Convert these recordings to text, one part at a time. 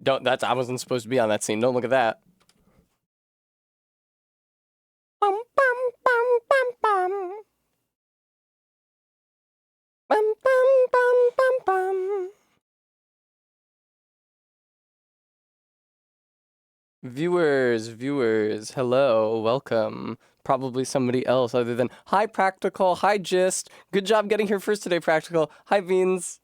I wasn't supposed to be on that scene. Don't look at that. Bum, bum, bum, bum, bum. Bum, bum, bum, bum, bum. Viewers, hello, welcome. Probably somebody else other than hi Practical, hi Gist. Good job getting here first today, Practical. Hi Beans.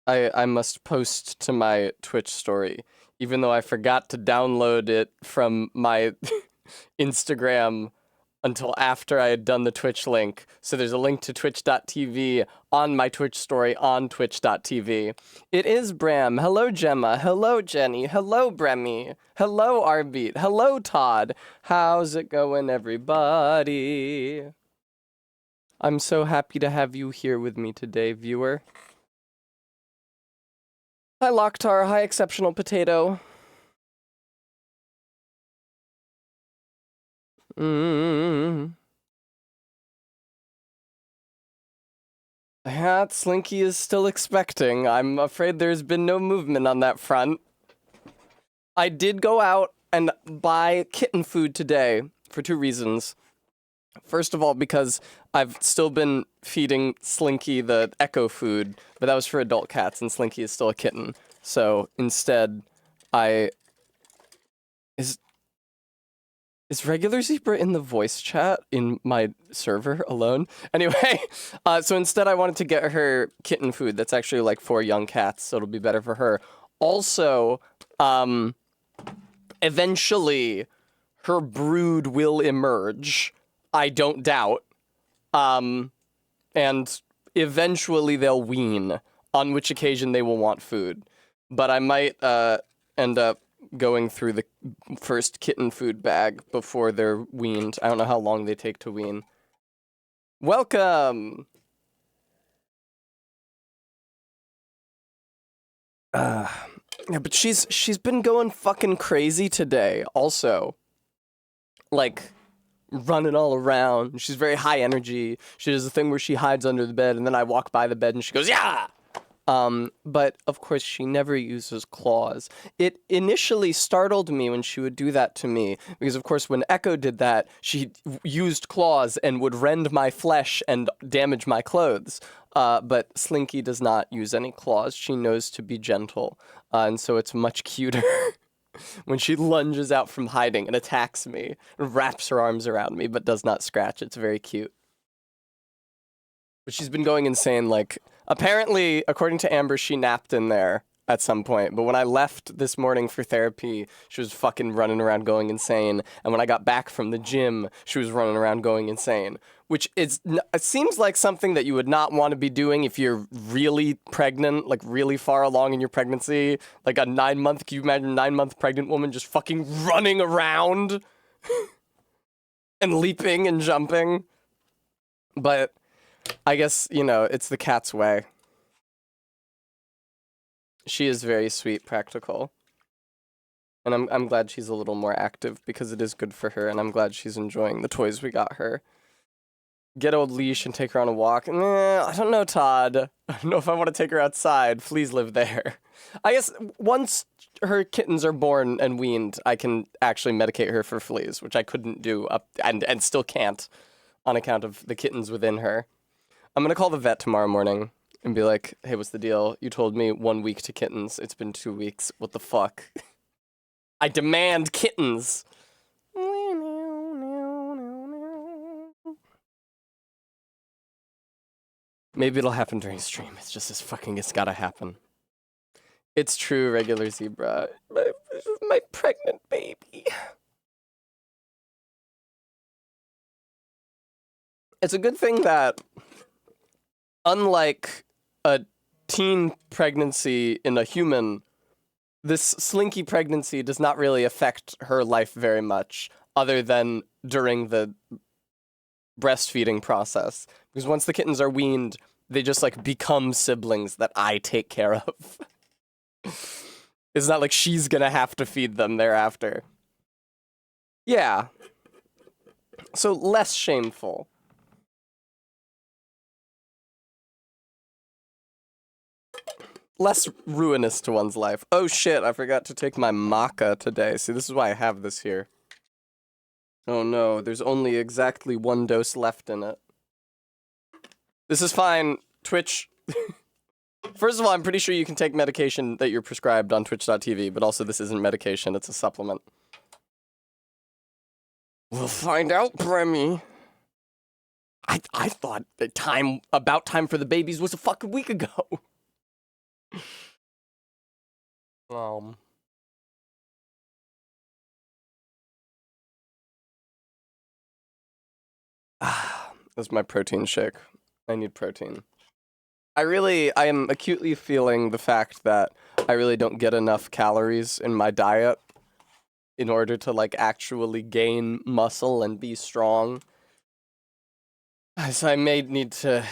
I must post to my Twitch story, even though I forgot to download it from my Instagram until after I had done the Twitch link. So there's a link to twitch.tv on my Twitch story on twitch.tv. It is Bram. Hello, Gemma. Hello, Jenny. Hello, Bremy. Hello, Arbeat. Hello, Todd. How's it going, everybody? I'm so happy to have you here with me today, viewer. Hi, Locktar. Hi, Exceptional Potato. Yeah, Slinky is still expecting. I'm afraid there's been no movement on that front. I did go out and buy kitten food today for 2 reasons. First of all, because I've still been feeding Slinky the Echo food, but that was for adult cats, and Slinky is still a kitten. So instead, Is regular Zebra in the voice chat in my server alone? Anyway, so instead I wanted to get her kitten food that's actually like for young cats, so it'll be better for her. Also, eventually her brood will emerge, I don't doubt. And eventually they'll wean, on which occasion they will want food. But I might end up going through the first kitten food bag before they're weaned. I don't know how long they take to wean. Welcome! Yeah, but she's been going fucking crazy today, also. Like, running all around. She's very high energy. She does the thing where she hides under the bed, and then I walk by the bed and she goes, yeah! But of course she never uses claws. It initially startled me when she would do that to me, because of course when Echo did that, she used claws and would rend my flesh and damage my clothes. But Slinky does not use any claws. She knows to be gentle, and so it's much cuter when she lunges out from hiding and attacks me, wraps her arms around me, but does not scratch. It's very cute. But she's been going insane, like, apparently, according to Amber, she napped in there at some point. But when I left this morning for therapy, she was fucking running around going insane. And when I got back from the gym, she was running around going insane. Which it seems like something that you would not want to be doing if you're really pregnant, like really far along in your pregnancy. Like a 9-month, can you imagine a 9-month pregnant woman just fucking running around and leaping and jumping? But I guess, you know, it's the cat's way. She is very sweet, Practical. And I'm glad she's a little more active because it is good for her, and I'm glad she's enjoying the toys we got her. Get old leash and take her on a walk. I don't know, Todd. I don't know if I want to take her outside. Fleas live there. I guess once her kittens are born and weaned, I can actually medicate her for fleas, which I couldn't do and still can't on account of the kittens within her. I'm gonna call the vet tomorrow morning and be like, hey, what's the deal? You told me 1 week to kittens. It's been 2 weeks. What the fuck? I demand kittens. Maybe it'll happen during stream. It's just it's gotta happen. It's true, regular Zebra. This is my pregnant baby. It's a good thing that, unlike a teen pregnancy in a human, this Slinky pregnancy does not really affect her life very much, other than during the breastfeeding process. Because once the kittens are weaned, they just like become siblings that I take care of. It's not like she's gonna have to feed them thereafter. Yeah. So less shameful. less ruinous to one's life. Oh shit, I forgot to take my maca today. See, this is why I have this here. Oh no, there's only exactly 1 dose left in it. This is fine, Twitch. First of all, I'm pretty sure you can take medication that you're prescribed on twitch.tv, but also this isn't medication, it's a supplement. We'll find out, Bremy. I thought the about time for the babies was a fucking week ago. That's my protein shake. I need protein. I am acutely feeling the fact that I really don't get enough calories in my diet in order to, like, actually gain muscle and be strong. So I may need to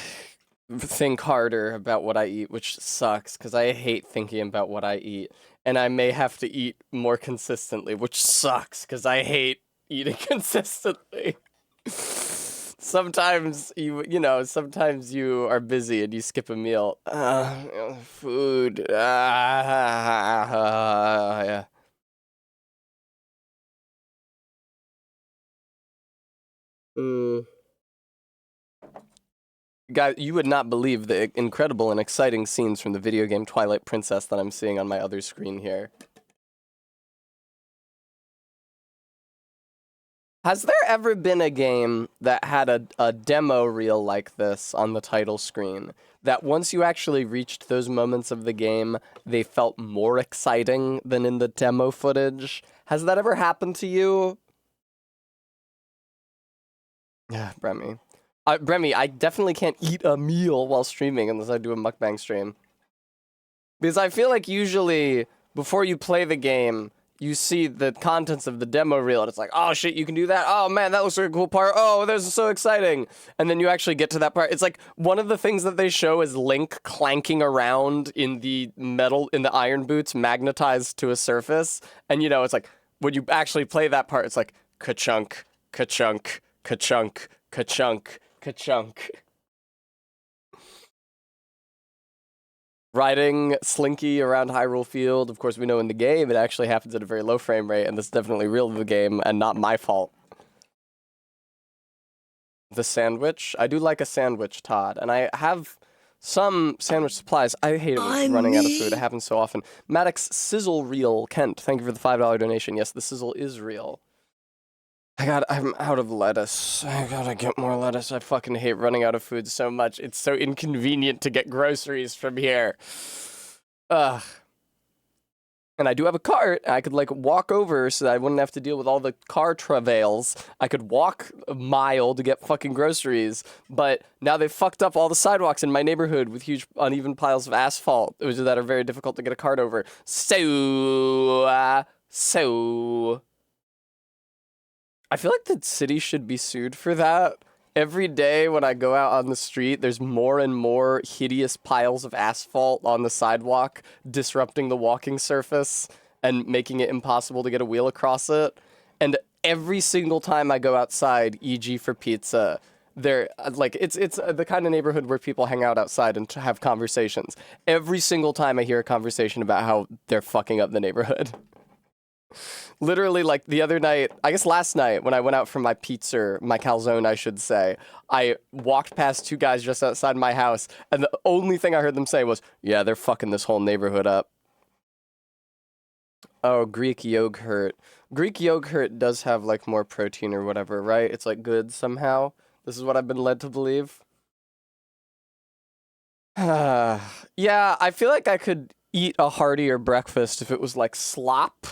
think harder about what I eat, which sucks, because I hate thinking about what I eat. And I may have to eat more consistently, which sucks, because I hate eating consistently. Sometimes sometimes you are busy and you skip a meal. Food. Yeah. Guys, you would not believe the incredible and exciting scenes from the video game Twilight Princess that I'm seeing on my other screen here. Has there ever been a game that had a demo reel like this on the title screen, that once you actually reached those moments of the game, they felt more exciting than in the demo footage? Has that ever happened to you? Yeah, Bremy. Bremy, I definitely can't eat a meal while streaming unless I do a mukbang stream. Because I feel like usually, before you play the game, you see the contents of the demo reel, and it's like, oh shit, you can do that? Oh man, that looks like a cool part. Oh, this is so exciting. And then you actually get to that part. It's like, one of the things that they show is Link clanking around in the iron boots, magnetized to a surface. And it's like, when you actually play that part, it's like, ka-chunk, ka-chunk, ka-chunk, ka-chunk, ka-chunk. Riding Slinky around Hyrule Field, of course, we know in the game it actually happens at a very low frame rate, and that's definitely real to the game and not my fault. The sandwich? I do like a sandwich, Todd, and I have some sandwich supplies. I hate it when running out of food. It happens so often. Maddox Sizzle Reel Kent, thank you for the $5 donation. Yes, the sizzle is real. I'm out of lettuce. I gotta get more lettuce. I fucking hate running out of food so much. It's so inconvenient to get groceries from here. Ugh. And I do have a cart. I could, like, walk over so that I wouldn't have to deal with all the car travails. I could walk a mile to get fucking groceries. But now they've fucked up all the sidewalks in my neighborhood with huge uneven piles of asphalt that are very difficult to get a cart over. So... I feel like the city should be sued for that. Every day when I go out on the street, there's more and more hideous piles of asphalt on the sidewalk, disrupting the walking surface and making it impossible to get a wheel across it. And every single time I go outside, e.g. for pizza, it's the kind of neighborhood where people hang out outside and have conversations. Every single time I hear a conversation about how they're fucking up the neighborhood. Literally, like, the other night, I guess last night, when I went out for my pizza, my calzone, I should say, I walked past 2 guys just outside my house, and the only thing I heard them say was, yeah, they're fucking this whole neighborhood up. Oh, Greek yogurt. Greek yogurt does have, like, more protein or whatever, right? It's, like, good somehow. This is what I've been led to believe. Yeah, I feel like I could eat a heartier breakfast if it was, like, slop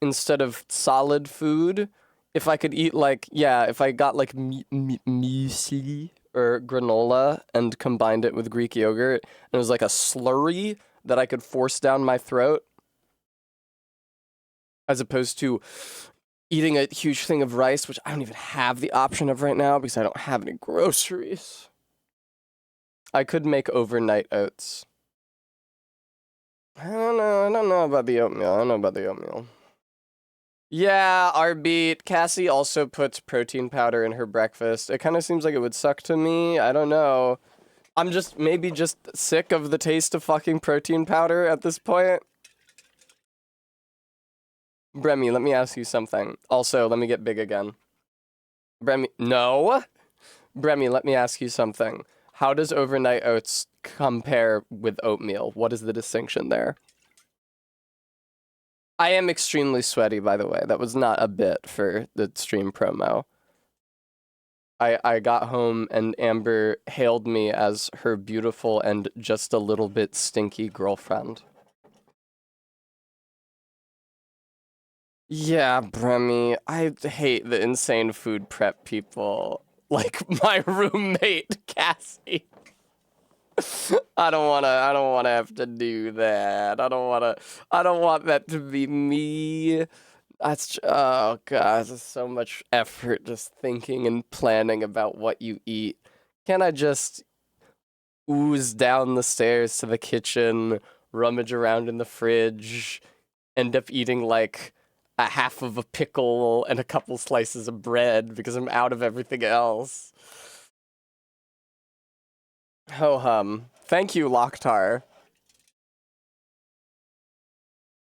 instead of solid food. If I could eat, like, if I got, like, muesli or granola and combined it with Greek yogurt, and it was like a slurry that I could force down my throat, as opposed to eating a huge thing of rice, which I don't even have the option of right now because I don't have any groceries. I could make overnight oats. I don't know about the oatmeal. Yeah, our beat. Cassie also puts protein powder in her breakfast. It kind of seems like it would suck to me. I don't know. I'm just maybe just sick of the taste of fucking protein powder at this point. Bremy, let me ask you something. Also, let me get big again. Bremy, no. Bremy, let me ask you something. How does overnight oats compare with oatmeal? What is the distinction there? I am extremely sweaty, by the way. That was not a bit for the stream promo. I got home and Amber hailed me as her beautiful and just a little bit stinky girlfriend. Yeah, Bremy, I hate the insane food prep people. Like my roommate, Cassie. I don't wanna have to do that. I don't want that to be me. Oh god, there's so much effort just thinking and planning about what you eat. Can't I just ooze down the stairs to the kitchen, rummage around in the fridge, end up eating like a half of a pickle and a couple slices of bread because I'm out of everything else? Ho hum. Thank you, Lokhtar.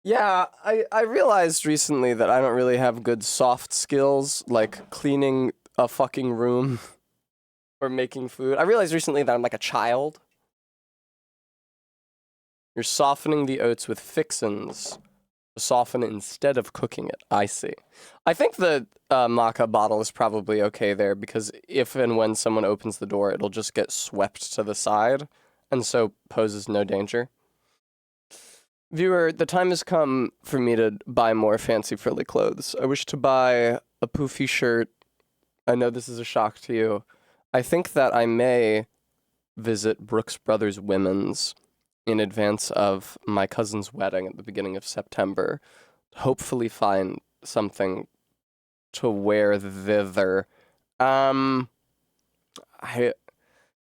Yeah, I realized recently that I don't really have good soft skills, like cleaning a fucking room or making food. I realized recently that I'm like a child. You're softening the oats with fixins to soften it instead of cooking it. I see. I think the maca bottle is probably okay there because if and when someone opens the door, it'll just get swept to the side and so poses no danger. Viewer, the time has come for me to buy more fancy frilly clothes. I wish to buy a poofy shirt. I know this is a shock to you. I think that I may visit Brooks Brothers Women's in advance of my cousin's wedding at the beginning of September. Hopefully find something to wear thither. I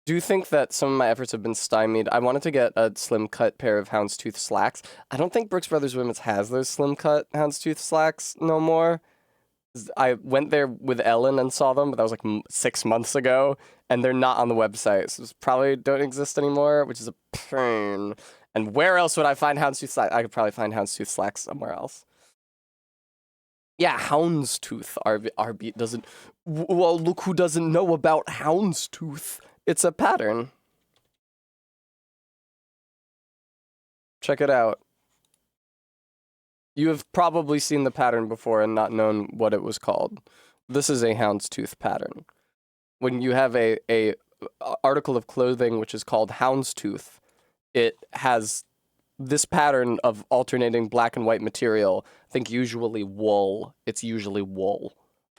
do think that some of my efforts have been stymied. I wanted to get a slim cut pair of houndstooth slacks. I don't think Brooks Brothers Women's has those slim cut houndstooth slacks no more. I went there with Ellen and saw them, but that was like 6 months ago, and they're not on the website, so probably don't exist anymore, which is a pain. And where else would I find houndstooth slacks? I could probably find houndstooth slacks somewhere else. Yeah, houndstooth. RB doesn't. Well, look who doesn't know about houndstooth. It's a pattern. Check it out. You have probably seen the pattern before and not known what it was called. This is a houndstooth pattern. When you have a article of clothing which is called houndstooth, it has this pattern of alternating black and white material. I think usually wool. It's usually wool.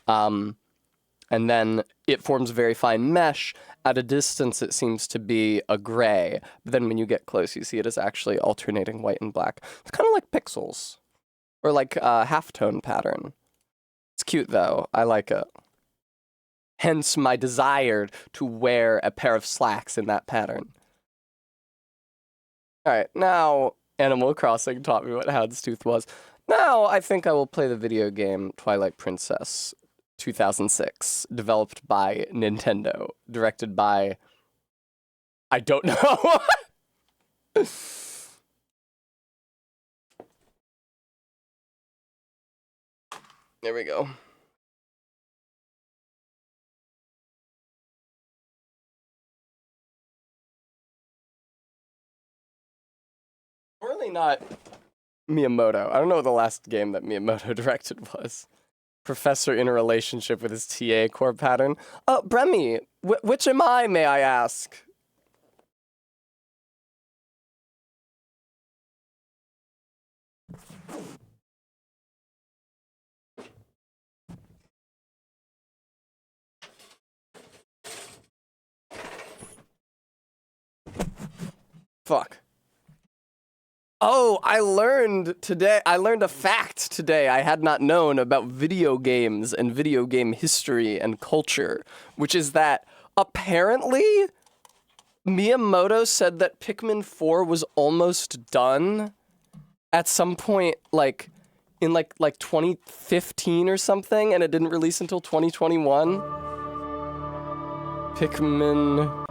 And then it forms very fine mesh. At a distance, it seems to be a gray. But then when you get close, you see it is actually alternating white and black. It's kind of like pixels. Or like a halftone pattern. It's cute, though. I like it. Hence my desire to wear a pair of slacks in that pattern. Alright, now Animal Crossing taught me what houndstooth was. Now I think I will play the video game Twilight Princess 2006, developed by Nintendo, directed by... I don't know. There we go. Really not Miyamoto. I don't know what the last game that Miyamoto directed was. Professor in a relationship with his TA core pattern. Bremy, which am I, may I ask? Fuck. Oh, I learned a fact today I had not known about video games and video game history and culture, which is that apparently Miyamoto said that Pikmin 4 was almost done at some point, like, in like 2015 or something, and it didn't release until 2021. Pikmin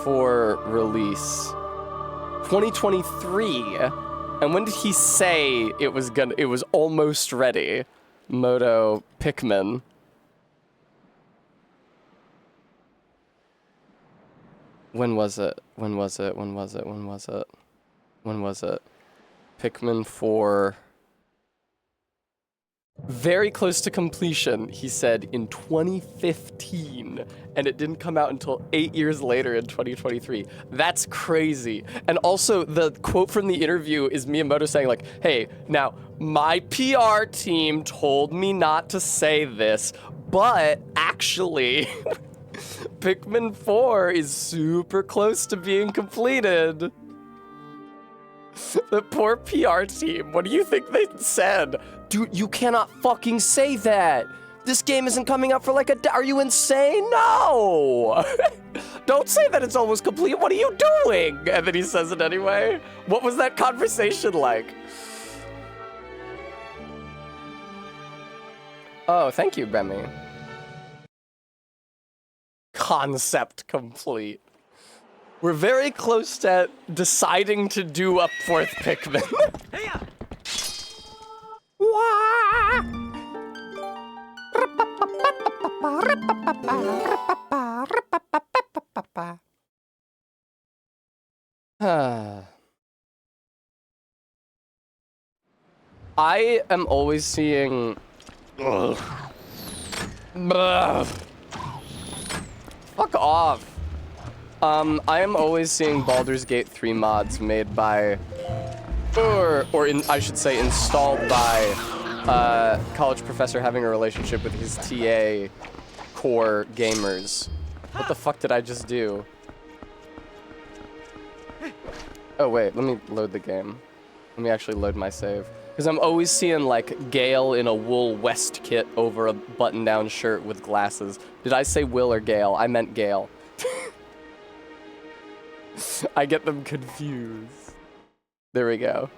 for release? 2023. And when did he say it was almost ready? Moto Pikmin. When was it? Pikmin 4. Very close to completion, he said, in 2015, and it didn't come out until 8 years later in 2023. That's crazy. And also, the quote from the interview is Miyamoto saying, like, hey, now, my PR team told me not to say this, but actually, Pikmin 4 is super close to being completed. The poor PR team, what do you think they said? Dude, you cannot fucking say that. This game isn't coming out for like are you insane? No! Don't say that it's almost complete. What are you doing? And then he says it anyway. What was that conversation like? Oh, thank you, Remy. Concept complete. We're very close to deciding to do a 4th Pikmin. I am always seeing... Fuck off. I am always seeing Baldur's Gate 3 mods made by, I should say installed by, college professor having a relationship with his TA core gamers. What the fuck did I just do? Oh wait, let me load the game. Let me actually load my save. Because I'm always seeing, like, Gale in a wool West kit over a button-down shirt with glasses. Did I say Will or Gale? I meant Gale. I get them confused. There we go.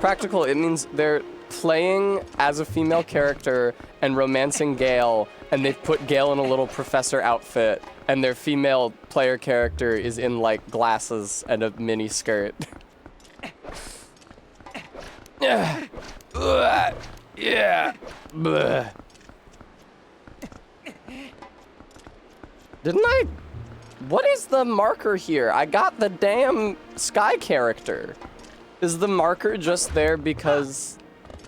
Practical, it means they're playing as a female character and romancing Gale, and they've put Gale in a little professor outfit, and their female player character is in, like, glasses and a mini skirt. Yeah. Bleh. Didn't I? What is the marker here? I got the damn sky character. Is the marker just there because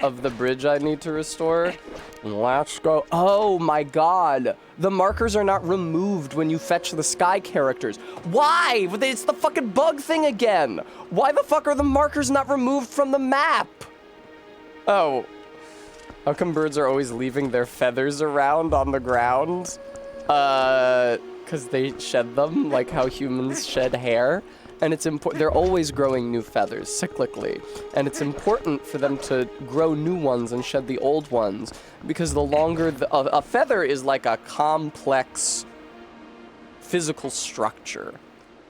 of the bridge I need to restore? Let's go. Oh my god. The markers are not removed when you fetch the sky characters. Why? It's the fucking bug thing again. Why the fuck are the markers not removed from the map? Oh. How come birds are always leaving their feathers around on the ground? Because they shed them, like how humans shed hair. And it's important, they're always growing new feathers, cyclically. And it's important for them to grow new ones and shed the old ones. Because the longer, a feather is like a complex physical structure.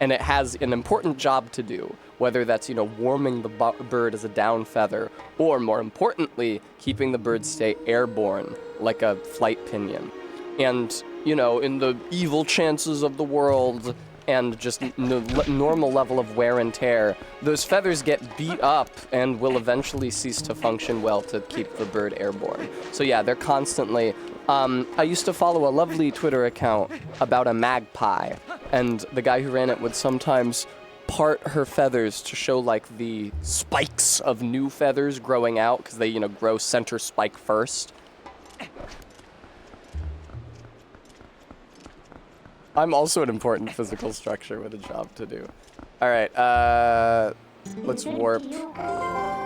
And it has an important job to do. Whether that's, warming the bird as a down feather, or more importantly, keeping the bird stay airborne, like a flight pinion. And, in the evil chances of the world and just normal level of wear and tear, those feathers get beat up and will eventually cease to function well to keep the bird airborne. So yeah, they're constantly... I used to follow a lovely Twitter account about a magpie, and the guy who ran it would sometimes part her feathers to show, like, the spikes of new feathers growing out, because they, grow center spike first. I'm also an important physical structure with a job to do. All right, let's warp.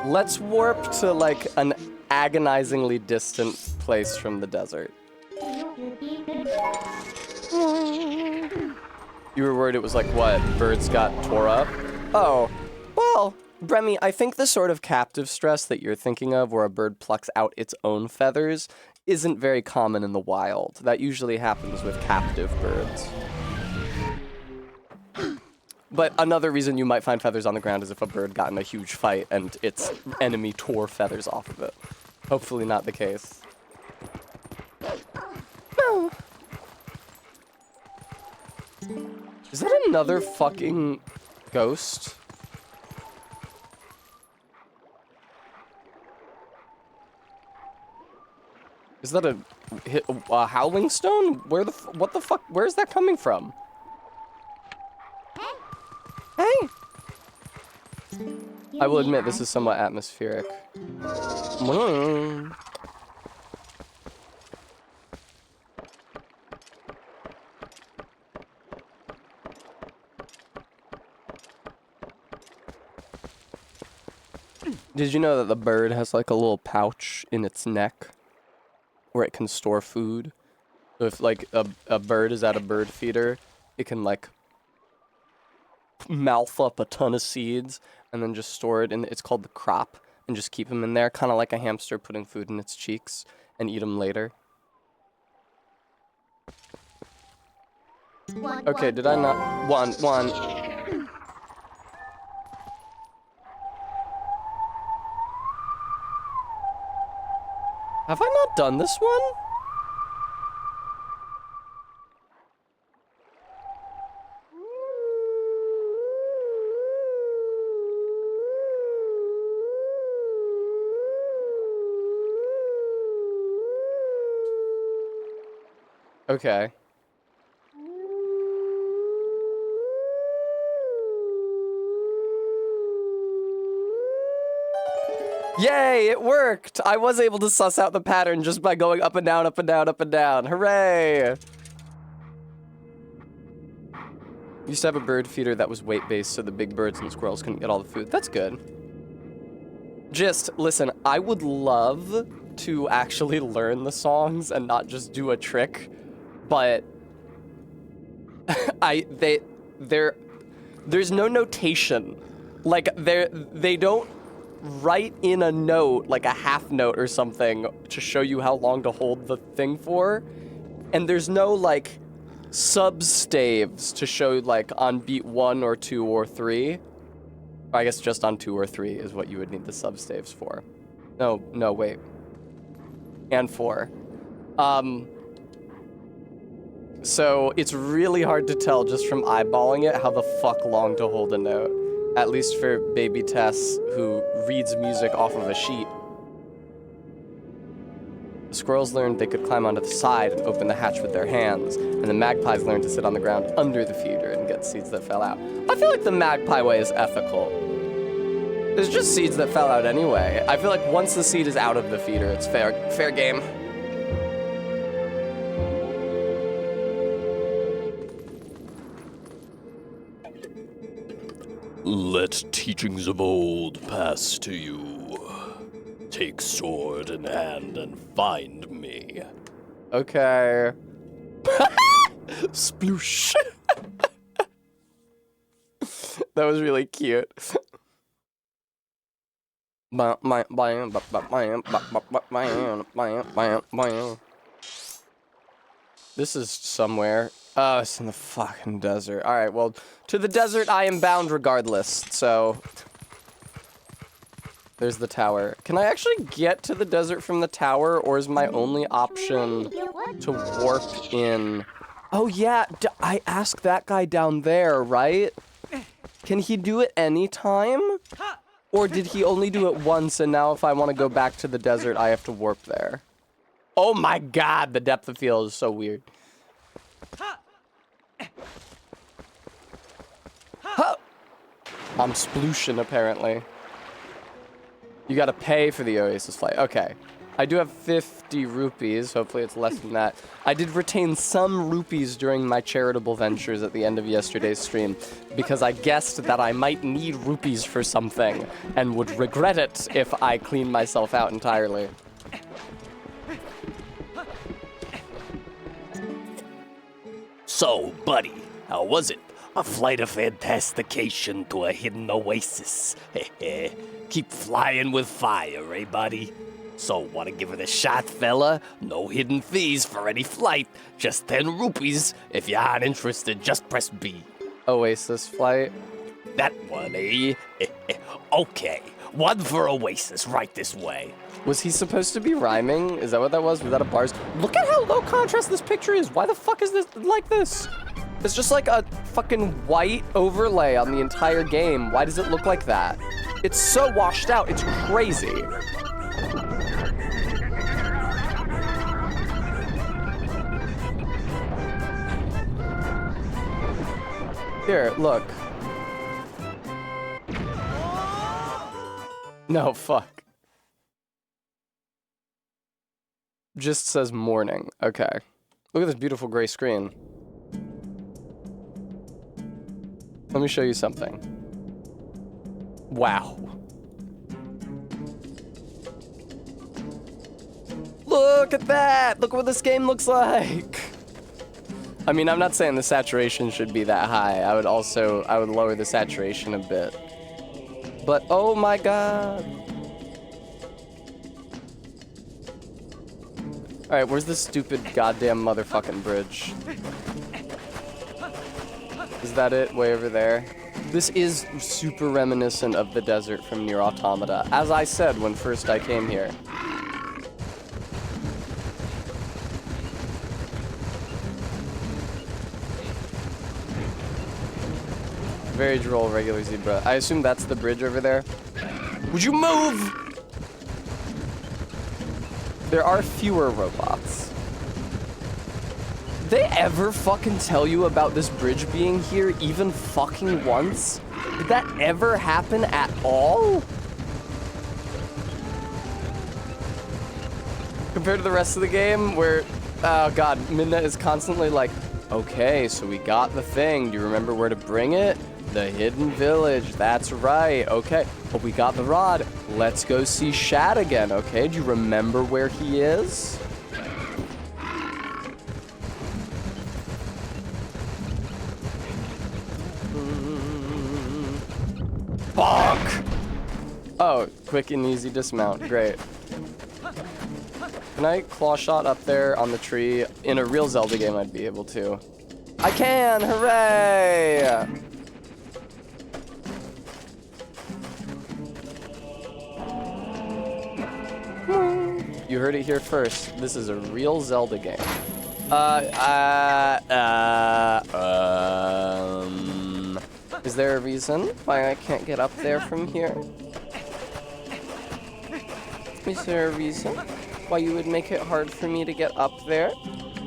Let's warp to, like, an agonizingly distant place from the desert. You were worried it was like, what, birds got tore up? Oh, well, Bremy, I think the sort of captive stress that you're thinking of where a bird plucks out its own feathers isn't very common in the wild. That usually happens with captive birds. But another reason you might find feathers on the ground is if a bird got in a huge fight and its enemy tore feathers off of it. Hopefully not the case. Is that another fucking ghost? Is that a howling stone? What the fuck? Where's that coming from? Hey! I will admit this is somewhat atmospheric. Did you know that the bird has like a little pouch in its neck where it can store food? So if like a bird is at a bird feeder, it can like mouth up a ton of seeds and then just store it in, it's called the crop, and just keep them in there, kind of like a hamster putting food in its cheeks and eat them later. Okay, did I not? One. Have I not done this one? Okay. Yay, it worked! I was able to suss out the pattern just by going up and down, up and down, up and down. Hooray! Used to have a bird feeder that was weight-based so the big birds and squirrels couldn't get all the food. That's good. Just, listen, I would love to actually learn the songs and not just do a trick, but there's no notation. Like, they don't write in a note, like a half note or something, to show you how long to hold the thing for. And there's no, like, sub-staves to show, like, on beat 1 or 2 or 3. I guess just on 2 or 3 is what you would need the sub-staves for. No, wait. And 4. So it's really hard to tell just from eyeballing it how the fuck long to hold a note. At least for baby Tess, who reads music off of a sheet. The squirrels learned they could climb onto the side and open the hatch with their hands, and the magpies learned to sit on the ground under the feeder and get seeds that fell out. I feel like the magpie way is ethical. There's just seeds that fell out anyway. I feel like once the seed is out of the feeder, it's fair game. Let teachings of old pass to you. Take sword in hand and find me. Okay. Sploosh. That was really cute. This is somewhere. Oh, it's in the fucking desert. Alright, well, to the desert I am bound regardless, so... There's the tower. Can I actually get to the desert from the tower, or is my only option to warp in? Oh yeah, I asked that guy down there, right? Can he do it anytime? Or did he only do it once, and now if I want to go back to the desert, I have to warp there? Oh my god, the depth of field is so weird. Huh. I'm splooshin', apparently. You gotta pay for the Oasis flight. Okay. I do have 50 rupees. Hopefully it's less than that. I did retain some rupees during my charitable ventures at the end of yesterday's stream because I guessed that I might need rupees for something and would regret it if I cleaned myself out entirely. So, buddy, how was it? A flight of fantastication to a hidden oasis. Keep flying with fire, eh, buddy? So, wanna give it a shot, fella? No hidden fees for any flight. Just 10 rupees. If you aren't interested, just press B. Oasis flight? That one, eh? Okay, one for Oasis, right this way. Was he supposed to be rhyming? Is that what that was? Was that a bars? Look at how low contrast this picture is. Why the fuck is this like this? It's just like a fucking white overlay on the entire game. Why does it look like that? It's so washed out, it's crazy. Here, look. No, fuck. Just says morning. Okay. Look at this beautiful gray screen. Let me show you something. Wow. Look at that! Look what this game looks like! I mean, I'm not saying the saturation should be that high. I would lower the saturation a bit. But, oh my god. Alright, where's this stupid goddamn motherfucking bridge? Is that it? Way over there? This is super reminiscent of the desert from Nier Automata, as I said when first I came here. Very droll, regular zebra. I assume that's the bridge over there. Would you move? There are fewer robots. Did they ever fucking tell you about this bridge being here even fucking once? Did that ever happen at all? Compared to the rest of the game where, oh god, Midna is constantly like, okay, so we got the thing. Do you remember where to bring it? The hidden village, that's right, okay. But we got the rod. Let's go see Shad again, okay? Do you remember where he is? Bonk! Oh, quick and easy dismount, great. Can I claw shot up there on the tree? In a real Zelda game, I'd be able to. I can, hooray! You heard it here first. This is a real Zelda game. Is there a reason why I can't get up there from here? Is there a reason why you would make it hard for me to get up there?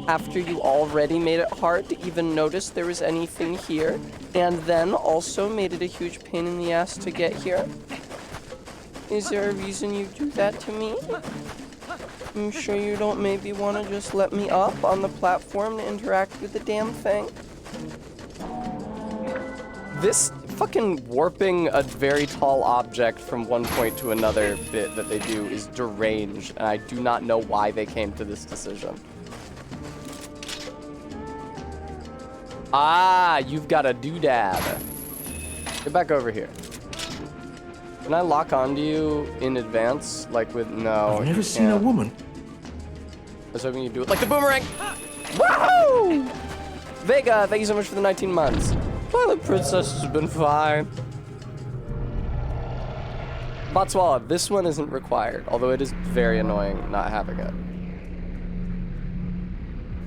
After you already made it hard to even notice there was anything here, and then also made it a huge pain in the ass to get here? Is there a reason you do that to me? I'm sure you don't maybe want to just let me up on the platform to interact with the damn thing. This fucking warping a very tall object from one point to another bit that they do is deranged, and I do not know why they came to this decision. Ah, you've got a doodad. Get back over here. Can I lock onto you in advance? Like with, no. I've never seen a woman. I was hoping you'd do it like the boomerang. Woohoo! Vega, thank you so much for the 19 months. Twilight Princess has been fine. Botswalla, this one isn't required, although it is very annoying not having it.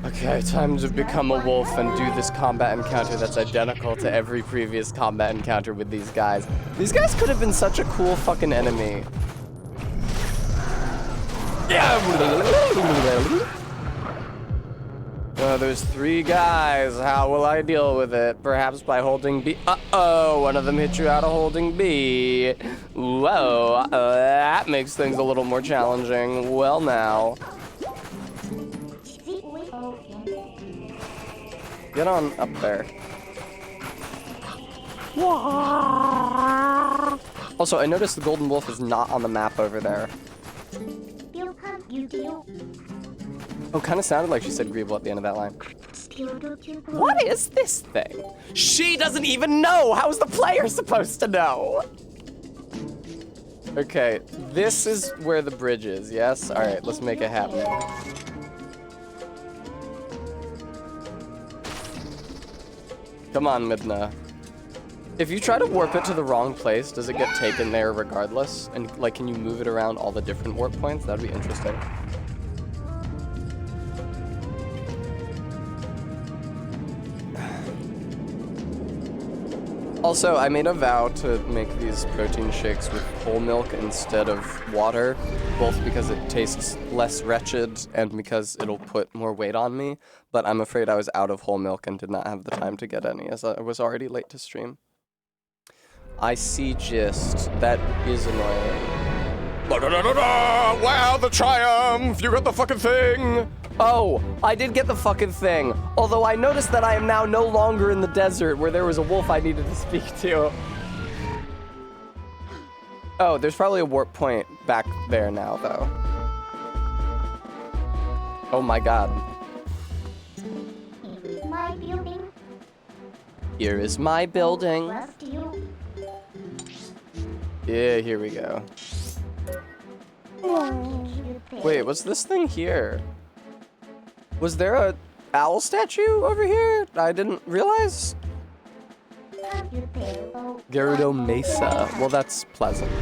Okay, time to become a wolf and do this combat encounter that's identical to every previous combat encounter with these guys. These guys could have been such a cool fucking enemy. There's 3 guys. How will I deal with it? Perhaps by holding B. Uh-oh, one of them hit you out of holding B. Whoa, that makes things a little more challenging. Well now. Get on up there. Also, I noticed the golden wolf is not on the map over there. Oh, kind of sounded like she said Greeble at the end of that line. What is this thing? She doesn't even know! How is the player supposed to know? Okay, this is where the bridge is, yes? Alright, let's make it happen. Come on, Midna. If you try to warp it to the wrong place, does it get taken there regardless? And, like, can you move it around all the different warp points? That'd be interesting. Also, I made a vow to make these protein shakes with whole milk instead of water, both because it tastes less wretched and because it'll put more weight on me, but I'm afraid I was out of whole milk and did not have the time to get any, as I was already late to stream. I see gist. That is annoying. Wow, the triumph! You got the fucking thing! Oh, I did get the fucking thing. Although I noticed that I am now no longer in the desert where there was a wolf I needed to speak to. Oh, there's probably a warp point back there now, though. Oh my god. My building. Here is my building. Left you. Yeah, here we go. Wait, what's this thing here? Was there a owl statue over here? I didn't realize. Gerudo Mesa. Well, that's pleasant.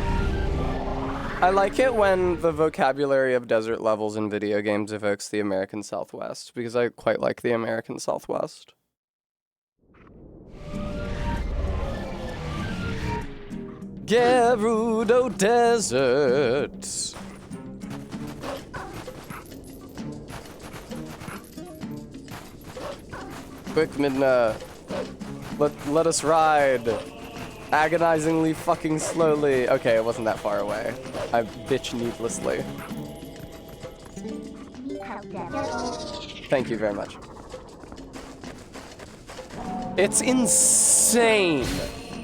I like it when the vocabulary of desert levels in video games evokes the American Southwest, because I quite like the American Southwest. Gerudo Desert. Quick, Midna. Let us ride. Agonizingly fucking slowly. Okay, it wasn't that far away. I bitch needlessly. Thank you very much. It's insane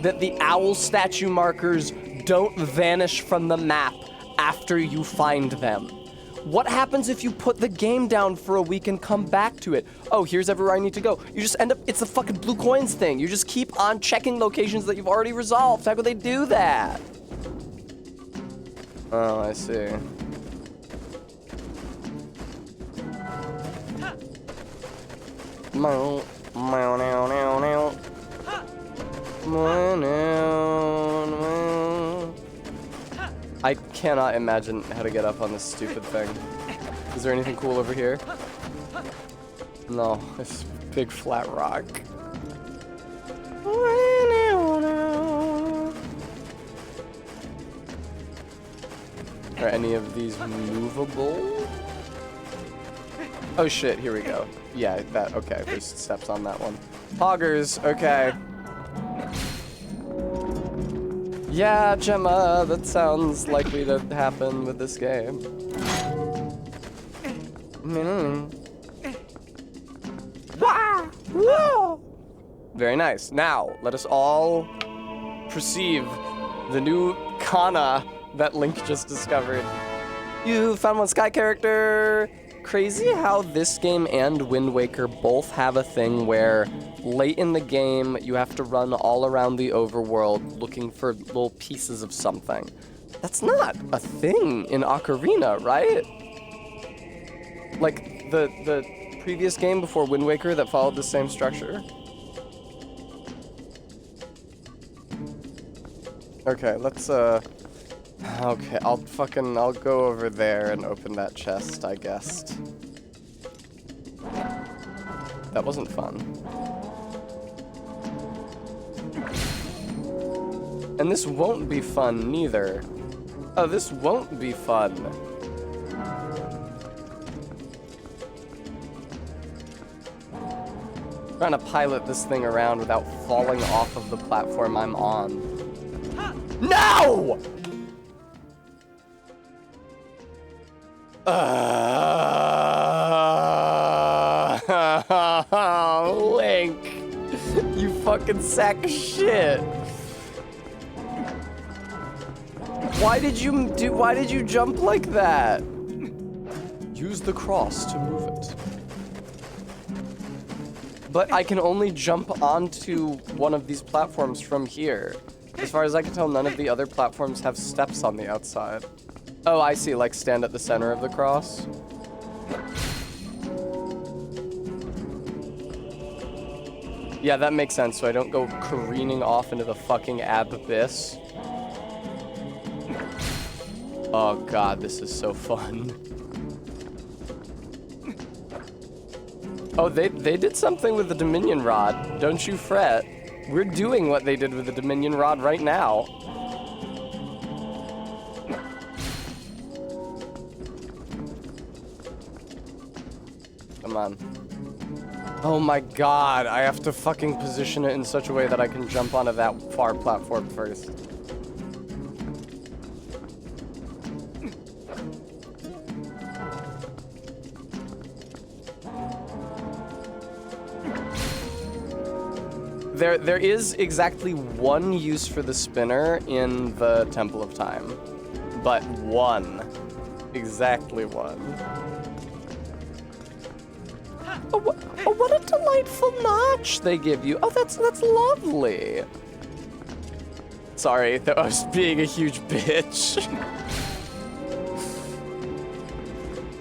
that the owl statue markers don't vanish from the map after you find them. What happens if you put the game down for a week and come back to it? Oh, here's everywhere I need to go. You just end up, it's a fucking blue coins thing. You just keep on checking locations that you've already resolved. How could they do that? Oh, I see. I cannot imagine how to get up on this stupid thing. Is there anything cool over here? No, it's a big flat rock. Are any of these movable? Oh shit, here we go. Yeah, that, okay, there's steps on that one. Poggers, okay. Yeah, Gemma, that sounds likely to happen with this game. Very nice. Now, let us all perceive the new Kana that Link just discovered. You found one Sky character. Crazy how this game and Wind Waker both have a thing where late in the game you have to run all around the overworld looking for little pieces of something. That's not a thing in Ocarina, right? Like the previous game before Wind Waker that followed the same structure. Okay, let's okay, I'll go over there and open that chest, I guess. That wasn't fun. And this won't be fun, neither. Oh, this won't be fun. Trying to pilot this thing around without falling off of the platform I'm on. No! Link, you fucking sack of shit. Why did you jump like that? Use the cross to move it. But I can only jump onto one of these platforms from here. As far as I can tell, none of the other platforms have steps on the outside. Oh, I see, like stand at the center of the cross. Yeah, that makes sense, so I don't go careening off into the fucking abyss. Oh god, this is so fun. Oh, they did something with the Dominion Rod. Don't you fret. We're doing what they did with the Dominion Rod right now. Come on. Oh my god, I have to fucking position it in such a way that I can jump onto that far platform first. There is exactly one use for the spinner in the Temple of Time. But one. Exactly one. Oh, what a delightful notch they give you. Oh, that's lovely. Sorry, I was being a huge bitch.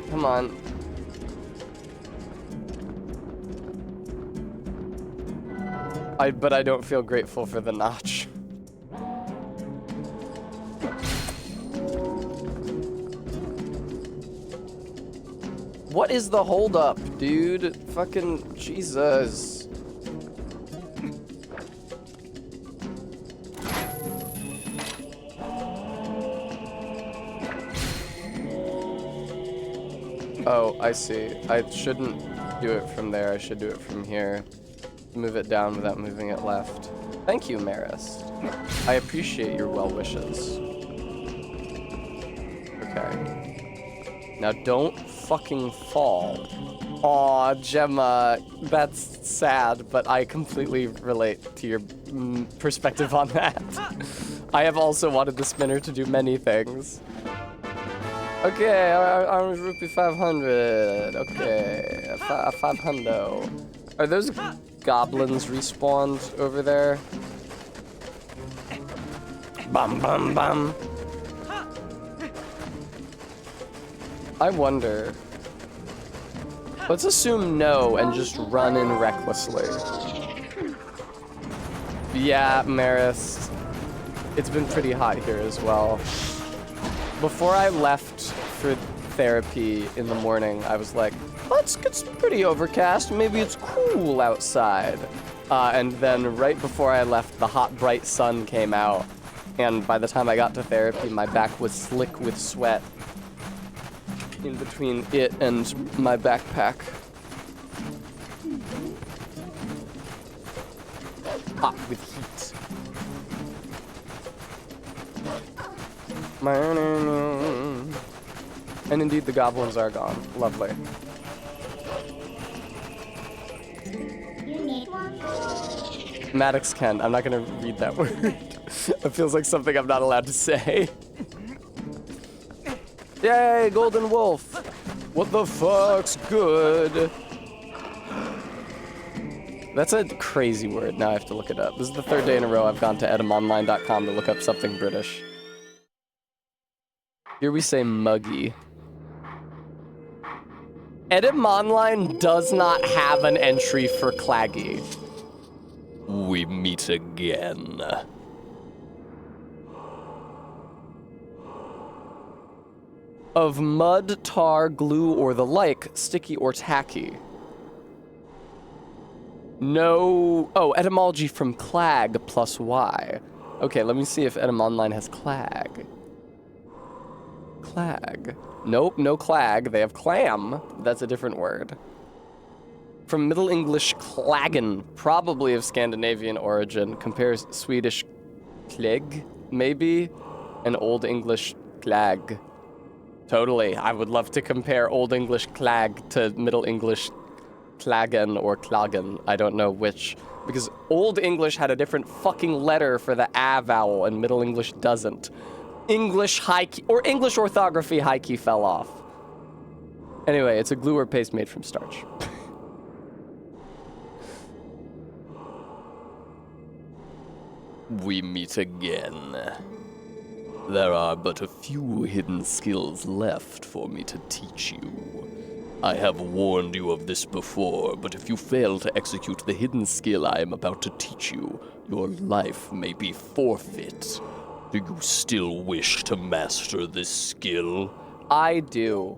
Come on. But I don't feel grateful for the notch. What is the holdup, dude? Fucking Jesus. Oh, I see. I shouldn't do it from there. I should do it from here. Move it down without moving it left. Thank you, Marist. I appreciate your well wishes. Okay. Now don't fucking fall. Aw, Gemma, that's sad, but I completely relate to your perspective on that. I have also wanted the spinner to do many things. Okay, orange rupee 500. Okay, a 500. Are those goblins respawned over there? Bum bum bum. I wonder. Let's assume no and just run in recklessly. Yeah, Marist. It's been pretty hot here as well. Before I left for therapy in the morning, I was like, oh, it's pretty overcast. Maybe it's cool outside. And then right before I left, the hot, bright sun came out. And by the time I got to therapy, my back was slick with sweat in between it and my backpack. Hot with heat. And indeed, the goblins are gone. Lovely. Maddox Kent. I'm not gonna read that word. It feels like something I'm not allowed to say. Yay, Golden Wolf. What the fuck's good? That's a crazy word. Now I have to look it up. This is the third day in a row I've gone to etymonline.com to look up something British. Here we say muggy. Etymonline does not have an entry for claggy. We meet again. Of mud, tar, glue, or the like, sticky or tacky. No. Oh, etymology from clag plus Y. Okay, let me see if Etymonline has clag. Clag. Nope, no clag. They have clam. That's a different word. From Middle English klagen, probably of Scandinavian origin, compares Swedish klägg, maybe, and Old English klag. Totally. I would love to compare Old English klag to Middle English klagen or klagen. I don't know which. Because Old English had a different fucking letter for the a vowel, and Middle English doesn't. English high key, or English orthography high key fell off. Anyway, it's a glue or paste made from starch. We meet again. There are but a few hidden skills left for me to teach you. I have warned you of this before, but if you fail to execute the hidden skill I am about to teach you, your life may be forfeit. Do you still wish to master this skill? I do.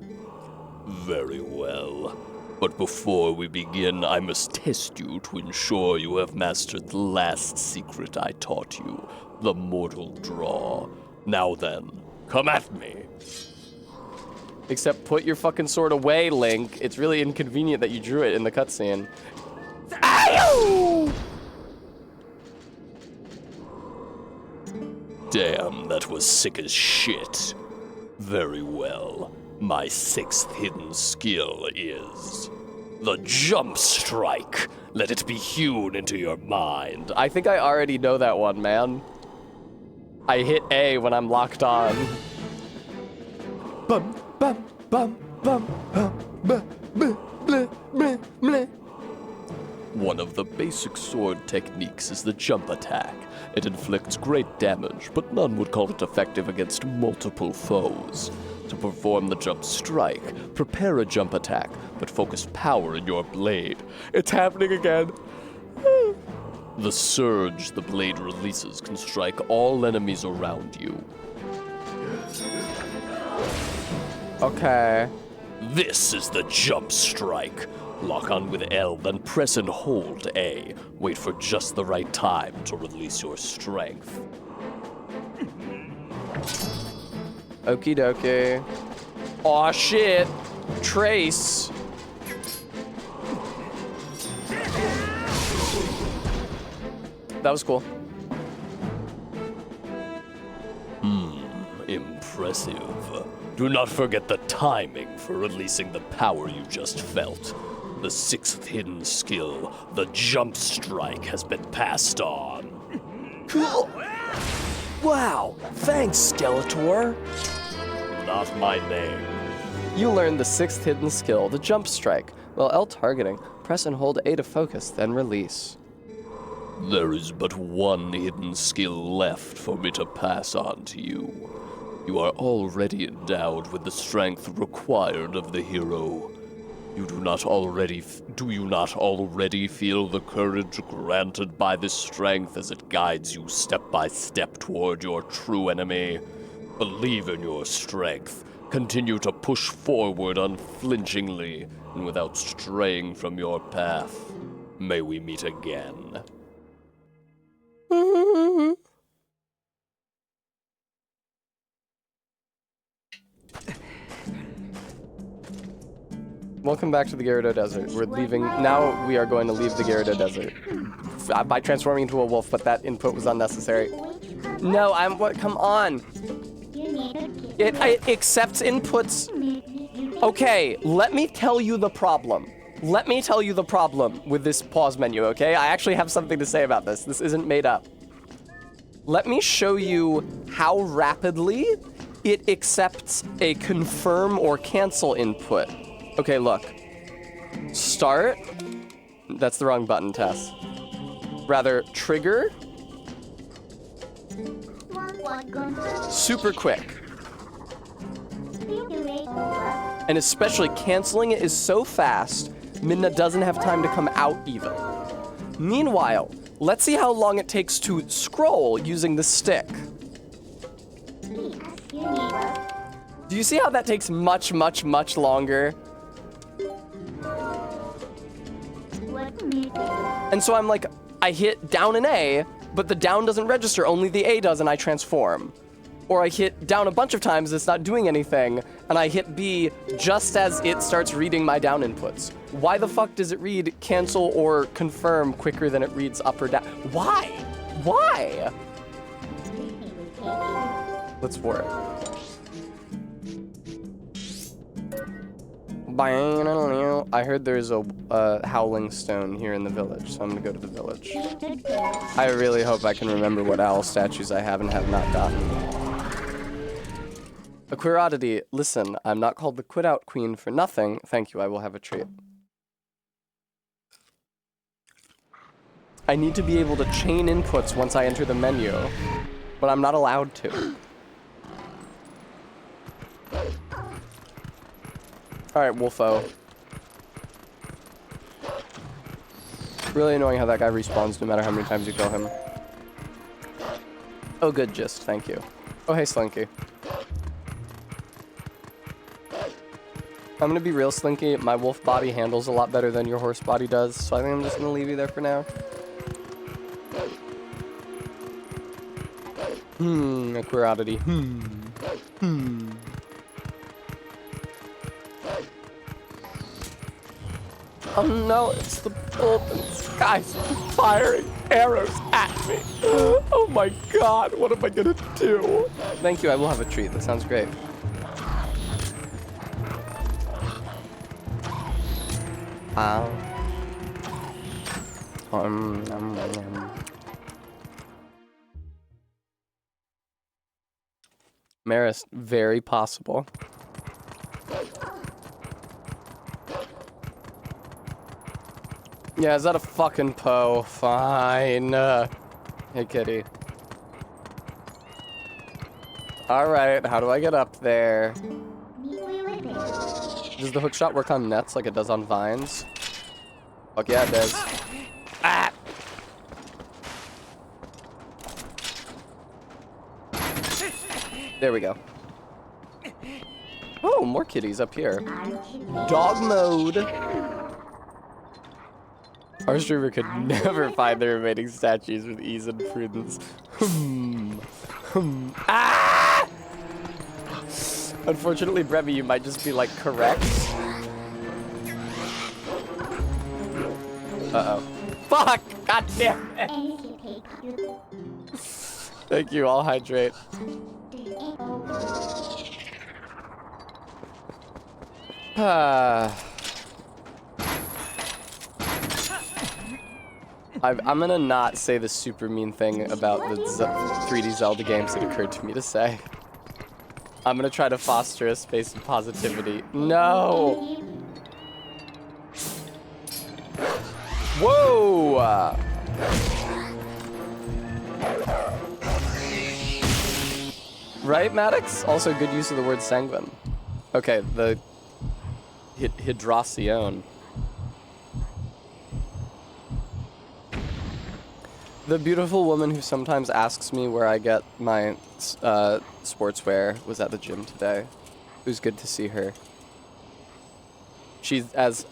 Very well. But before we begin, I must test you to ensure you have mastered the last secret I taught you, the mortal draw. Now then, come at me. Except put your fucking sword away, Link. It's really inconvenient that you drew it in the cutscene. Damn, that was sick as shit. Very well. My sixth hidden skill is the jump strike. Let it be hewn into your mind. I think I already know that one, man. I hit A when I'm locked on. Bum, bum, bum, bum, bum, bum, bleh, bleh, bleh, bleh. One of the basic sword techniques is the jump attack. It inflicts great damage, but none would call it effective against multiple foes. To perform the jump strike, prepare a jump attack, but focus power in your blade. It's happening again. The surge the blade releases can strike all enemies around you. Okay. This is the jump strike. Lock on with L, then press and hold A. Wait for just the right time to release your strength. Okie dokie. Aw, shit. Trace. That was cool. Impressive. Do not forget the timing for releasing the power you just felt. The sixth hidden skill, the jump strike, has been passed on. Cool. Wow. Thanks, Skeletor. Not my name. You learned the sixth hidden skill, the jump strike. While L targeting, press and hold A to focus, then release. There is but one hidden skill left for me to pass on to you. You are already endowed with the strength required of the hero. Do you not already feel the courage granted by this strength as it guides you step by step toward your true enemy? Believe in your strength. Continue to push forward unflinchingly and without straying from your path. May we meet again. Welcome back to the Gyarados Desert. We're leaving. Now we are going to leave the Gyarados Desert by transforming into a wolf, but that input was unnecessary. No, what? Come on. It accepts inputs. Okay, let me tell you the problem. Let me tell you the problem with this pause menu, okay? I actually have something to say about this. This isn't made up. Let me show you how rapidly it accepts a confirm or cancel input. Okay, look. Start. That's the wrong button, Tess. Rather, trigger. Super quick. And especially canceling it is so fast, Midna doesn't have time to come out even. Meanwhile, let's see how long it takes to scroll using the stick. Do you see how that takes much, much, much longer? And so I'm like, I hit down an A, but the down doesn't register, only the A does, and I transform. Or I hit down a bunch of times, it's not doing anything, and I hit B just as it starts reading my down inputs. Why the fuck does it read cancel or confirm quicker than it reads up or down? Why? Why? Let's for it. I heard there's a howling stone here in the village, so I'm gonna go to the village. I really hope I can remember what owl statues I have and have not gotten. A queer oddity. Listen, I'm not called the Quit Out Queen for nothing. Thank you, I will have a treat. I need to be able to chain inputs once I enter the menu, but I'm not allowed to. Alright, Wolfo. Really annoying how that guy respawns no matter how many times you kill him. Oh, good gist, thank you. Oh, hey, Slinky. I'm gonna be real, Slinky. My wolf body handles a lot better than your horse body does, so I think I'm just gonna leave you there for now. A queer oddity. Oh no, it's the bulb in the sky firing arrows at me. Oh my god, what am I gonna do? Thank you, I will have a treat. That sounds great. Ow. Marist, very possible. Yeah, is that a fucking Poe? Fine. Hey, kitty. Alright, how do I get up there? Does the hookshot work on nets like it does on vines? Fuck yeah, it does. Ah! There we go. Oh, more kitties up here. Dog mode! Our streamer could never find the remaining statues with ease and prudence. Ah! Unfortunately, Brevy, you might just be like correct. Uh-oh. Fuck! God damn it! Thank you, I'll hydrate. I'm gonna not say the super mean thing about the 3D Zelda games that occurred to me to say. I'm gonna try to foster a space of positivity. No! Whoa! Right, Maddox? Also, good use of the word sanguine. Okay, the Hydracion. The beautiful woman who sometimes asks me where I get my sportswear was at the gym today. It was good to see her. She's as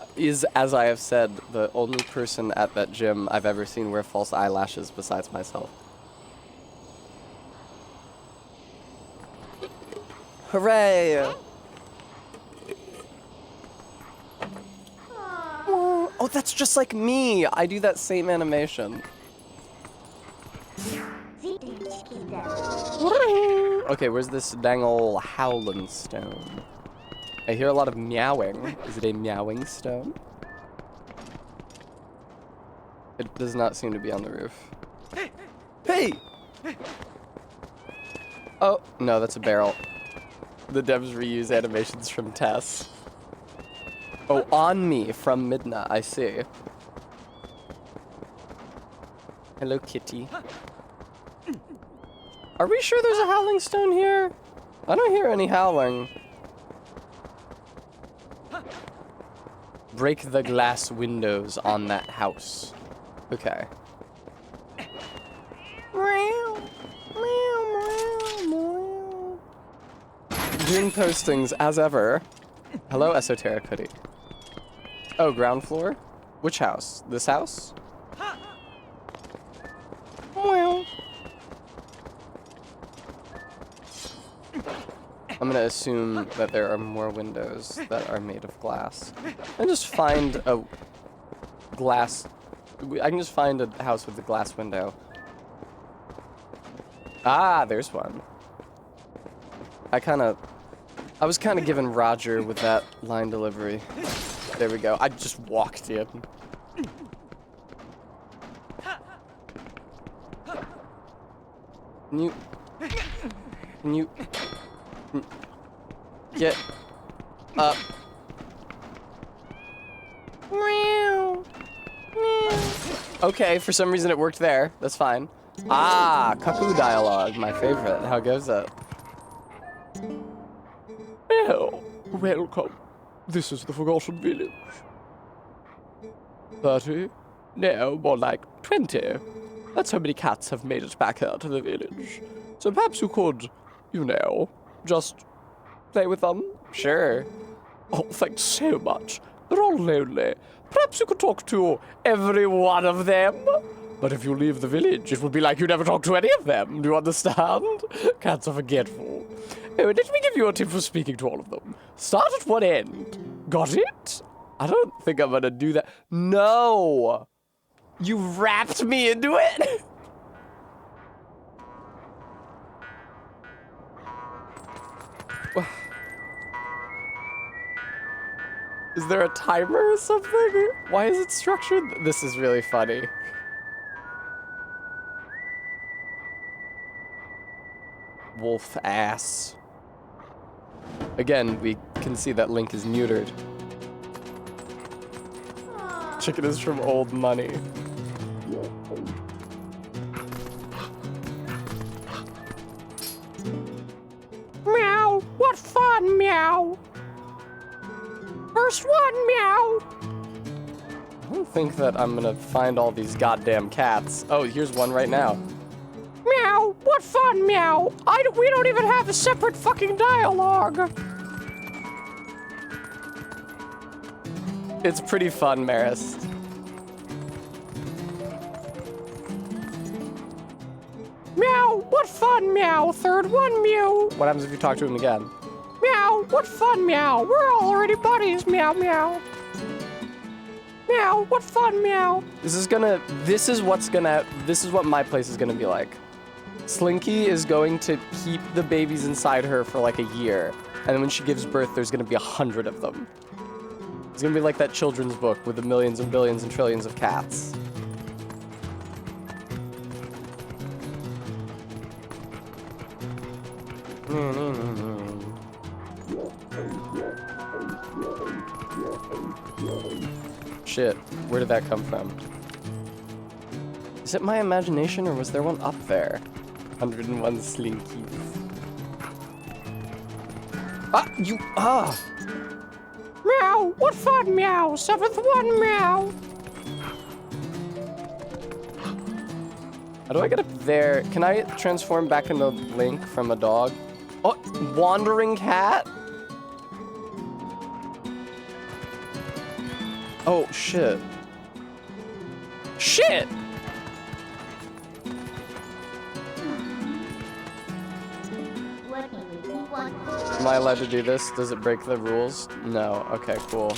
I have said, the only person at that gym I've ever seen wear false eyelashes besides myself. Hooray! Oh, that's just like me! I do that same animation. Okay, where's this dang ol' howling stone? I hear a lot of meowing. Is it a meowing stone? It does not seem to be on the roof. Hey! Oh, no, that's a barrel. The devs reuse animations from Tess. Oh, on me from Midna, I see. Hello, kitty. Are we sure there's a howling stone here? I don't hear any howling. Break the glass windows on that house. Okay. Doing postings as ever. Hello, Esoteric Hoodie. Oh, ground floor? Which house? This house? Well. I'm gonna assume that there are more windows that are made of glass. And just find a glass... I can just find a house with a glass window. Ah, there's one. I was kind of giving Roger with that line delivery. There we go. I just walked in. Can you get up? Okay, for some reason it worked there. That's fine. Ah, cuckoo dialogue, my favorite. How goes it? Well, welcome. This is the Forgotten Village. 30? No, more like 20. That's how many cats have made it back here to the village. So perhaps you could, you know, just play with them? Sure. Oh, thanks so much. They're all lonely. Perhaps you could talk to every one of them? But if you leave the village, it will be like you never talk to any of them. Do you understand? Cats are forgetful. Oh, and let me give you a tip for speaking to all of them. Start at one end. Got it? I don't think I'm gonna do that. No! You wrapped me into it? Is there a timer or something? Why is it structured? This is really funny. Wolf ass. Again, we can see that Link is neutered. Chicken is from old money. Meow, what fun, meow. First one, meow. I don't think that I'm gonna find all these goddamn cats. Oh, here's one right now. Meow, what fun, meow. We don't even have a separate fucking dialogue. It's pretty fun, Marist. Meow, what fun, meow. Third one, meow. What happens if you talk to him again? Meow, what fun, meow. We're already buddies, meow, meow. Meow, what fun, meow. This is what my place is gonna be like. Slinky is going to keep the babies inside her for like a year. And then when she gives birth, there's gonna be 100 of them. It's gonna be like that children's book with the millions and billions and trillions of cats. Shit, where did that come from? Is it my imagination or was there one up there? 101 Slinkies. Meow, what fun, meow. Seventh one, meow. How do I get up there? Can I transform back into Link from a dog? Oh, wandering cat? Oh, shit. Shit! Am I allowed to do this? Does it break the rules? No. Okay, cool.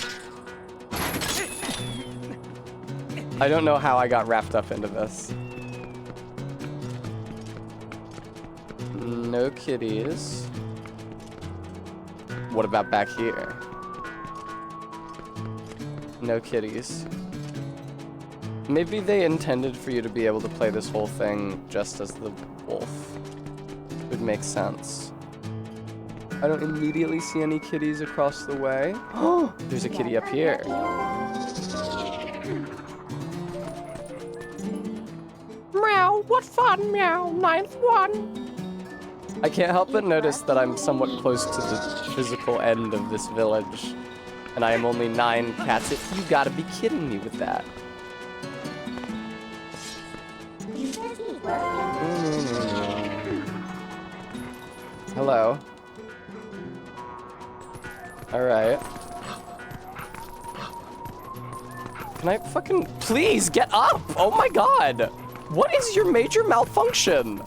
I don't know how I got wrapped up into this. No kitties. What about back here? No kitties. Maybe they intended for you to be able to play this whole thing just as the wolf. It would make sense. I don't immediately see any kitties across the way. Oh, there's a kitty up here. Meow, what fun, meow. Ninth one. I can't help but notice that I'm somewhat close to the physical end of this village. And I am only 9 cats. You gotta be kidding me with that. Hello. Alright. Can I fucking... Please, get up! Oh my god! What is your major malfunction?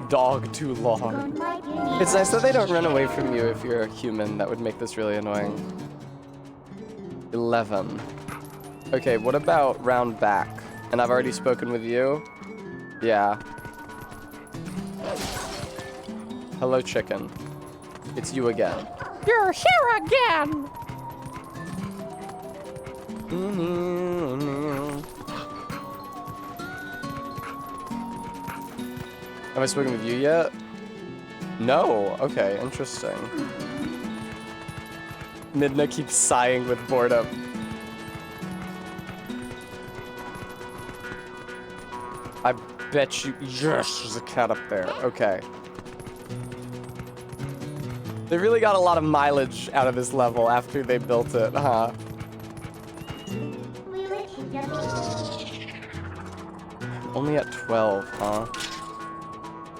Dog too long. It's nice that they don't run away from you if you're a human. That would make this really annoying. 11. Okay, what about round back? And I've already spoken with you? Yeah. Hello, chicken. It's you again. You're here again! Have I spoken with you yet? No. Okay, interesting. Midna keeps sighing with boredom. I bet you... Yes, there's a cat up there. Okay. They really got a lot of mileage out of this level after they built it, huh? Only at 12, huh?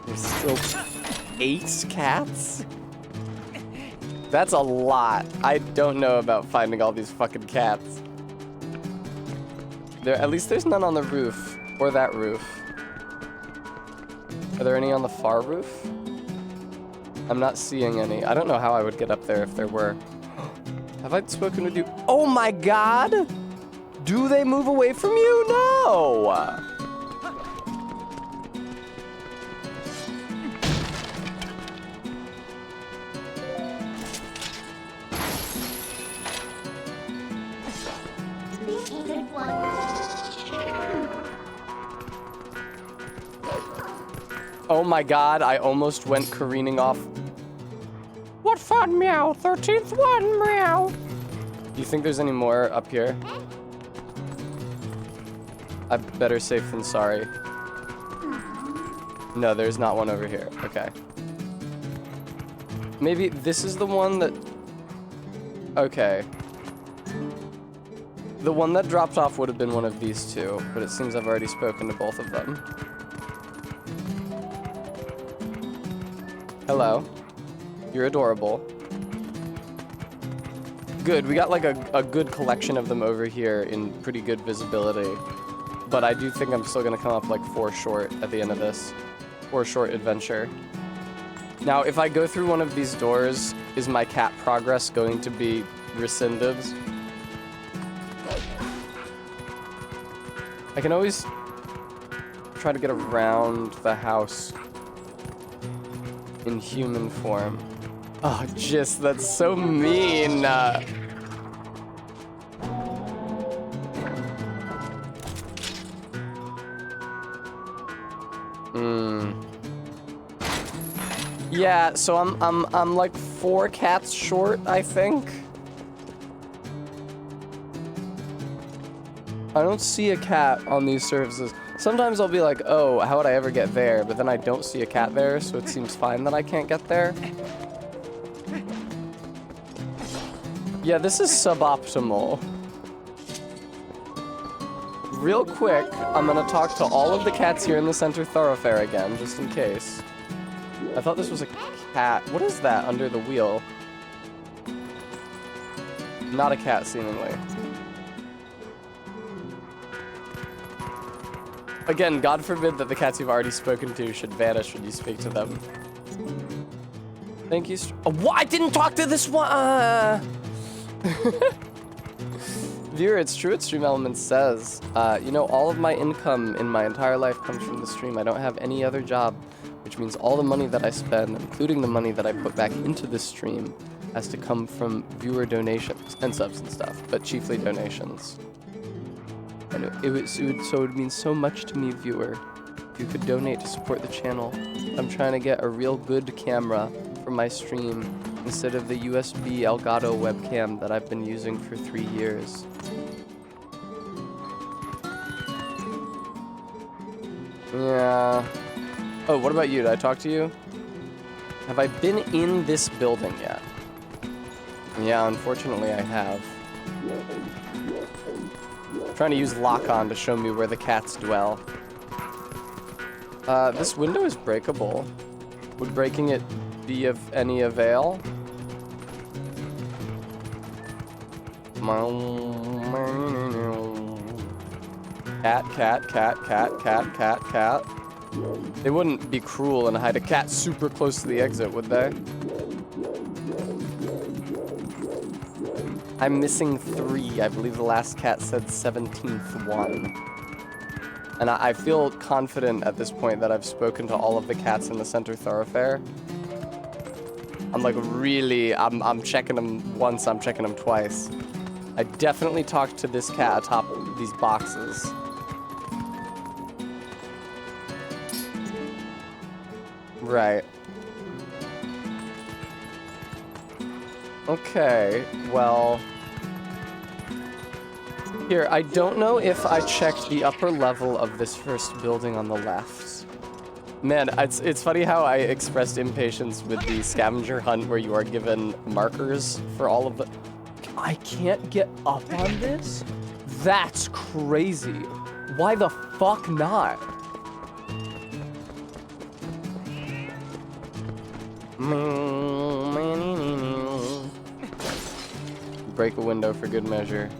There's still 8 cats? That's a lot. I don't know about finding all these fucking cats. At least there's none on the roof. Or that roof. Are there any on the far roof? I'm not seeing any. I don't know how I would get up there if there were. Have I spoken with you? Oh my god! Do they move away from you? No! Oh my god, I almost went careening off. What fun, meow. 13th one, meow. Do you think there's any more up here? I'm better safe than sorry. No, there's not one over here. Okay. Maybe this is the one that... Okay. The one that dropped off would have been one of these two, but it seems I've already spoken to both of them. Hello. You're adorable. Good, we got like a good collection of them over here in pretty good visibility. But I do think I'm still gonna come up like 4 short at the end of this. 4 short adventure. Now, if I go through one of these doors, is my cat progress going to be rescinded? I can always try to get around the house in human form. Oh, just that's so mean. Yeah, so I'm like 4 cats short, I think. I don't see a cat on these surfaces. Sometimes I'll be like, oh, how would I ever get there? But then I don't see a cat there, so it seems fine that I can't get there. Yeah, this is suboptimal. Real quick, I'm gonna talk to all of the cats here in the center thoroughfare again, just in case. I thought this was a cat. What is that under the wheel? Not a cat, seemingly. Again, God forbid that the cats you've already spoken to should vanish when you speak to them. Thank you. What? I didn't talk to this one! Viewer, it's true what Stream Elements says. You know, all of my income in my entire life comes from the stream. I don't have any other job, which means all the money that I spend, including the money that I put back into the stream, has to come from viewer donations and subs and stuff, but chiefly donations. And it would mean so much to me, viewer, if you could donate to support the channel. I'm trying to get a real good camera for my stream instead of the USB Elgato webcam that I've been using for 3 years. Yeah. Oh, what about you? Did I talk to you? Have I been in this building yet? Yeah, unfortunately I have. Trying to use lock-on to show me where the cats dwell. This window is breakable. Would breaking it be of any avail? Cat, cat, cat, cat, cat, cat, cat. They wouldn't be cruel and hide a cat super close to the exit, would they? I'm missing 3. I believe the last cat said 17th one. And I feel confident at this point that I've spoken to all of the cats in the center thoroughfare. I'm like really, I'm checking them once, I'm checking them twice. I definitely talked to this cat atop these boxes. Right. Okay, well... Here, I don't know if I checked the upper level of this first building on the left. Man, it's funny how I expressed impatience with the scavenger hunt where you are given markers for all of the... I can't get up on this? That's crazy. Why the fuck not? Break a window for good measure.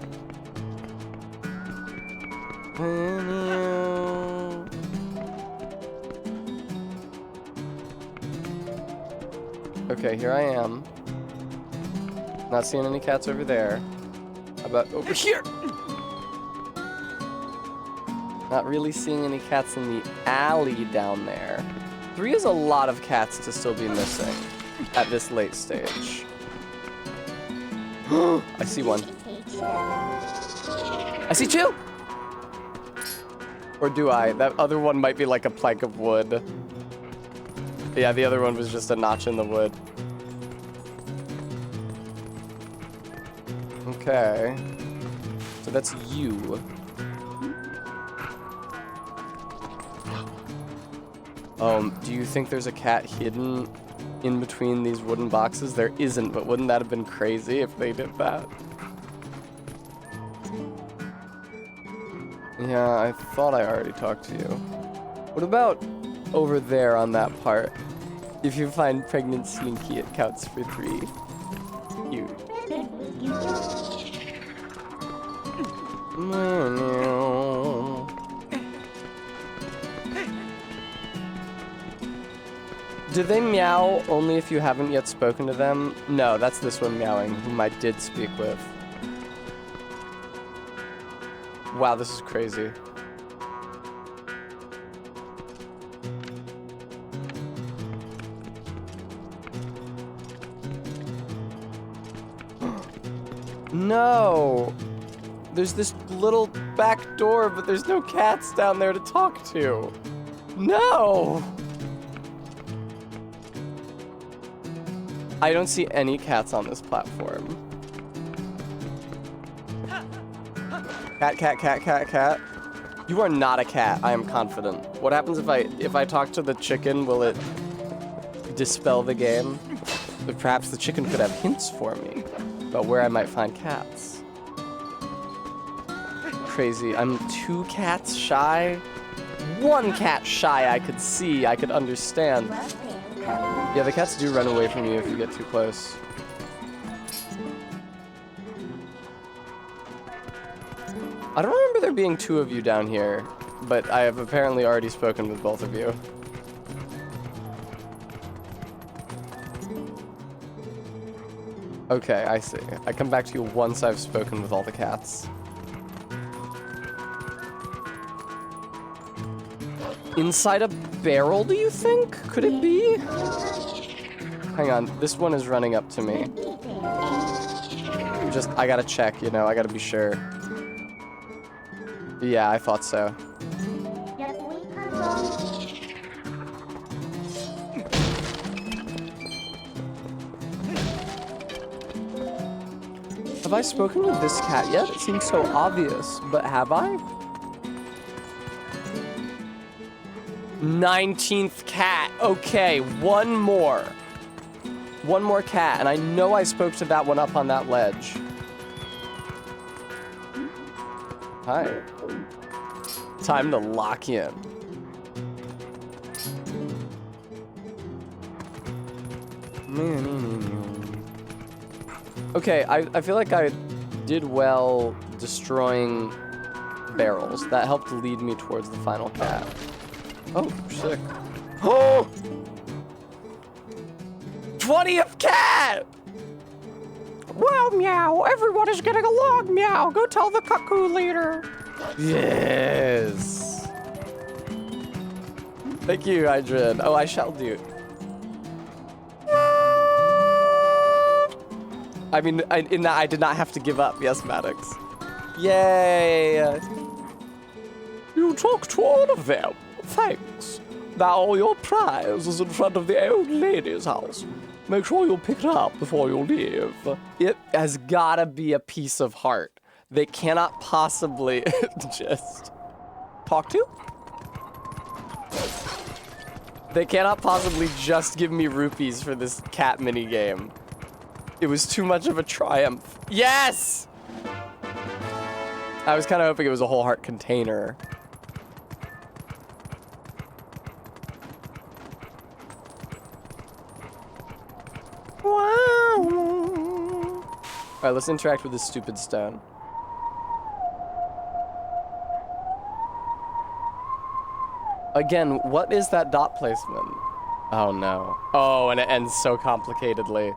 Okay, here I am. Not seeing any cats over there. How about over here? Not really seeing any cats in the alley down there. 3 is a lot of cats to still be missing at this late stage. I see one. I see 2! Or do I? That other one might be like a plank of wood. Yeah, the other one was just a notch in the wood. Okay. So that's you. Do you think there's a cat hidden in between these wooden boxes? There isn't, but wouldn't that have been crazy if they did that? Yeah, I thought I already talked to you. What about over there on that part? If you find pregnant Slinky, it counts for 3. Cute. Do they meow only if you haven't yet spoken to them? No, that's this one meowing, whom I did speak with. Wow, this is crazy. No! There's this little back door, but there's no cats down there to talk to. No! I don't see any cats on this platform. Cat, cat, cat, cat, cat. You are not a cat, I am confident. What happens if I talk to the chicken? Will it dispel the game? But perhaps the chicken could have hints for me about where I might find cats. Crazy, I'm 2 cats shy? 1 cat shy I could see, I could understand. Yeah, the cats do run away from you if you get too close. I don't remember there being 2 of you down here, but I have apparently already spoken with both of you. Okay, I see. I come back to you once I've spoken with all the cats. Inside a barrel, do you think? Could it be? Hang on, this one is running up to me. I gotta check, you know, I gotta be sure. Yeah, I thought so. Have I spoken with this cat yet? It seems so obvious, but have I? 19th cat. Okay, one more. One more cat, and I know I spoke to that one up on that ledge. Hi. Time to lock in. Okay, I feel like I did well destroying barrels. That helped lead me towards the final cat. Oh, sick. Oh! 20th cat! Well, meow, everyone is getting along, meow. Go tell the cuckoo leader. Yes. Thank you, Hydrin. Oh, I shall do. I mean, in that I did not have to give up. Yes, Maddox. Yay. You talk to all of them. Thanks. Now your prize is in front of the old lady's house. Make sure you pick it up before you leave. It has gotta be a piece of heart. They cannot possibly just talk to? They cannot possibly just give me rupees for this cat mini game. It was too much of a triumph. Yes! I was kind of hoping it was a whole heart container. Alright, let's interact with this stupid stone. Again, what is that dot placement? Oh no. Oh, and it ends so complicatedly.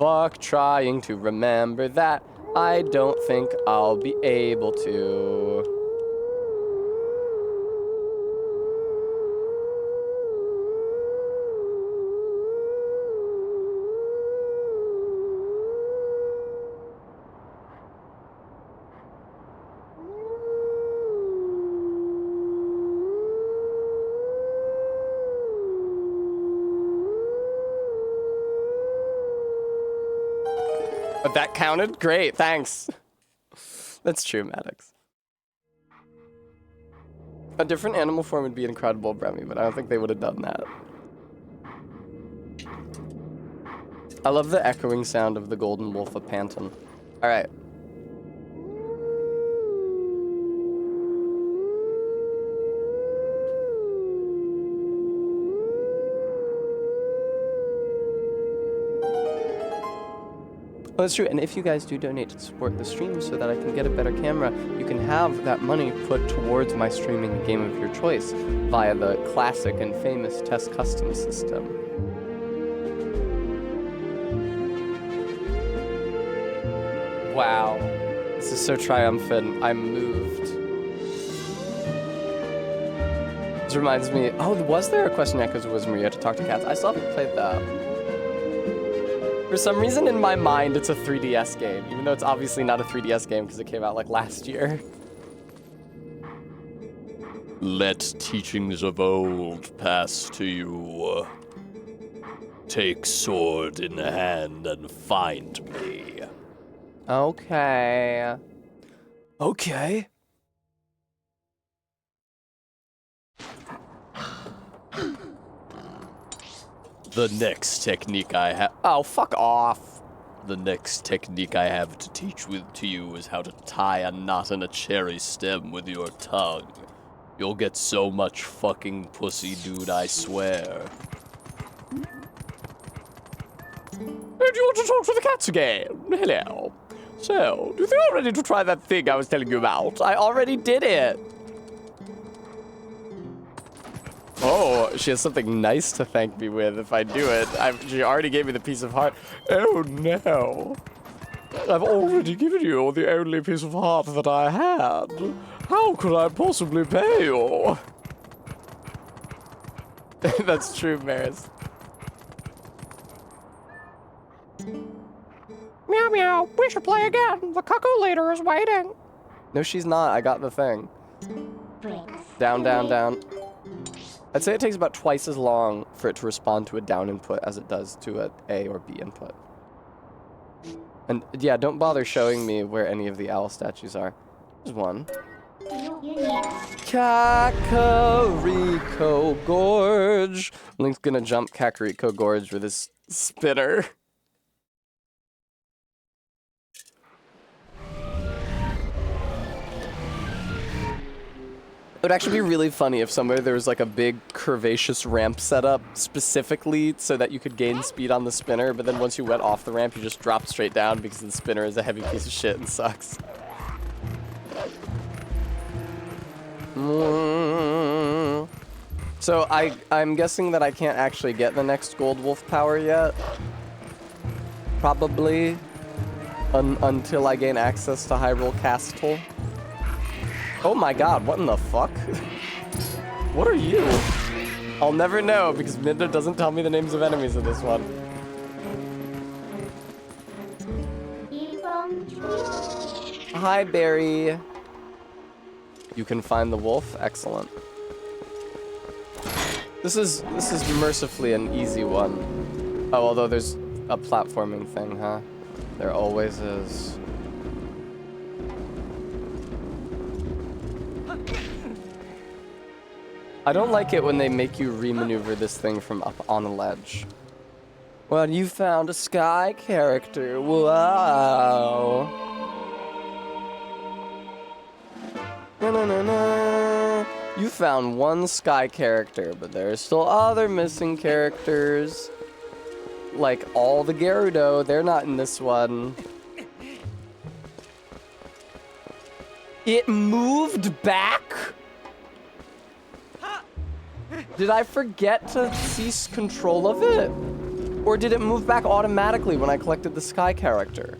Fuck trying to remember that. I don't think I'll be able to. But that counted? Great, thanks. That's true, Maddox. A different animal form would be incredible, Bremy, but I don't think they would have done that. I love the echoing sound of the golden wolf of Panton. Alright. Oh, that's true, and if you guys do donate to support the stream so that I can get a better camera, you can have that money put towards my streaming a game of your choice via the classic and famous Test Custom system. Wow. This is so triumphant. I'm moved. This reminds me, oh, was there a Question Echoes of Wisdom where you had to talk to cats? I still haven't played that. For some reason in my mind, it's a 3DS game, even though it's obviously not a 3DS game because it came out like last year. Let teachings of old pass to you. Take sword in hand and find me. Okay. Okay. The next technique I have... Oh, fuck off. The next technique I have to teach to you is how to tie a knot in a cherry stem with your tongue. You'll get so much fucking pussy, dude, I swear. Do you want to talk to the cats again? Hello. So, do you think I'm ready to try that thing I was telling you about? I already did it. Oh, she has something nice to thank me with if I do it. She already gave me the piece of heart. Oh no. I've already given you the only piece of heart that I had. How could I possibly pay you? That's true, Maris. Meow meow, we should play again. The cuckoo leader is waiting. No, she's not. I got the thing. Down, down, down. I'd say it takes about twice as long for it to respond to a down input as it does to a A or B input. And yeah, don't bother showing me where any of the owl statues are. There's one. Kakariko Gorge. Link's gonna jump Kakariko Gorge with his spinner. It would actually be really funny if somewhere there was like a big curvaceous ramp set up specifically so that you could gain speed on the spinner, but then once you went off the ramp, you just dropped straight down because the spinner is a heavy piece of shit and sucks. So I'm guessing that I can't actually get the next gold wolf power yet. Probably. Until I gain access to Hyrule Castle. Oh my god, what in the fuck? What are you? I'll never know because Minda doesn't tell me the names of enemies in this one. Hi, Barry. You can find the wolf? Excellent. This is mercifully an easy one. Oh, although there's a platforming thing, huh? There always is. I don't like it when they make you re-maneuver this thing from up on a ledge. Well, you found a sky character. Wow. Na na na na. You found one sky character, but there are still other missing characters. Like all the Gerudo, they're not in this one. It moved back? Did I forget to cease control of it? Or did it move back automatically when I collected the sky character?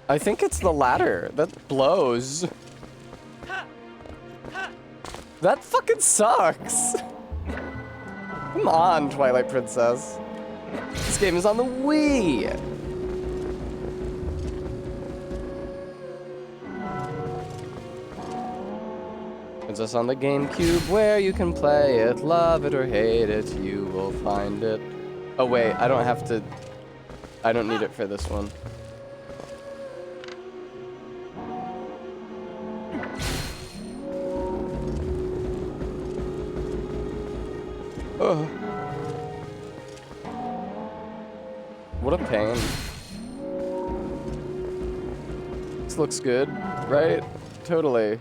I think it's the latter. That blows. That fucking sucks. Come on, Twilight Princess. This game is on the Wii. Princess on the GameCube, where you can play it, love it or hate it, you will find it. Oh wait, I don't need it for this one. Oh. What a pain. This looks good, right? Totally.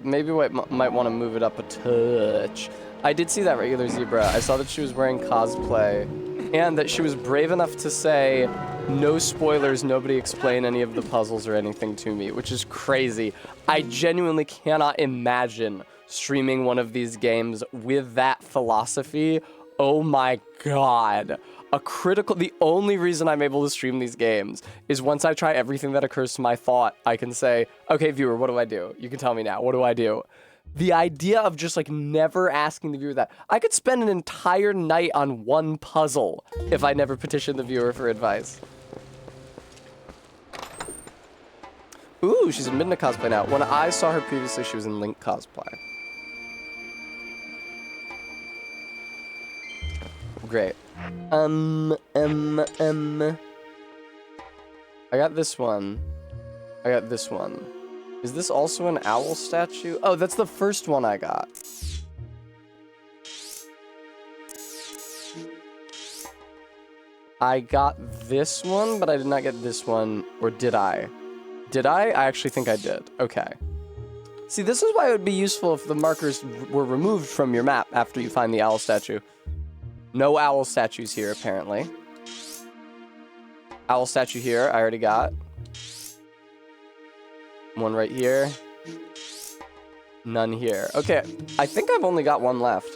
Maybe we might want to move it up a touch. I did see that regular zebra. I saw that she was wearing cosplay and that she was brave enough to say, no spoilers, nobody explain any of the puzzles or anything to me, which is crazy. I genuinely cannot imagine streaming one of these games with that philosophy. Oh my god. The only reason I'm able to stream these games is once I try everything that occurs to my thought, I can say, okay, viewer, what do I do? You can tell me now, what do I do? The idea of just like never asking the viewer that. I could spend an entire night on one puzzle if I never petitioned the viewer for advice. Ooh, she's in Midna cosplay now. When I saw her previously, she was in Link cosplay. Great. I got this one. I got this one. Is this also an owl statue? Oh, that's the first one I got. I got this one, but I did not get this one. Or did I? Did I? I actually think I did. Okay. See, this is why it would be useful if the markers were removed from your map after you find the owl statue. No owl statues here, apparently. Owl statue here, I already got. One right here. None here. Okay, I think I've only got one left.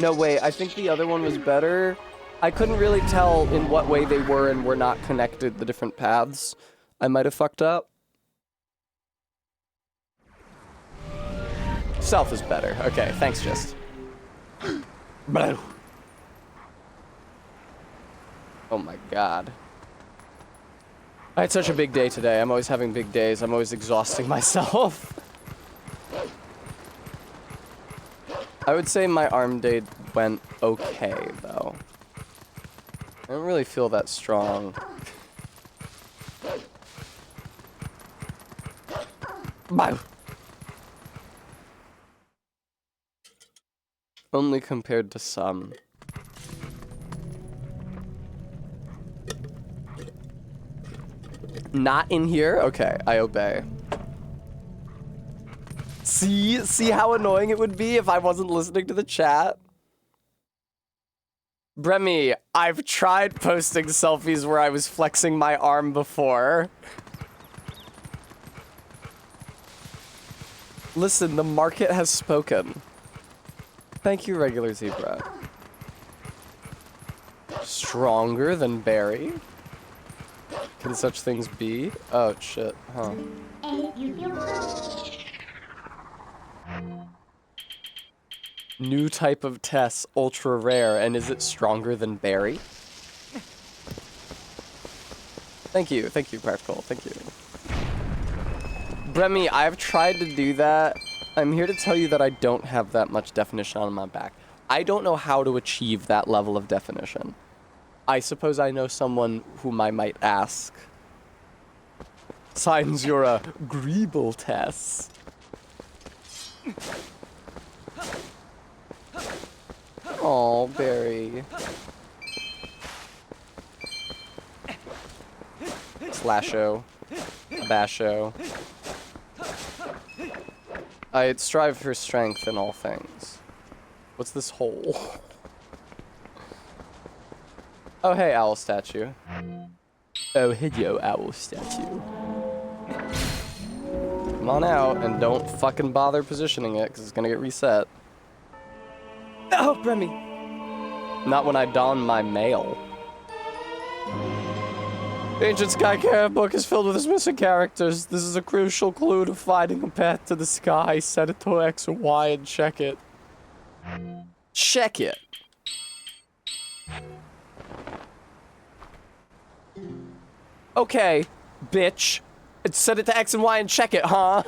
No, wait, I think the other one was better. I couldn't really tell in what way they were and were not connected, the different paths. I might have fucked up. Self is better. Okay, thanks, Just. Oh my god. I had such a big day today. I'm always having big days. I'm always exhausting myself. I would say my arm day went okay, though. I don't really feel that strong. Bye. Only compared to some. Not in here? Okay, I obey. See how annoying it would be if I wasn't listening to the chat? Bremy, I've tried posting selfies where I was flexing my arm before. Listen, the market has spoken. Thank you, regular zebra. Stronger than Barry? Can such things be? Oh, shit, huh. New type of Tess, ultra rare, and is it stronger than Barry? Thank you, Practical, thank you. Bremy, I've tried to do that. I'm here to tell you that I don't have that much definition on my back. I don't know how to achieve that level of definition. I suppose I know someone whom I might ask. Signs you're a greeble Tess. Aw, Barry. Slasho. Basho. I strive for strength in all things. What's this hole? Oh, hey, owl statue. Oh, hello, owl statue. Come on out, and don't fucking bother positioning it, because it's gonna get reset. Oh, Bremy! Not when I don my mail. The Ancient Sky Carrot book is filled with its missing characters. This is a crucial clue to finding a path to the sky. Set it to X or Y and check it. Check it. Okay, bitch. Set it to X and Y and check it, huh?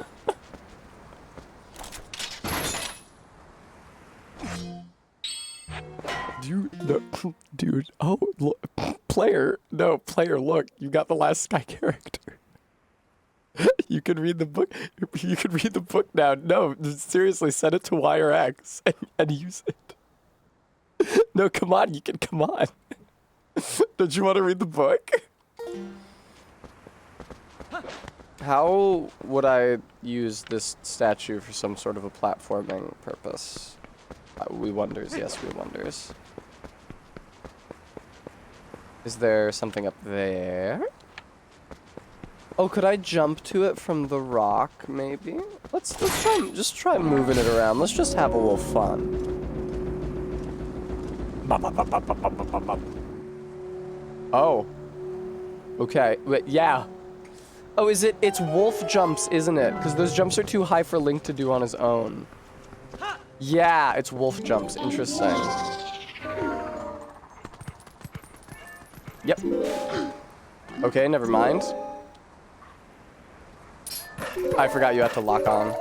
Dude, oh, look, player, look, you got the last sky character. You can read the book, now. No, seriously, set it to Y or X and use it. No, come on. Don't you want to read the book? How would I use this statue for some sort of a platforming purpose? We wonders, yes, we wonders. Is there something up there? Oh, could I jump to it from the rock, maybe? Let's try moving it around. Let's just have a little fun. Oh. Okay, wait, yeah. Oh, it's wolf jumps, isn't it? Because those jumps are too high for Link to do on his own. Yeah, it's wolf jumps. Interesting. Yep. Okay, never mind. I forgot you have to lock on.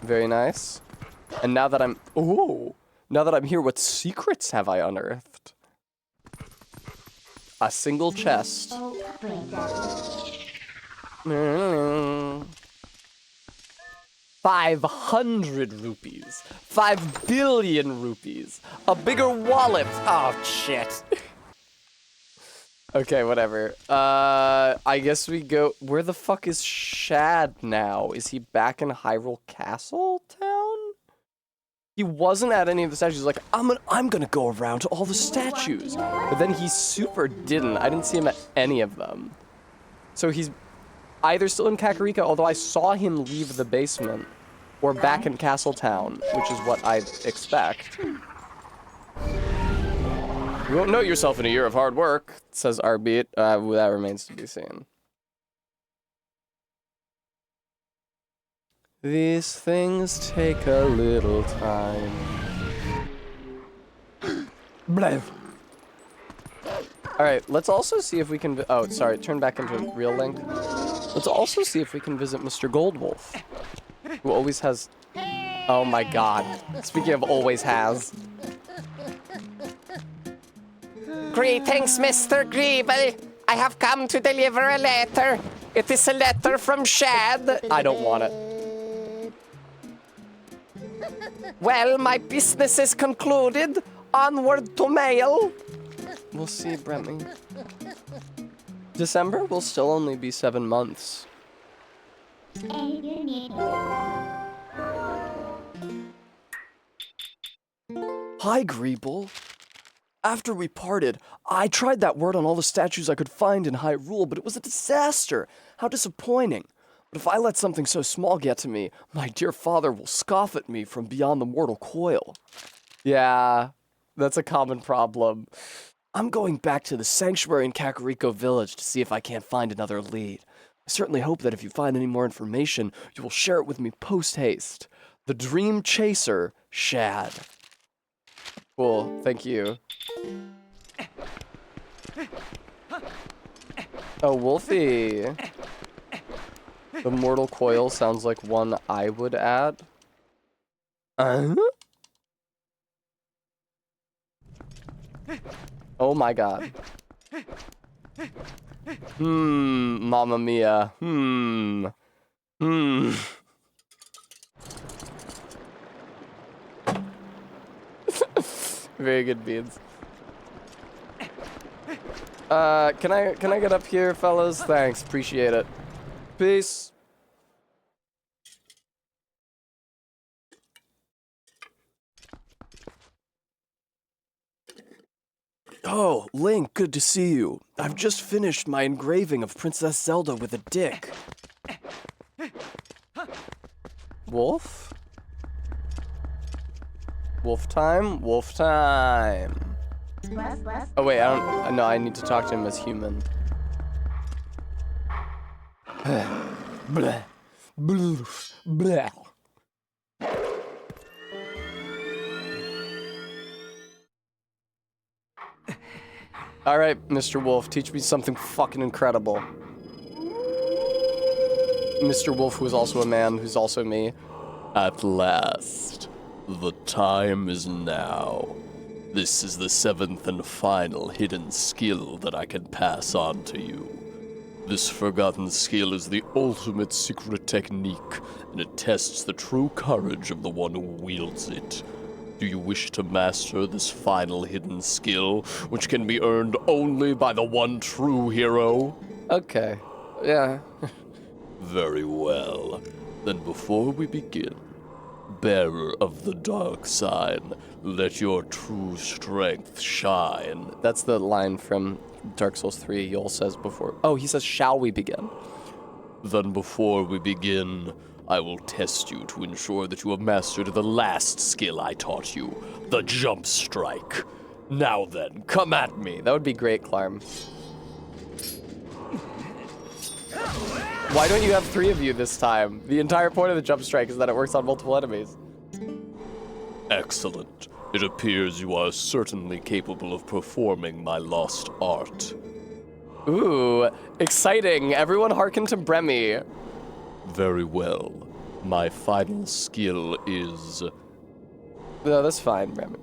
Very nice. And now that I'm here, what secrets have I unearthed? A single chest. 500 rupees. 5 billion rupees. A bigger wallet. Oh, shit. Okay, whatever. I guess we go... Where the fuck is Shad now? Is he back in Hyrule Castle Town? He wasn't at any of the statues. He's like, I'm gonna go around to all the statues. But then he super didn't. I didn't see him at any of them. So he's either still in Kakariko, although I saw him leave the basement, or back in Castle Town, which is what I'd expect. You won't know yourself in a year of hard work, says Arbit. That remains to be seen. These things take a little time. Blah. Alright, let's also see if we can... Oh, sorry, turn back into real Link. Let's also see if we can visit Mr. Goldwolf, who always has... Oh my god. Speaking of always has. Greetings, Mr. Greeble. I have come to deliver a letter. It is a letter from Shad. I don't want it. Well, my business is concluded. Onward to mail. We'll see, Bremy. December will still only be 7 months. Hi, Greeble. After we parted, I tried that word on all the statues I could find in Hyrule, but it was a disaster. How disappointing. But if I let something so small get to me, my dear father will scoff at me from beyond the mortal coil. Yeah, that's a common problem. I'm going back to the sanctuary in Kakariko Village to see if I can't find another lead. I certainly hope that if you find any more information, you will share it with me post-haste. The Dream Chaser, Shad. Cool, thank you. Oh, Wolfie. The mortal coil sounds like one I would add. Oh my god. Mamma mia. Very good beans. Can I get up here, fellas? Thanks, appreciate it. Peace. Oh, Link, good to see you. I've just finished my engraving of Princess Zelda with a dick. Wolf? Wolf time? Wolf time. Oh wait, no, I need to talk to him as human. Blah. Blah. Blah. Alright, Mr. Wolf, teach me something fucking incredible. Mr. Wolf, who is also a man, who's also me. At last, the time is now. This is the 7th and final hidden skill that I can pass on to you. This forgotten skill is the ultimate secret technique, and it tests the true courage of the one who wields it. Do you wish to master this final hidden skill, which can be earned only by the one true hero? Okay, yeah. Very well. Then before we begin, bearer of the dark sign, let your true strength shine. That's the line from Dark Souls 3 Yoel says before. Oh, he says, shall we begin? Then before we begin, I will test you to ensure that you have mastered the last skill I taught you, the jump strike. Now then, come at me. That would be great, Clarm. Why don't you have 3 of you this time? The entire point of the jump strike is that it works on multiple enemies. Excellent. It appears you are certainly capable of performing my lost art. Ooh, exciting. Everyone hearken to Bremy. Very well. My final skill is... No, that's fine, Bremy.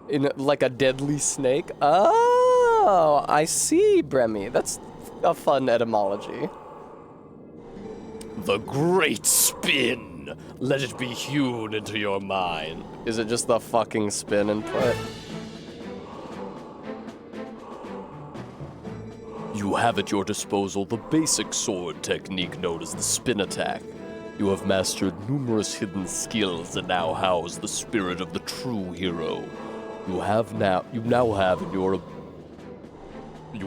In like a deadly snake? Oh, I see, Bremy. That's a fun etymology. the Great Spin. Let it be hewn into your mind. Is it just the fucking spin input? You have at your disposal the basic sword technique known as the spin attack. You have mastered numerous hidden skills that now house the spirit of the true hero. You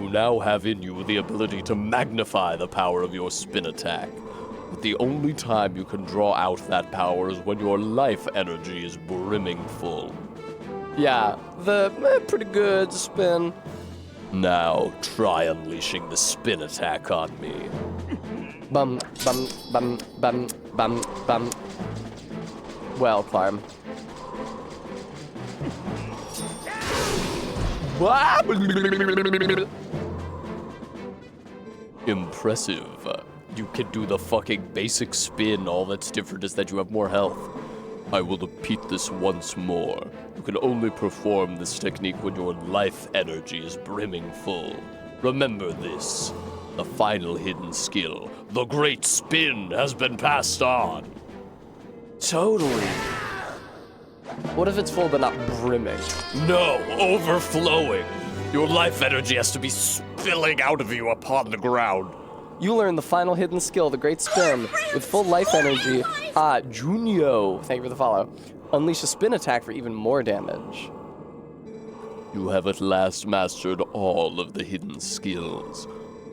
now have in you the ability to magnify the power of your spin attack. But the only time you can draw out that power is when your life energy is brimming full. Yeah, the pretty good spin. Now, try unleashing the spin attack on me. Bum, bum, bum, bum, bum, bum. Well, Clarm. Impressive. You can do the fucking basic spin. All that's different is that you have more health. I will repeat this once more. You can only perform this technique when your life energy is brimming full. Remember this. The final hidden skill, the Great Spin, has been passed on. Totally. What if it's full but not brimming? No, overflowing. Your life energy has to be spilling out of you upon the ground. You learn the final hidden skill, the Great Spin, with full life energy. Ah, Junio. Thank you for the follow. Unleash a spin attack for even more damage. You have at last mastered all of the hidden skills.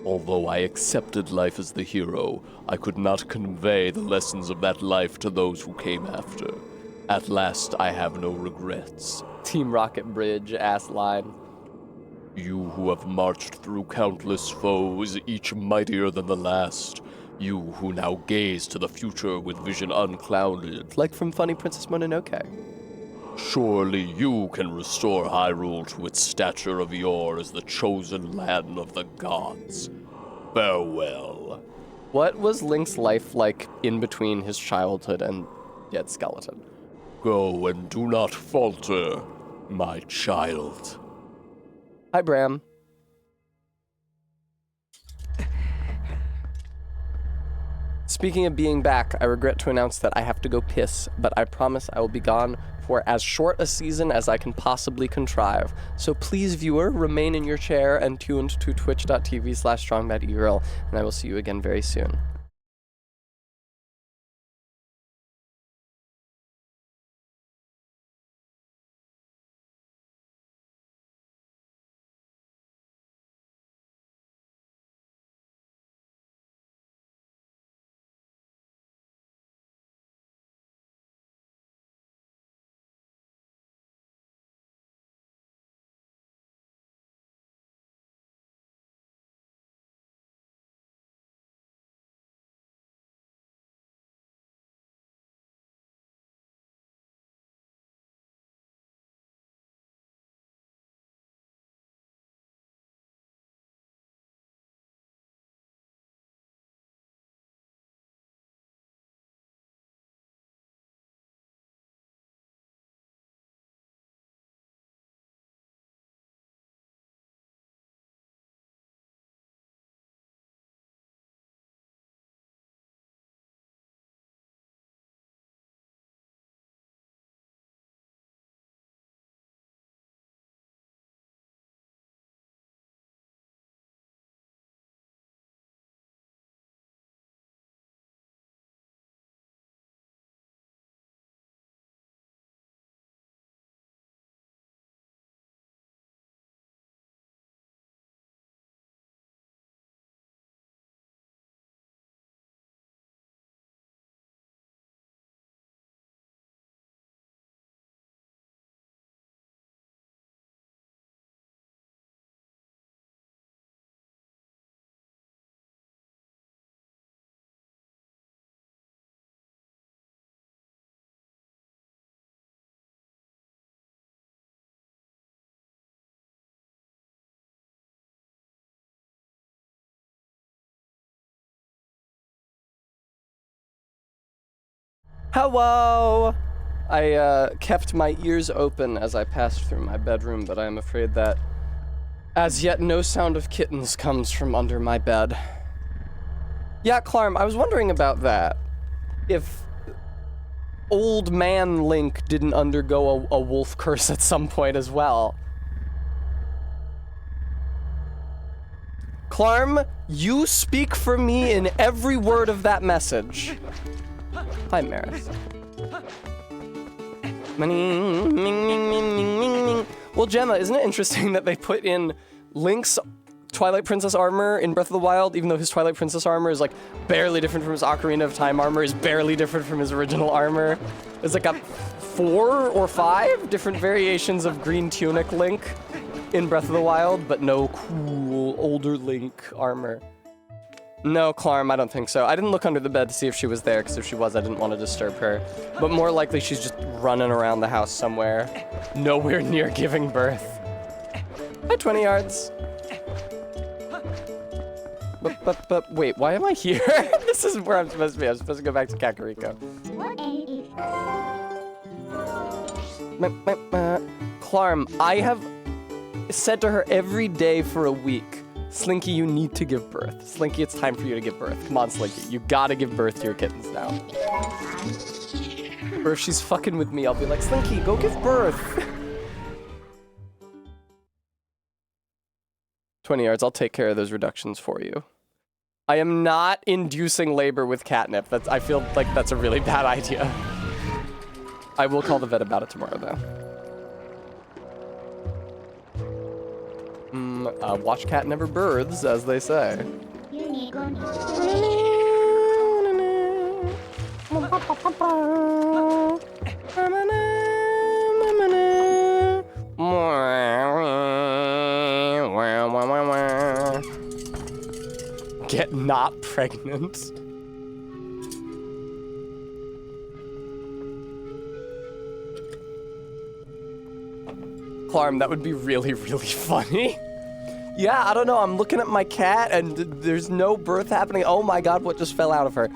Although I accepted life as the hero, I could not convey the lessons of that life to those who came after. At last, I have no regrets. Team Rocket Bridge ass line. You who have marched through countless foes, each mightier than the last. You who now gaze to the future with vision unclouded. Like from Funny Princess Mononoke. Surely you can restore Hyrule to its stature of yore as the chosen land of the gods. Farewell. What was Link's life like in between his childhood and Dead Skeleton? Go and do not falter, my child. Hi, Bram. Speaking of being back, I regret to announce that I have to go piss, but I promise I will be gone for as short a season as I can possibly contrive. So please, viewer, remain in your chair and tuned to twitch.tv/strongbadegirl, and I will see you again very soon. Hello! I kept my ears open as I passed through my bedroom, but I am afraid that as yet no sound of kittens comes from under my bed. Yeah, Clarm, I was wondering about that. If old man Link didn't undergo a wolf curse at some point as well. Clarm, you speak for me in every word of that message. Hi, Maris. Well, Gemma, isn't it interesting that they put in Link's Twilight Princess armor in Breath of the Wild, even though his Twilight Princess armor is like barely different from his Ocarina of Time armor, is barely different from his original armor. There's like 4 or 5 different variations of green tunic Link in Breath of the Wild, but no cool older Link armor. No, Clarm, I don't think so. I didn't look under the bed to see if she was there, because if she was, I didn't want to disturb her. But more likely she's just running around the house somewhere, nowhere near giving birth. Hi, 20 yards. But wait, why am I here? This isn't where I'm supposed to be. I'm supposed to go back to Kakariko. Clarm, I have said to her every day for a week, Slinky, you need to give birth. Slinky, it's time for you to give birth. Come on, Slinky, you gotta give birth to your kittens now. Or if she's fucking with me, I'll be like, Slinky, go give birth. 20 yards, I'll take care of those reductions for you. I am not inducing labor with catnip. I feel like that's a really bad idea. I will call the vet about it tomorrow, though. Watch cat, never birds, as they say. Get not pregnant. Clarm, that would be really, really funny. Yeah, I don't know, I'm looking at my cat and there's no birth happening. Oh my god, what just fell out of her?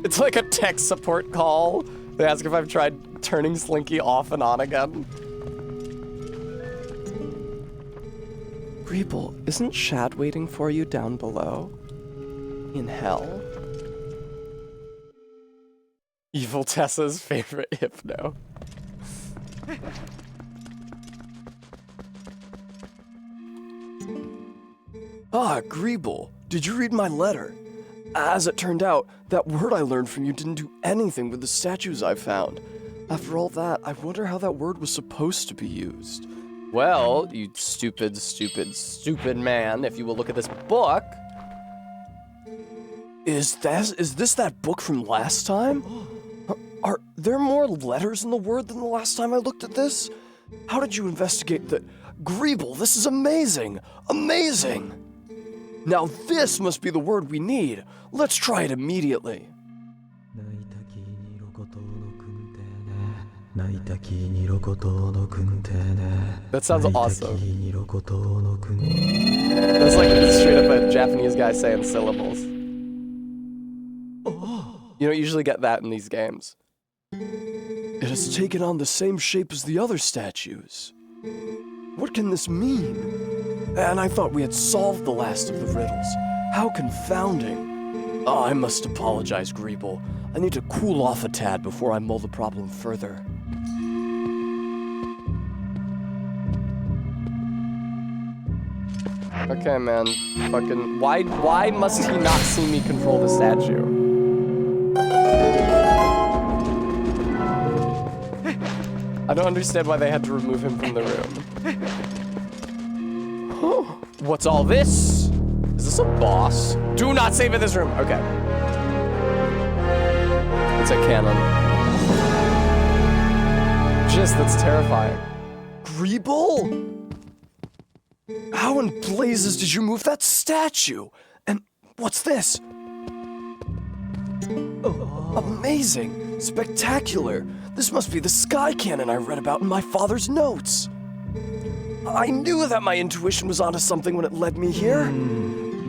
It's like a tech support call. They ask if I've tried turning Slinky off and on again. Greeble, isn't Shad waiting for you down below? In hell? Evil Tessa's favorite hypno. Ah, Greeble, did you read my letter? As it turned out, that word I learned from you didn't do anything with the statues I found. After all that, I wonder how that word was supposed to be used. Well, you stupid, stupid, stupid man, if you will look at this book. Is this that book from last time? Are there more letters in the word than the last time I looked at this? How did you investigate the... Greeble, this is amazing! Amazing! Now this must be the word we need. Let's try it immediately. That sounds awesome. That's like straight up a Japanese guy saying syllables. You don't usually get that in these games. It has taken on the same shape as the other statues. What can this mean? And I thought we had solved the last of the riddles. How confounding. Oh, I must apologize, Greeble. I need to cool off a tad before I mull the problem further. Okay, man. Fucking... Why must he not see me control the statue? I don't understand why they had to remove him from the room. What's all this? Is this a boss? Do not save in this room. Okay. It's a cannon. Just, that's terrifying. Greeble? How in blazes did you move that statue? And what's this? Amazing. Spectacular. This must be the sky cannon I read about in my father's notes. I knew that my intuition was onto something when it led me here.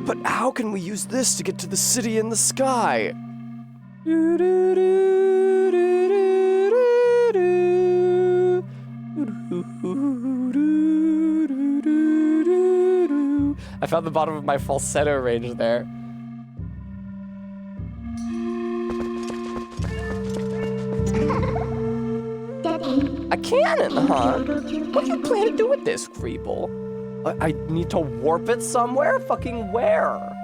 But how can we use this to get to the city in the sky? I found the bottom of my falsetto range there. A cannon, huh? What do you plan to do with this, Greeble? I need to warp it somewhere? Fucking where?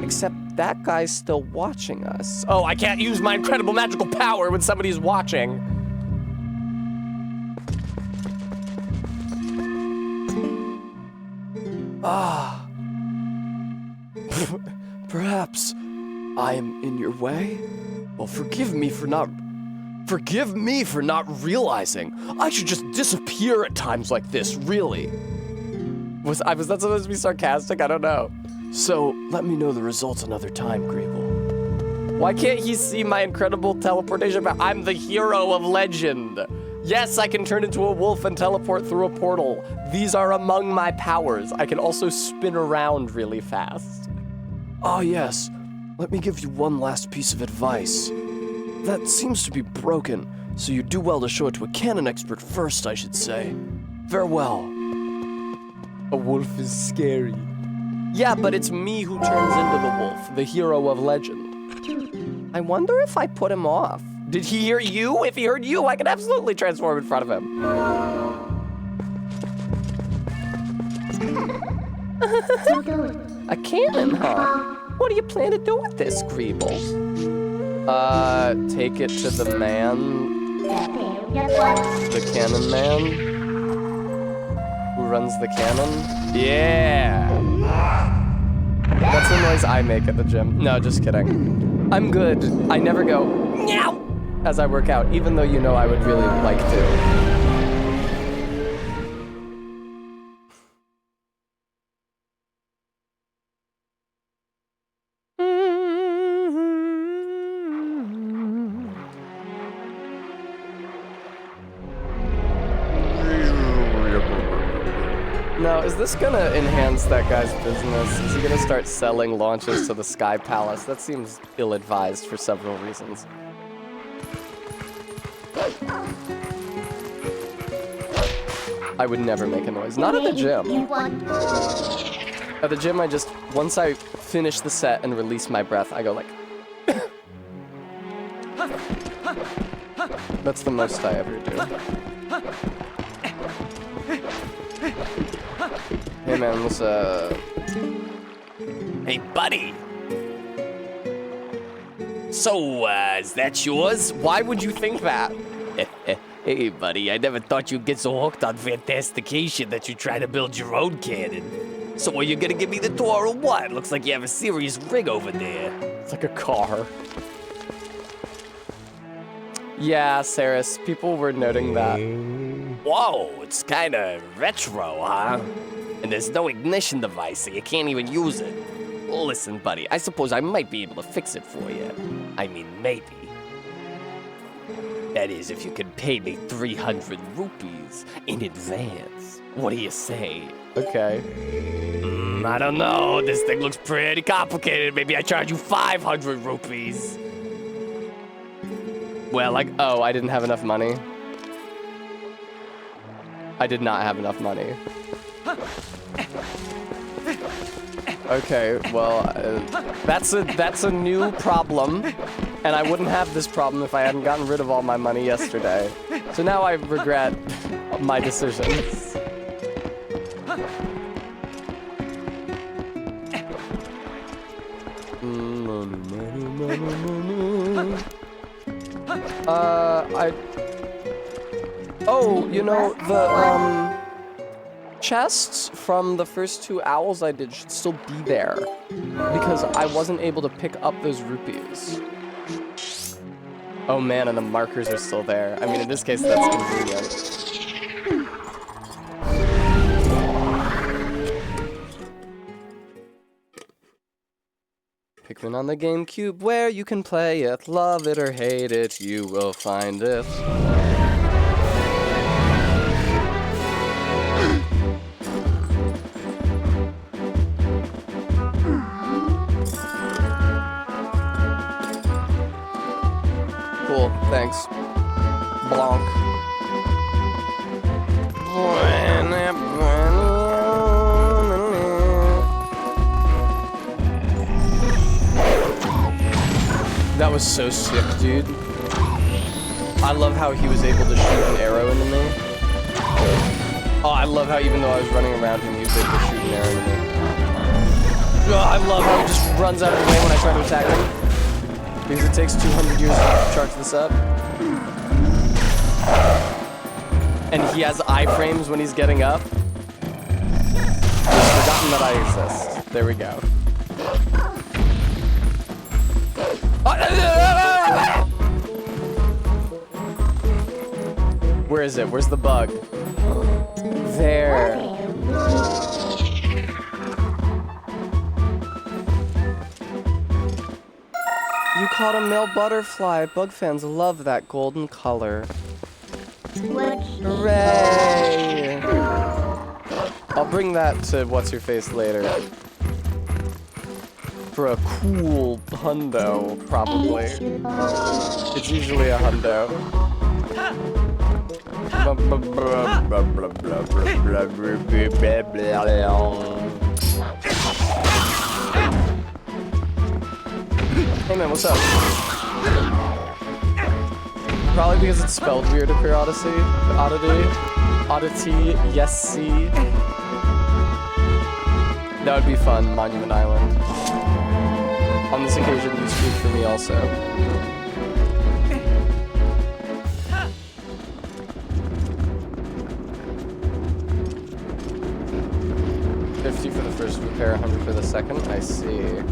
Except that guy's still watching us. Oh, I can't use my incredible magical power when somebody's watching. Ah. Perhaps I am in your way? Well, forgive me for not realizing. I should just disappear at times like this, really. Was that supposed to be sarcastic? I don't know. So, let me know the results another time, Greeble. Why can't he see my incredible teleportation power? I'm the hero of legend. Yes, I can turn into a wolf and teleport through a portal. These are among my powers. I can also spin around really fast. Oh yes, let me give you one last piece of advice. That seems to be broken, so you do well to show it to a canon expert first, I should say. Farewell. A wolf is scary. Yeah, but it's me who turns into the wolf, the hero of legend. I wonder if I put him off. Did he hear you? If he heard you, I could absolutely transform in front of him. A cannon, huh? What do you plan to do with this, Greeble? Take it to the man. The cannon man. Who runs the cannon? Yeah! That's the noise I make at the gym. No, just kidding. I'm good. I never go, meow, as I work out, even though you know I would really like to. Now, is this gonna enhance that guy's business? Is he gonna start selling launches to the Sky Palace? That seems ill-advised for several reasons. I would never make a noise. Not at the gym. At the gym, once I finish the set and release my breath, I go like... That's the most I ever do. Hey man, what's Hey, buddy. So, is that yours? Why would you think that? Hey, buddy, I never thought you'd get so hooked on fantastication that you try to build your own cannon. So are you gonna give me the tour or what? Looks like you have a serious rig over there. It's like a car. Yeah, Saris, people were noting that. Whoa, it's kinda retro, huh? And there's no ignition device, so you can't even use it. Listen, buddy, I suppose I might be able to fix it for you. I mean, maybe. That is, if you can pay me 300 rupees in advance. What do you say? Okay. I don't know. This thing looks pretty complicated. Maybe I charge you 500 rupees. Well, oh, I didn't have enough money. I did not have enough money. Okay, well, that's a new problem, and I wouldn't have this problem if I hadn't gotten rid of all my money yesterday. So now I regret my decisions. Oh, you know, the, chests from the first 2 owls I did should still be there, because I wasn't able to pick up those rupees. Oh man, and the markers are still there. I mean, in this case, that's convenient. Pikmin on the GameCube, where you can play it, love it or hate it, you will find it. cool. Thanks. Blanc. That was so sick, dude. I love how he was able to shoot an arrow into me. Oh, I love how even though I was running around him, he was able to shoot an arrow into me. Oh, I love how he just runs out of the way when I try to attack him. Because it takes 200 years to charge this up. And he has iframes when he's getting up. He's forgotten that I exist. There we go. Where is it? Where's the bug? There. You caught a male butterfly. Bug fans love that golden color. Hooray! I'll bring that to What's-Your-Face later. For a cool hundo, probably. It's usually a hundo. Hey man, what's up? Probably because it's spelled weird up here, Odyssey. Oddity, yes, see. That would be fun, Monument Island. On this occasion, you speak for me also. $50 for the first repair, $100 for the second. I see.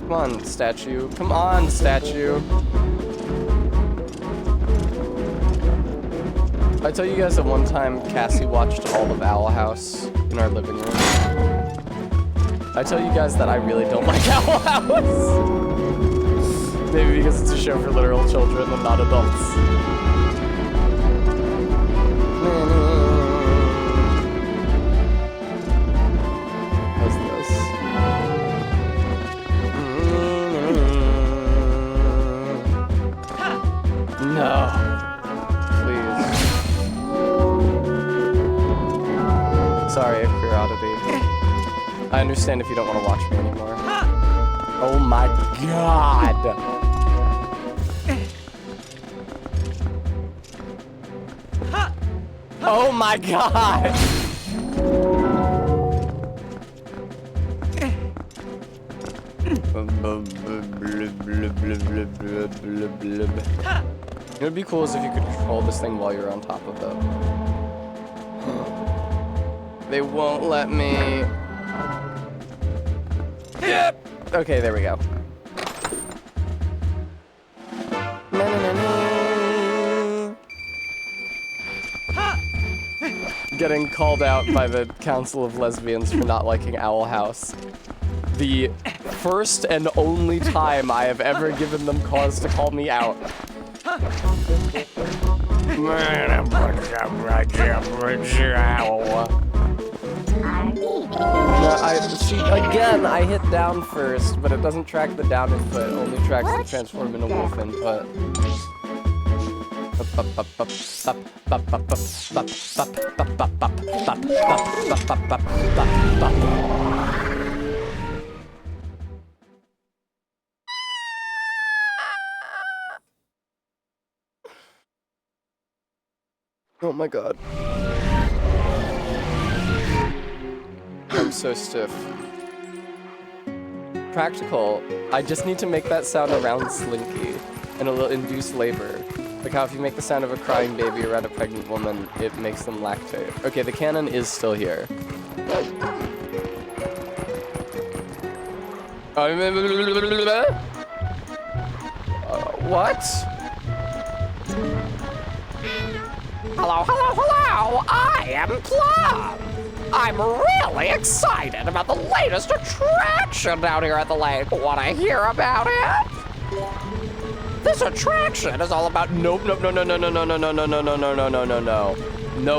Come on, statue. Come on, statue. I tell you guys that one time Cassie watched all of Owl House in our living room. I tell you guys that I really don't like Owl House. Maybe because it's a show for literal children and not adults. How's this? No. Please. Sorry, queer oddity. I understand if you don't want to watch me anymore. Oh my god! Oh my god! It would be cool as if you could control this thing while you're on top of it. They won't let me. Yep. Okay, there we go. Getting called out by the Council of Lesbians for not liking Owl House. The first and only time I have ever given them cause to call me out. See, again, I hit down first, but it doesn't track the down input, it only tracks the transform into wolf input. Oh my god. I'm so stiff. Practical. I just need to make that sound around Slinky, and it'll induce labor. Like how if you make the sound of a crying baby around a pregnant woman, it makes them lactate. Okay, the cannon is still here. What? Hello, hello, hello! I am Plum! I'm really excited about the latest attraction down here at the lake. Wanna hear about it? This attraction is all about No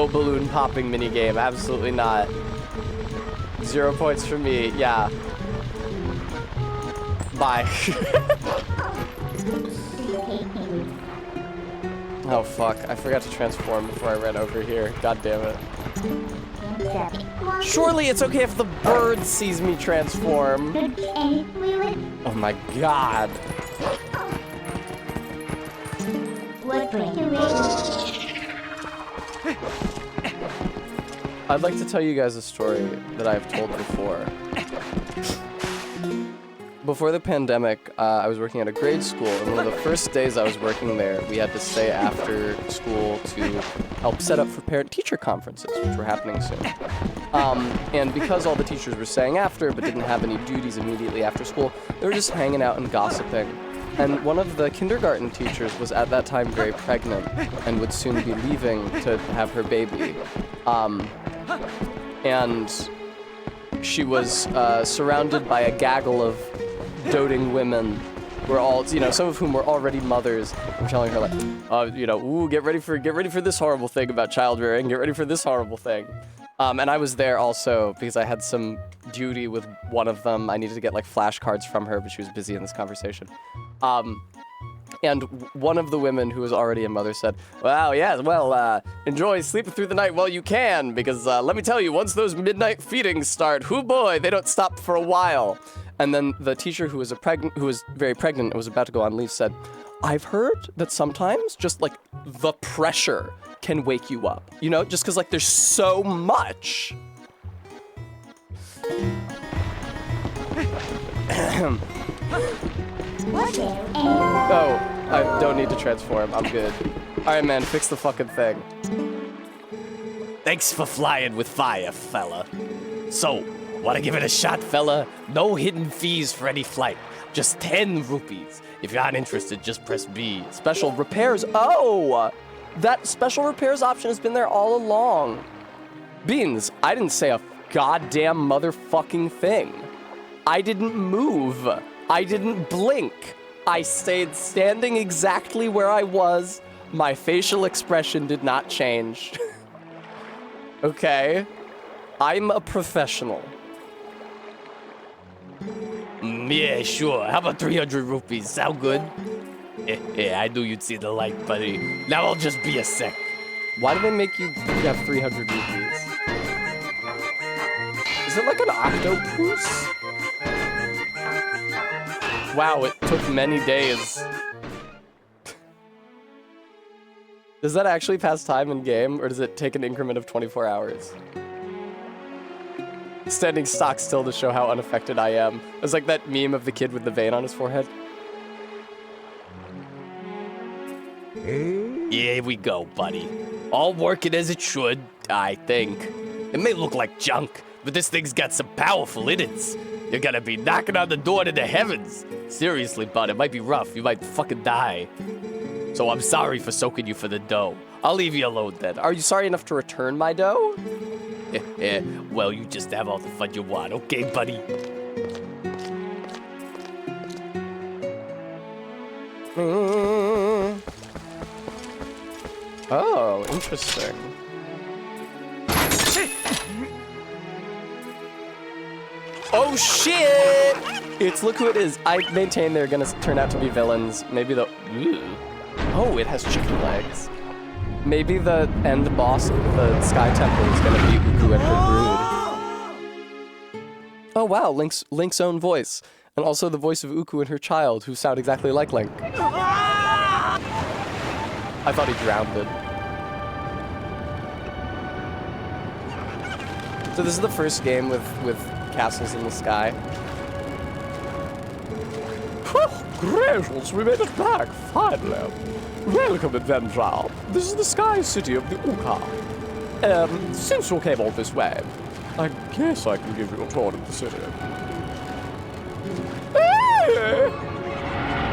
balloon popping minigame, absolutely not. 0 points for me, yeah. Bye. Oh fuck, I forgot to transform before I ran over here. God damn it. Surely it's okay if the bird sees me transform. Oh my god. I'd like to tell you guys a story that I've told before. Before the pandemic, I was working at a grade school, and one of the first days I was working there, we had to stay after school to help set up for parent-teacher conferences, which were happening soon. And because all the teachers were staying after, but didn't have any duties immediately after school, they were just hanging out and gossiping. And one of the kindergarten teachers was at that time very pregnant and would soon be leaving to have her baby. And she was surrounded by a gaggle of doting women, were all, you know, some of whom were already mothers, and telling her like, you know, ooh, get ready for this horrible thing about child rearing, get ready for this horrible thing. And I was there also because I had some duty with one of them. I needed to get like flashcards from her, but she was busy in this conversation. And one of the women who was already a mother said, "Wow, yes, well, enjoy sleeping through the night while you can, because let me tell you, once those midnight feedings start, hoo boy, they don't stop for a while." And then the teacher who was very pregnant and was about to go on leave said, "I've heard that sometimes just like the pressure can wake you up, you know, just because like there's so much." Oh, I don't need to transform. I'm good. Alright, man, fix the fucking thing. Thanks for flying with fire, fella. So, wanna give it a shot, fella? No hidden fees for any flight. Just 10 rupees. If you're not interested, just press B. Special repairs. Oh! That special repairs option has been there all along. Beans, I didn't say a goddamn motherfucking thing. I didn't move. I didn't blink. I stayed standing exactly where I was. My facial expression did not change. Okay? I'm a professional. Yeah, sure. How about 300 rupees? Sound good? Yeah, I knew you'd see the light, buddy. Now I'll just be a sec. Why do they make you have 300 rupees? Is it like an octopus? Wow, it took many days. Does that actually pass time in game, or does it take an increment of 24 hours? Standing stock still to show how unaffected I am. It's like that meme of the kid with the vein on his forehead. Here we go, buddy. All working as it should, I think. It may look like junk, but this thing's got some powerful innards. You're gonna be knocking on the door to the heavens. Seriously, bud, it might be rough. You might fucking die. So I'm sorry for soaking you for the dough. I'll leave you alone then. Are you sorry enough to return my dough? Well, you just have all the fun you want, okay, buddy? Oh, interesting. Oh shit! It's look who it is. I maintain they're gonna turn out to be villains. Maybe the oh, it has chicken legs. Maybe the end boss of the Sky Temple is gonna be Uku and her brood. Oh wow, Link's own voice, and also the voice of Uku and her child, who sound exactly like Link. I thought he drowned. So this is the first game with castles in the sky. Oh, gracious, we made it back, finally. Welcome, adventurer. This is the sky city of the Uka. Since you came all this way, I guess I can give you a tour of the city.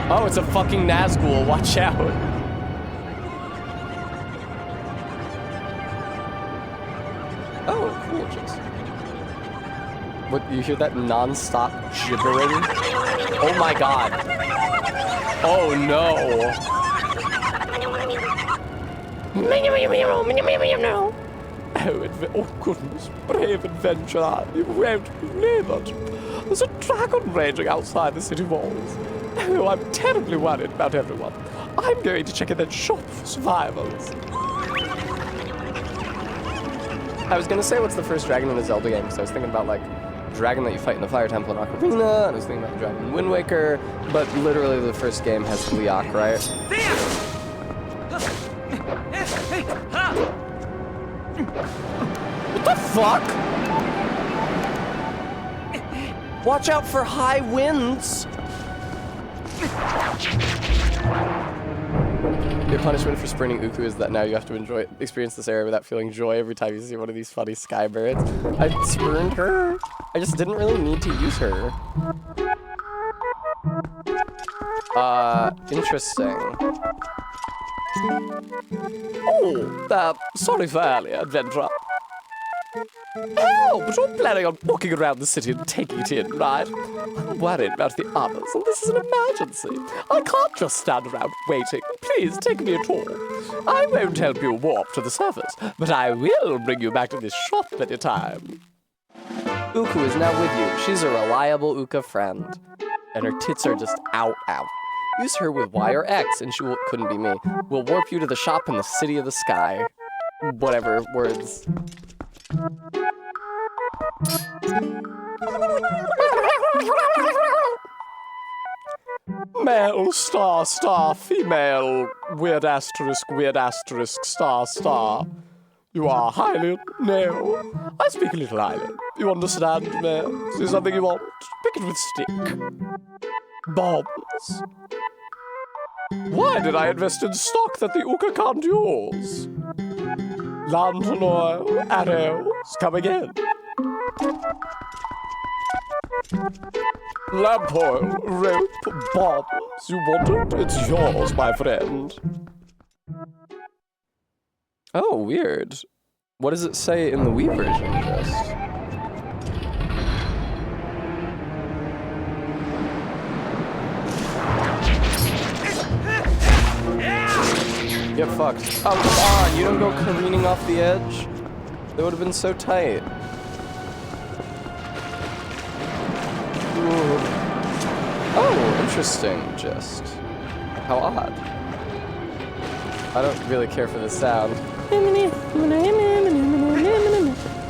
Oh, it's a fucking Nazgul, watch out. Oh, cool, just... What, you hear that non-stop gibbering? Oh my god. Oh no. Oh, oh goodness, brave adventurer. adventure. You won't believe it. There's a dragon raging outside the city walls. Oh, I'm terribly worried about everyone. I'm going to check in that shop for survivors. I was gonna say what's the first dragon in a Zelda game, because I was thinking about like dragon that you fight in the Fire Temple in Ocarina, and I was thinking about the dragon in Wind Waker, but literally the first game has Leok, right? What the fuck? Watch out for high winds! Your punishment for spurning Uku is that now you have to experience this area without feeling joy every time you see one of these funny sky birds. I spurned her. I just didn't really need to use her. Interesting. Oh, sorry for earlier, adventurer. Oh, but you're planning on walking around the city and taking it in, right? I'm worried about the others, and this is an emergency. I can't just stand around waiting. Please, take me at all. I won't help you warp to the surface, but I will bring you back to this shop anytime. Uku is now with you. She's a reliable Uka friend. And her tits are just out. Use her with Y or X, and couldn't be me. We'll warp you to the shop in the city of the sky. Whatever words. Male, star, female, weird asterisk, star. You are Hylian? No. I speak a little Hylian. You understand, man? See something you want? Pick it with stick. Bombs. Why did I invest in stock that the Uka can't use? Lantern oil, arrows, come again. Lamp oil, rope, bombs. You want it? It's yours, my friend. Oh, weird. What does it say in the Wii version, just? Get fucked. Oh, come on, you don't go careening off the edge? That would have been so tight. Ooh. Oh, interesting, just. How odd. I don't really care for the sound.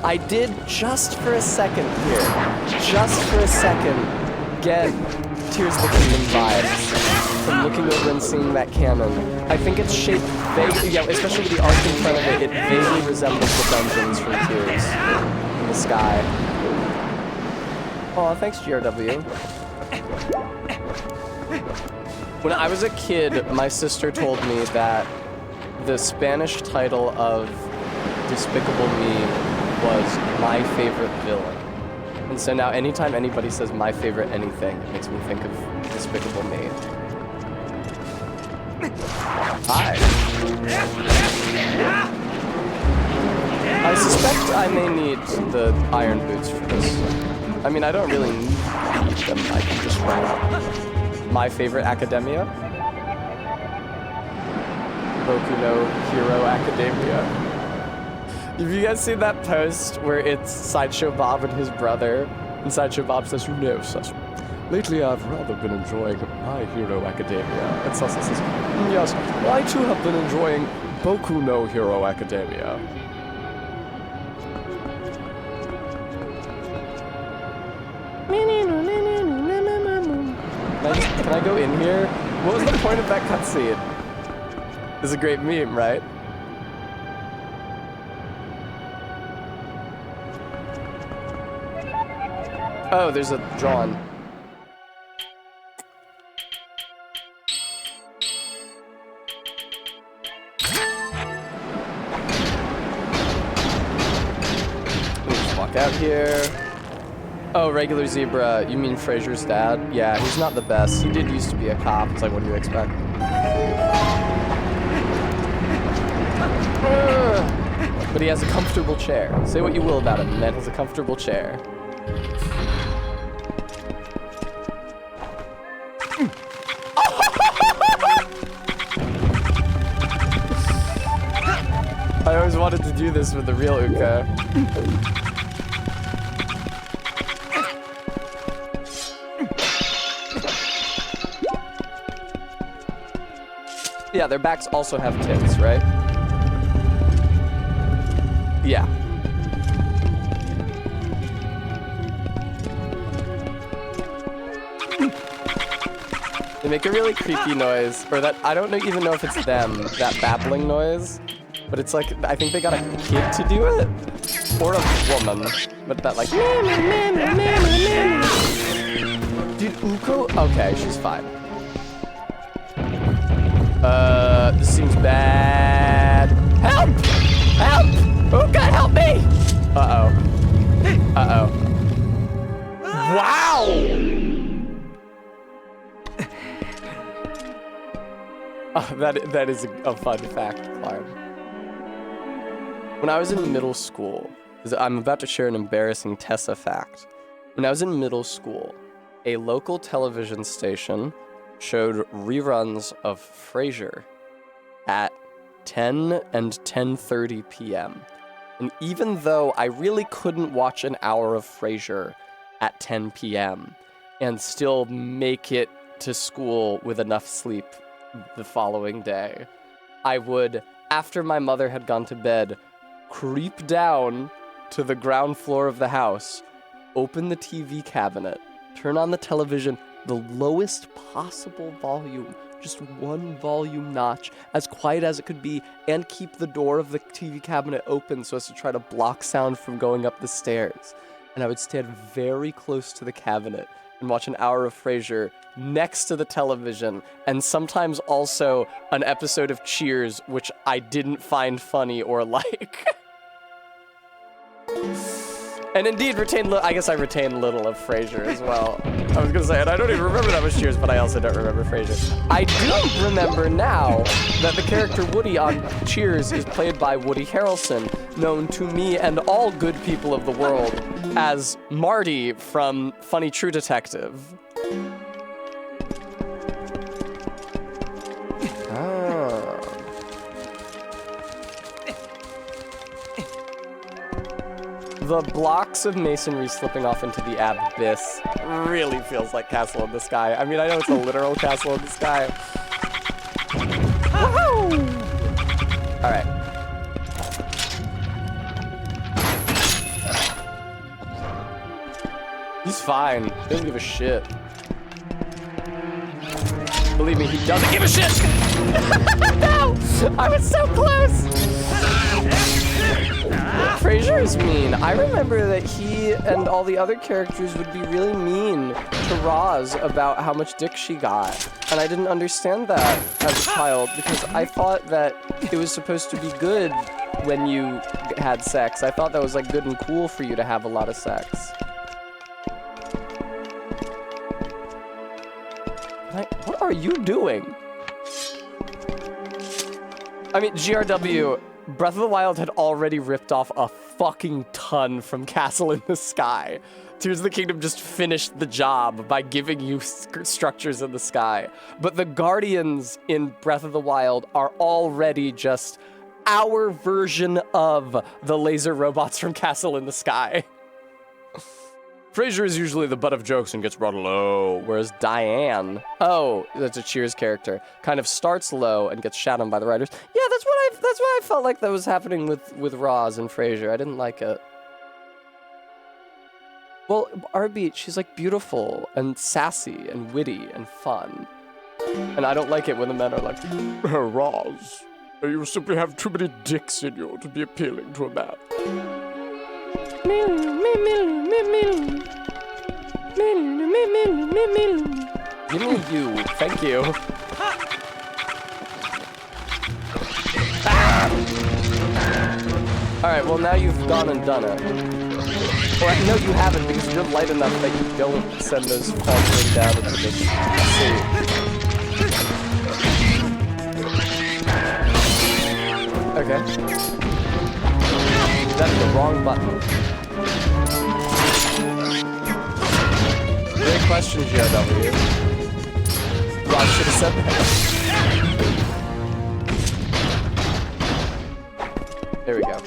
I did just for a second get Tears of the Kingdom vibes from looking over and seeing that cannon. I think it's shaped vaguely, yeah, especially with the arc in front of it, it vaguely resembles the dungeons from Tears in the sky. Aw, thanks GRW. When I was a kid, my sister told me that the Spanish title of Despicable Me was My Favorite Villain. And so now anytime anybody says my favorite anything, it makes me think of Despicable Me. Hi. I suspect I may need the iron boots for this. I mean, I don't really need them. I can just run. My Favorite Academia? Boku no Hero Academia. Have you guys seen that post where it's Sideshow Bob and his brother? And Sideshow Bob says, "You know, Sus, lately I've rather been enjoying My Hero Academia." And Sus says, "Yes, I too have been enjoying Boku no Hero Academia." Can I go in here? What was the point of that cutscene? It's a great meme, right? Oh, there's a John. Let me just walk out here. Oh, regular zebra. You mean Fraser's dad? Yeah, he's not the best. He did used to be a cop. It's like, what do you expect? But he has a comfortable chair. Say what you will about him, man has a comfortable chair. I always wanted to do this with the real Uka. Yeah, their backs also have tits, right? Yeah. They make a really creepy noise, or that, I don't even know if it's them, that babbling noise, but it's like, I think they got a kid to do it, or a woman, but that like, dude, Uko, okay, she's fine. This seems bad. Help! Help! Uka, help me! Uh-oh. Uh-oh. Wow! Oh, that is a fun fact, Clark. When I was in middle school, I'm about to share an embarrassing Tessa fact. When I was in middle school, a local television station showed reruns of Frasier at 10 and 10:30 p.m. And even though I really couldn't watch an hour of Frasier at 10 p.m. and still make it to school with enough sleep the following day, I would, after my mother had gone to bed, creep down to the ground floor of the house, open the TV cabinet, turn on the television, the lowest possible volume, just one volume notch, as quiet as it could be, and keep the door of the TV cabinet open so as to try to block sound from going up the stairs. And I would stand very close to the cabinet and watch an hour of Frasier next to the television, and sometimes also an episode of Cheers, which I didn't find funny or like. And indeed, I guess I retained little of Frasier as well. I was gonna say, and I don't even remember that was Cheers, but I also don't remember Frasier. I do remember now that the character Woody on Cheers is played by Woody Harrelson, known to me and all good people of the world as Marty from Funny True Detective. The blocks of masonry slipping off into the abyss really feels like Castle in the Sky. I mean, I know it's a literal Castle in the Sky. Woohoo! All right. He's fine. He doesn't give a shit. Believe me, he doesn't give a shit! No! I was so close! Frasier is mean. I remember that he and all the other characters would be really mean to Roz about how much dick she got. And I didn't understand that as a child because I thought that it was supposed to be good when you had sex. I thought that was like good and cool for you to have a lot of sex. What are you doing? I mean, GRW, Breath of the Wild had already ripped off a fucking ton from Castle in the Sky. Tears of the Kingdom just finished the job by giving you structures in the sky. But the Guardians in Breath of the Wild are already just our version of the laser robots from Castle in the Sky. Frasier is usually the butt of jokes and gets brought low, whereas Diane, oh, that's a Cheers character, kind of starts low and gets shat on by the writers. Yeah, that's what I felt like that was happening with Roz and Frasier. I didn't like it. Well, RB, she's like beautiful and sassy and witty and fun. And I don't like it when the men are like, Roz, you simply have too many dicks in you to be appealing to a man. Give me you. Thank you. Alright, well now you've gone and done it. Or no, you haven't because you're light enough that you don't send those faltering down into the sea. Okay. That's the wrong button. Great question, GRW. Rob should have said that. There we go.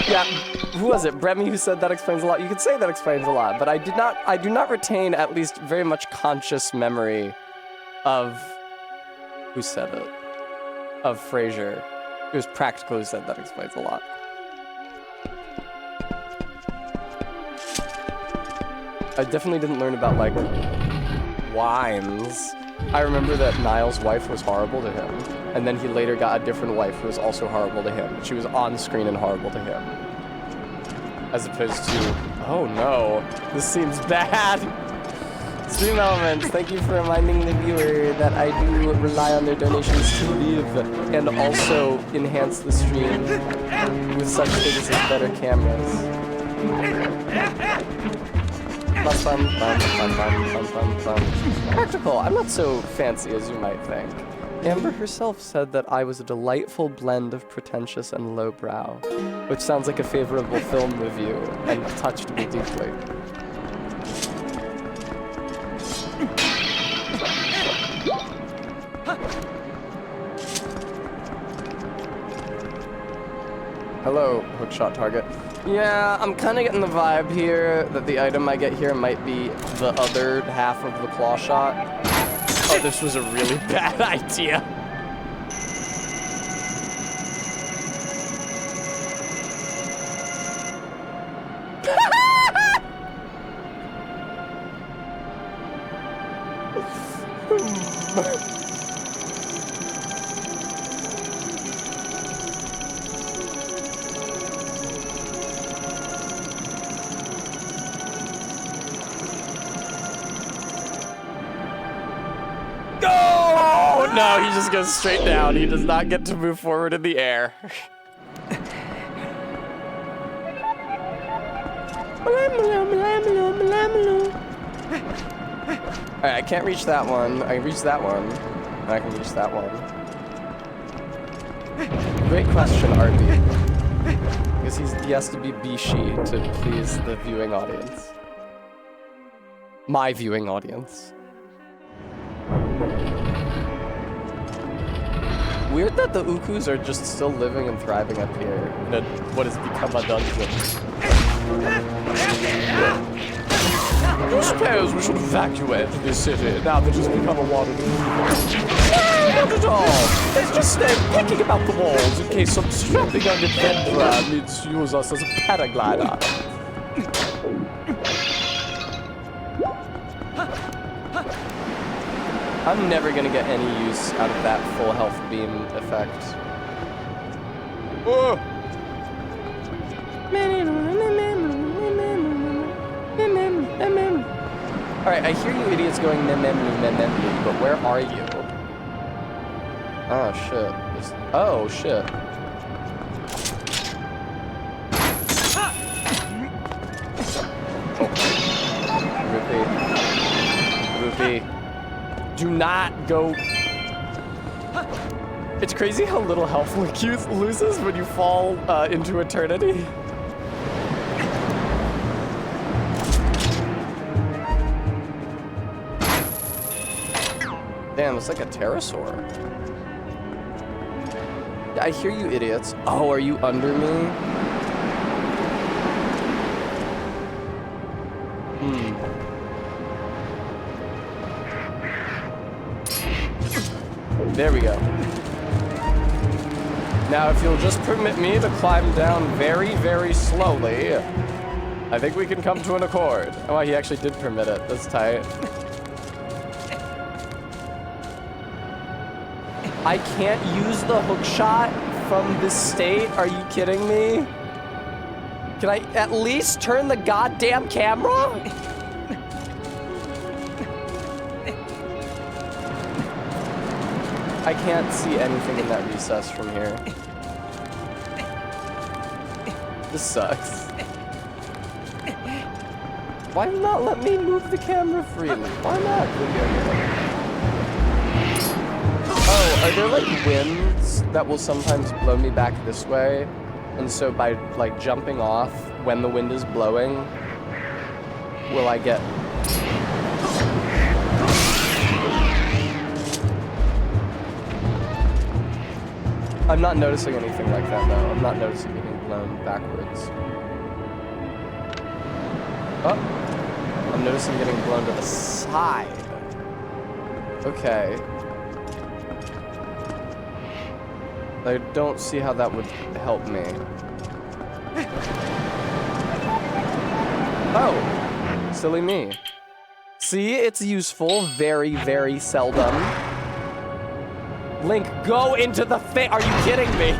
Yeah. who was it? Bremy who said that explains a lot. You could say that explains a lot, but I do not retain at least very much conscious memory of who said it. Of Frasier. It was Practical who said that explains a lot. I definitely didn't learn about, like, wines. I remember that Niall's wife was horrible to him, and then he later got a different wife who was also horrible to him. She was on screen and horrible to him. As opposed to, oh no, this seems bad. Stream Elements, thank you for reminding the viewer that I do rely on their donations to live, and also enhance the stream with such things as better cameras. Practical, I'm not so fancy as you might think. Amber herself said that I was a delightful blend of pretentious and lowbrow, which sounds like a favorable film review, and touched me deeply. Hello, hookshot target. Yeah, I'm kind of getting the vibe here that the item I get here might be the other half of the claw shot. Oh, this was a really bad idea. No, he just goes straight down. He does not get to move forward in the air. Alright, I can't reach that one. I can reach that one. And I can reach that one. Great question, RB. Because he has to be Bishi to please the viewing audience. My viewing audience. Weird that the Ukus are just still living and thriving up here in what has become a dungeon. Do you suppose we should evacuate this city now that it's become a water No, not at all. Let's just stay picking about the walls in case some strapping young adventurer needs to use us as a paraglider. I'm never gonna get any use out of that full health beam effect. Oh! Alright, I hear you idiots going mememlu, but where are you? Oh shit. Oh shit. Rupee. Do not go. It's crazy how little health Link loses when you fall into eternity. Damn, it's like a pterosaur. I hear you idiots. Oh, are you under me? There we go. Now, if you'll just permit me to climb down very, very slowly, I think we can come to an accord. Oh, he actually did permit it. That's tight. I can't use the hook shot from this state? Are you kidding me? Can I at least turn the goddamn camera? I can't see anything in that recess from here. This sucks. Why not let me move the camera freely? Why not, video game? Oh, are there like winds that will sometimes blow me back this way? And so by like jumping off when the wind is blowing, will I get... I'm not noticing anything like that though. I'm not noticing getting blown backwards. Oh, I'm noticing getting blown to the side. Okay. I don't see how that would help me. Oh, silly me. See, it's useful, very, very seldom. Link, go into the are you kidding me?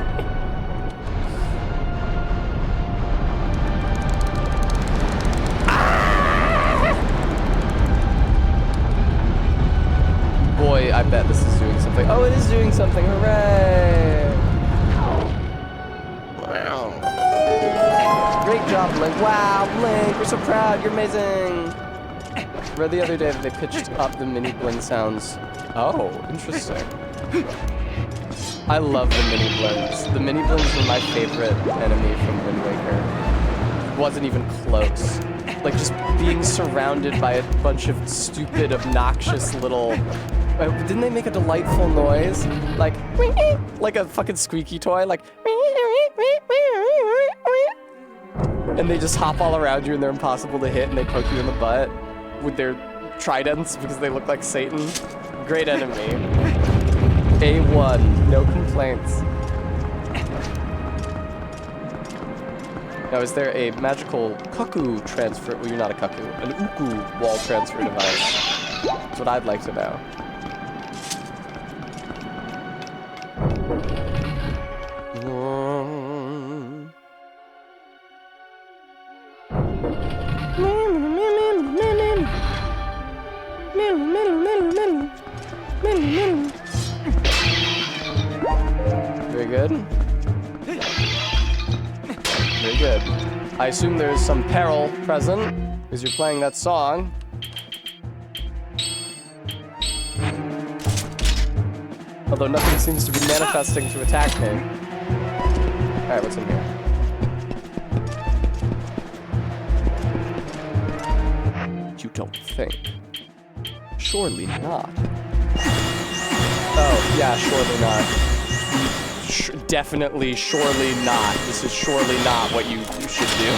Boy, I bet this is doing something. Oh, it is doing something. Hooray! Wow. Great job, Link. Wow, Link, we're so proud. You're amazing. Read the other day that they pitched up the mini blend sounds. Oh, interesting. I love the mini blends. The mini blends were my favorite enemy from Wind Waker. Wasn't even close. Like, just being surrounded by a bunch of stupid, obnoxious little... didn't they make a delightful noise? Like a fucking squeaky toy, like... And they just hop all around you and they're impossible to hit and they poke you in the butt with their tridents because they look like Satan. Great enemy. A1, no complaints. Now, is there a magical cuckoo transfer? Well, you're not a cuckoo. An uku wall transfer device. That's what I'd like to know. Very good. Very good. I assume there is some peril present, because you're playing that song. Although nothing seems to be manifesting to attack me. Alright, what's in here? You don't think? Surely not. Oh, yeah, surely not. Definitely, surely not. This is surely not what you should do.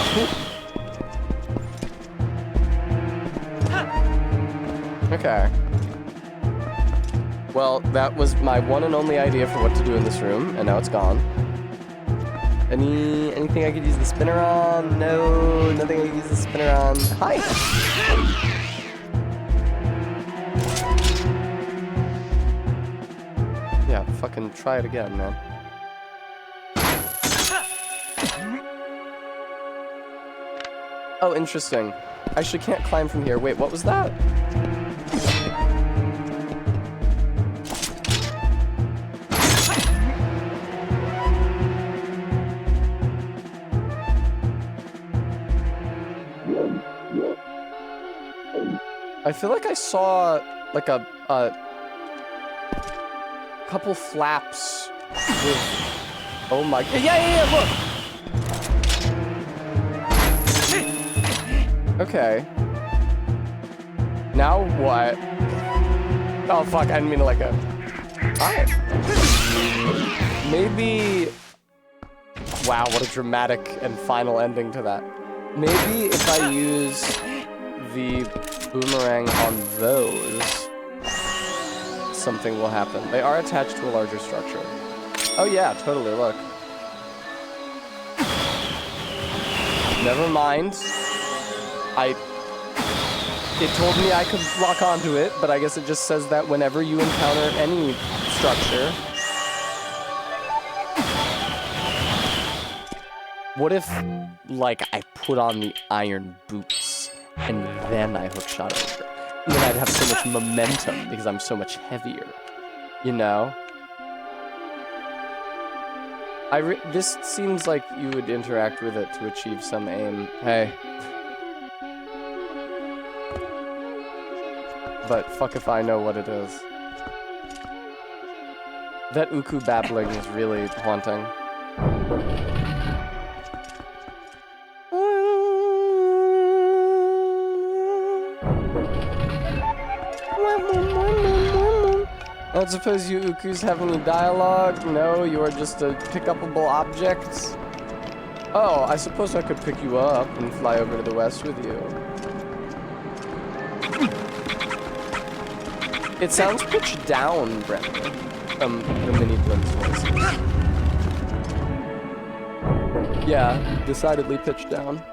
Okay. Well, that was my one and only idea for what to do in this room, and now it's gone. Anything I could use the spinner on? No, nothing I could use the spinner on. Hi! Yeah, fucking try it again, man. Oh, interesting. I actually can't climb from here. Wait, what was that? I feel like I saw, like, a couple flaps with... Oh my... Yeah, look! Okay. Now what? Oh, fuck, I didn't mean to let go. Alright. Maybe... Wow, what a dramatic and final ending to that. Maybe if I use the boomerang on those, something will happen. They are attached to a larger structure. Oh yeah, totally, look. Never mind. It told me I could lock onto it, but I guess it just says that whenever you encounter any structure. What if, like, I put on the iron boots and then I hookshot over? Then I'd have so much momentum because I'm so much heavier, you know? This seems like you would interact with it to achieve some aim. Hey. But fuck if I know what it is. That uku babbling is really haunting. I don't suppose you ukus have any dialogue? No, you are just a pick-upable object? Oh, I suppose I could pick you up and fly over to the west with you. It sounds pitched down, Brendan, from the mini Blimp's voices. Yeah, decidedly pitched down.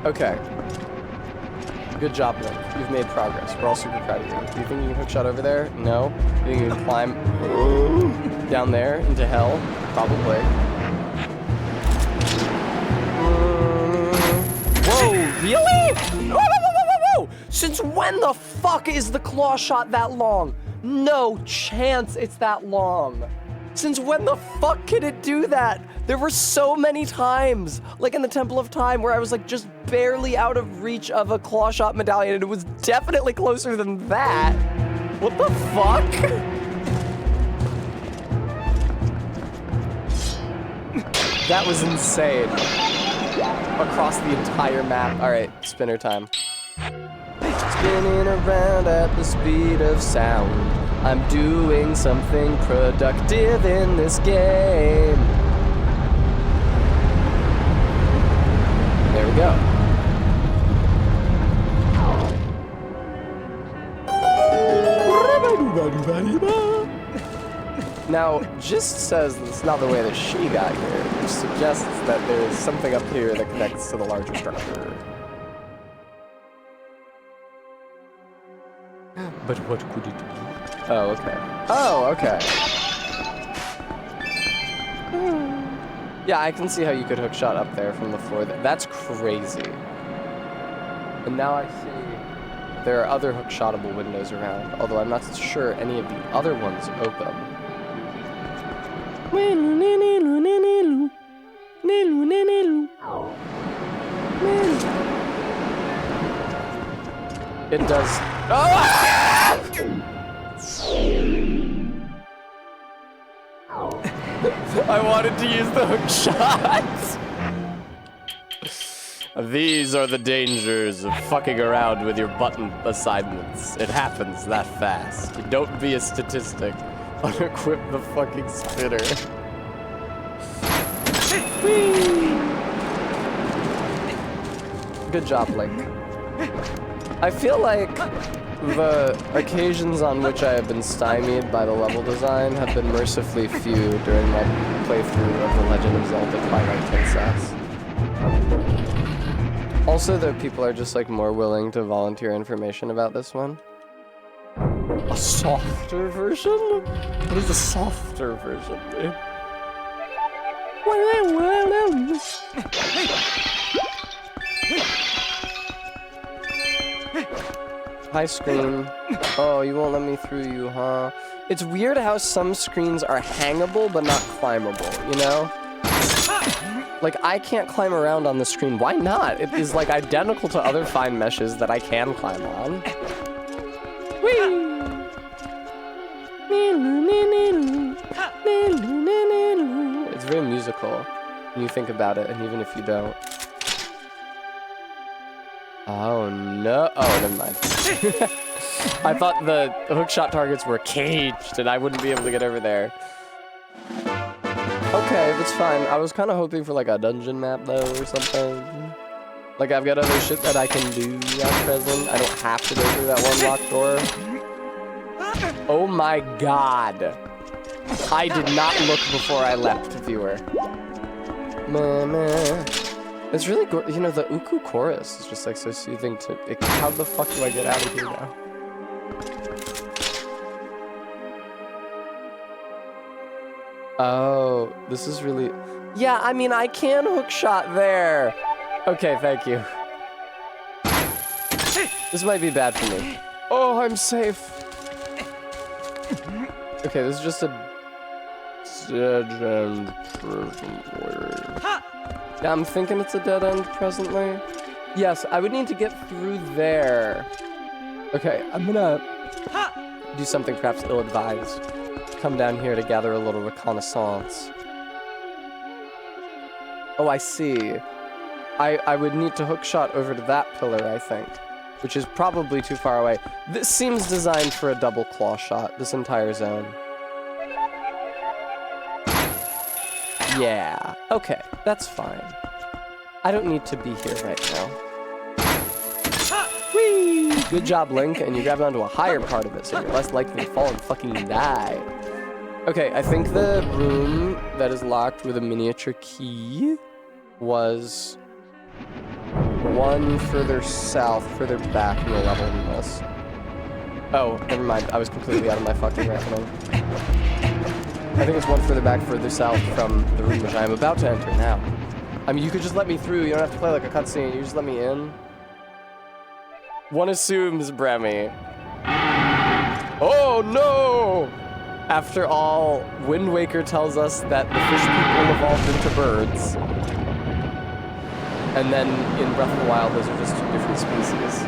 Okay. Good job, Link. You've made progress. We're all super proud of you. Do you think you can hookshot over there? No? Do you think you can climb down there into hell? Probably. Whoa, really? Whoa, whoa, whoa, whoa, whoa! Since when the fuck is the claw shot that long? No chance it's that long. Since when the fuck can it do that? There were so many times, like in the Temple of Time, where I was like just barely out of reach of a claw shot medallion, and it was definitely closer than that. What the fuck? That was insane. Across the entire map. All right, spinner time. Spinning around at the speed of sound. I'm doing something productive in this game. There we go. Now, Gist says that's not the way that she got here, which suggests that there's something up here that connects to the larger structure. But what could it be? Oh, okay. Oh, okay. Yeah, I can see how you could hookshot up there from the floor. That's crazy. And now I see there are other hookshotable windows around, although I'm not sure any of the other ones open. It does. Oh! I wanted to use the hook shot. These are the dangers of fucking around with your button assignments. It happens that fast. Don't be a statistic. Unequip the fucking spinner. Good job, Link. I feel like the occasions on which I have been stymied by the level design have been mercifully few during my playthrough of The Legend of Zelda Twilight Princess. Also, though, people are just like more willing to volunteer information about this one. A softer version? What is a softer version? Hi, screen. Oh, you won't let me through you, huh? It's weird how some screens are hangable but not climbable, you know? Like, I can't climb around on the screen. Why not? It is, like, identical to other fine meshes that I can climb on. Whee! It's very musical when you think about it, and even if you don't. Oh, no. Oh, never mind. I thought the hookshot targets were caged, and I wouldn't be able to get over there. Okay, that's fine. I was kind of hoping for, like, a dungeon map, though, or something. Like, I've got other shit that I can do at present. I don't have to go through that one locked door. Oh my god. I did not look before I left, viewer. It's really good. You know, the Uku chorus is just like so soothing to. How the fuck do I get out of here now? Oh, this is really. Yeah, I mean, I can hookshot there. Okay, thank you. This might be bad for me. Oh, I'm safe. Okay, this is just a dead end presently. Yeah, I'm thinking it's a dead end presently. Yes, I would need to get through there. Okay, I'm gonna do something perhaps ill-advised. Come down here to gather a little reconnaissance. Oh, I see. I would need to hookshot over to that pillar, I think, which is probably too far away. This seems designed for a double claw shot, this entire zone. Yeah. Okay, that's fine. I don't need to be here right now. Whee! Good job, Link, and you grabbed onto a higher part of it, so you're less likely to fall and fucking die. Okay, I think the room that is locked with a miniature key was one further south, further back in the level than this. Oh, never mind. I was completely out of my fucking reckoning. I think it's one further back, further south from the room which I am about to enter now. I mean, you could just let me through. You don't have to play like a cutscene. You just let me in. One assumes, Bremy. Oh, no! After all, Wind Waker tells us that the fish people evolved into birds. And then in Breath of the Wild, those are just two different species.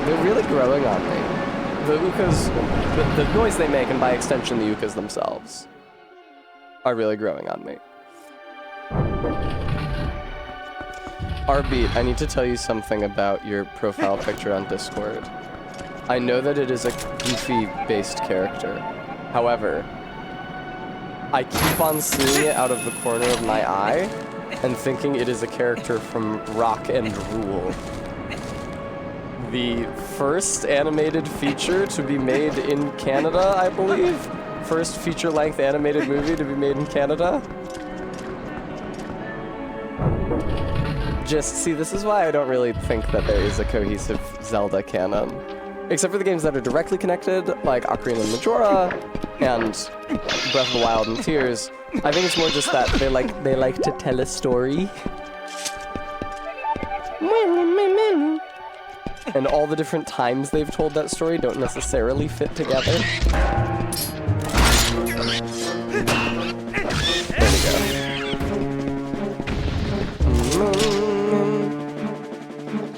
They're really growing on me. The Ukas, the noise they make, and by extension the Ukas themselves, are really growing on me. Arbeat, I need to tell you something about your profile picture on Discord. I know that it is a Goofy-based character. However, I keep on seeing it out of the corner of my eye and thinking it is a character from Rock and Rule. The first animated feature to be made in Canada, I believe. First feature-length animated movie to be made in Canada. Just, see, this is why I don't really think that there is a cohesive Zelda canon. Except for the games that are directly connected, like Ocarina of Majora and Breath of the Wild and Tears. I think it's more just that they like to tell a story. And all the different times they've told that story don't necessarily fit together. There we go.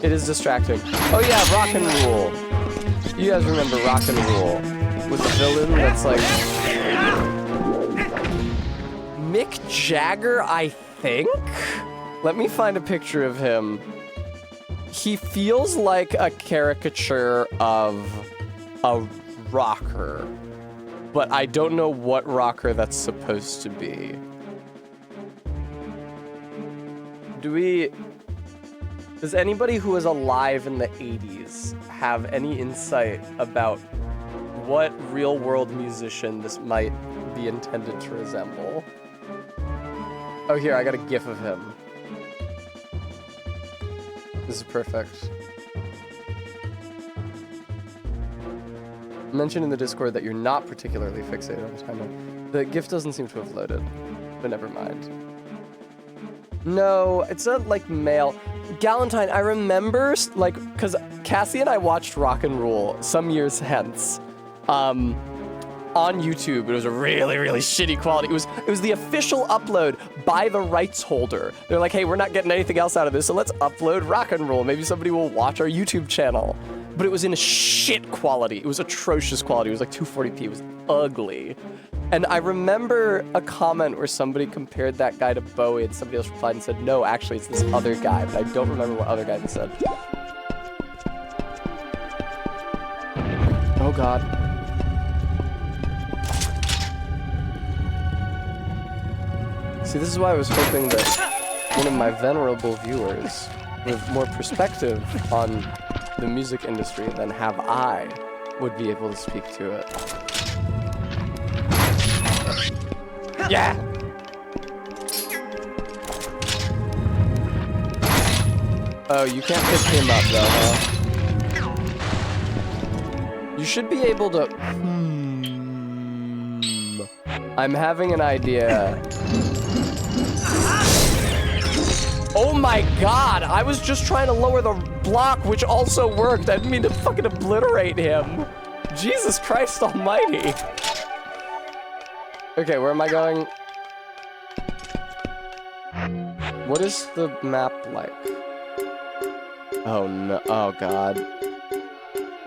It is distracting. Oh yeah, Rock and Rule. You guys remember Rock and Rule? With the villain that's like... Mick Jagger, I think? Let me find a picture of him. He feels like a caricature of a rocker, but I don't know what rocker that's supposed to be. Does anybody who was alive in the 80s have any insight about what real-world musician this might be intended to resemble? Oh, here, I got a gif of him. This is perfect. Mention in the Discord that you're not particularly fixated on the timeline. The GIF doesn't seem to have loaded, but never mind. No, it's a, like, male. Galentine, I remember, like, because Cassie and I watched Rock and Rule some years hence, on YouTube. It was a really, really shitty quality. It was the official upload by the rights holder. They're like, hey, we're not getting anything else out of this, so let's upload Rock and Roll. Maybe somebody will watch our YouTube channel. But it was in a shit quality. It was atrocious quality. It was like 240p. It was ugly. And I remember a comment where somebody compared that guy to Bowie, and somebody else replied and said, no, actually, it's this other guy. But I don't remember what other guy they said. Oh, God. See, this is why I was hoping that one of my venerable viewers with more perspective on the music industry than have I would be able to speak to it. Yeah! Oh, you can't pick him up though, huh? You should be able to... I'm having an idea. Oh my God! I was just trying to lower the block, which also worked. I didn't mean to fucking obliterate him. Jesus Christ almighty. Okay, where am I going? What is the map like? Oh no, oh God.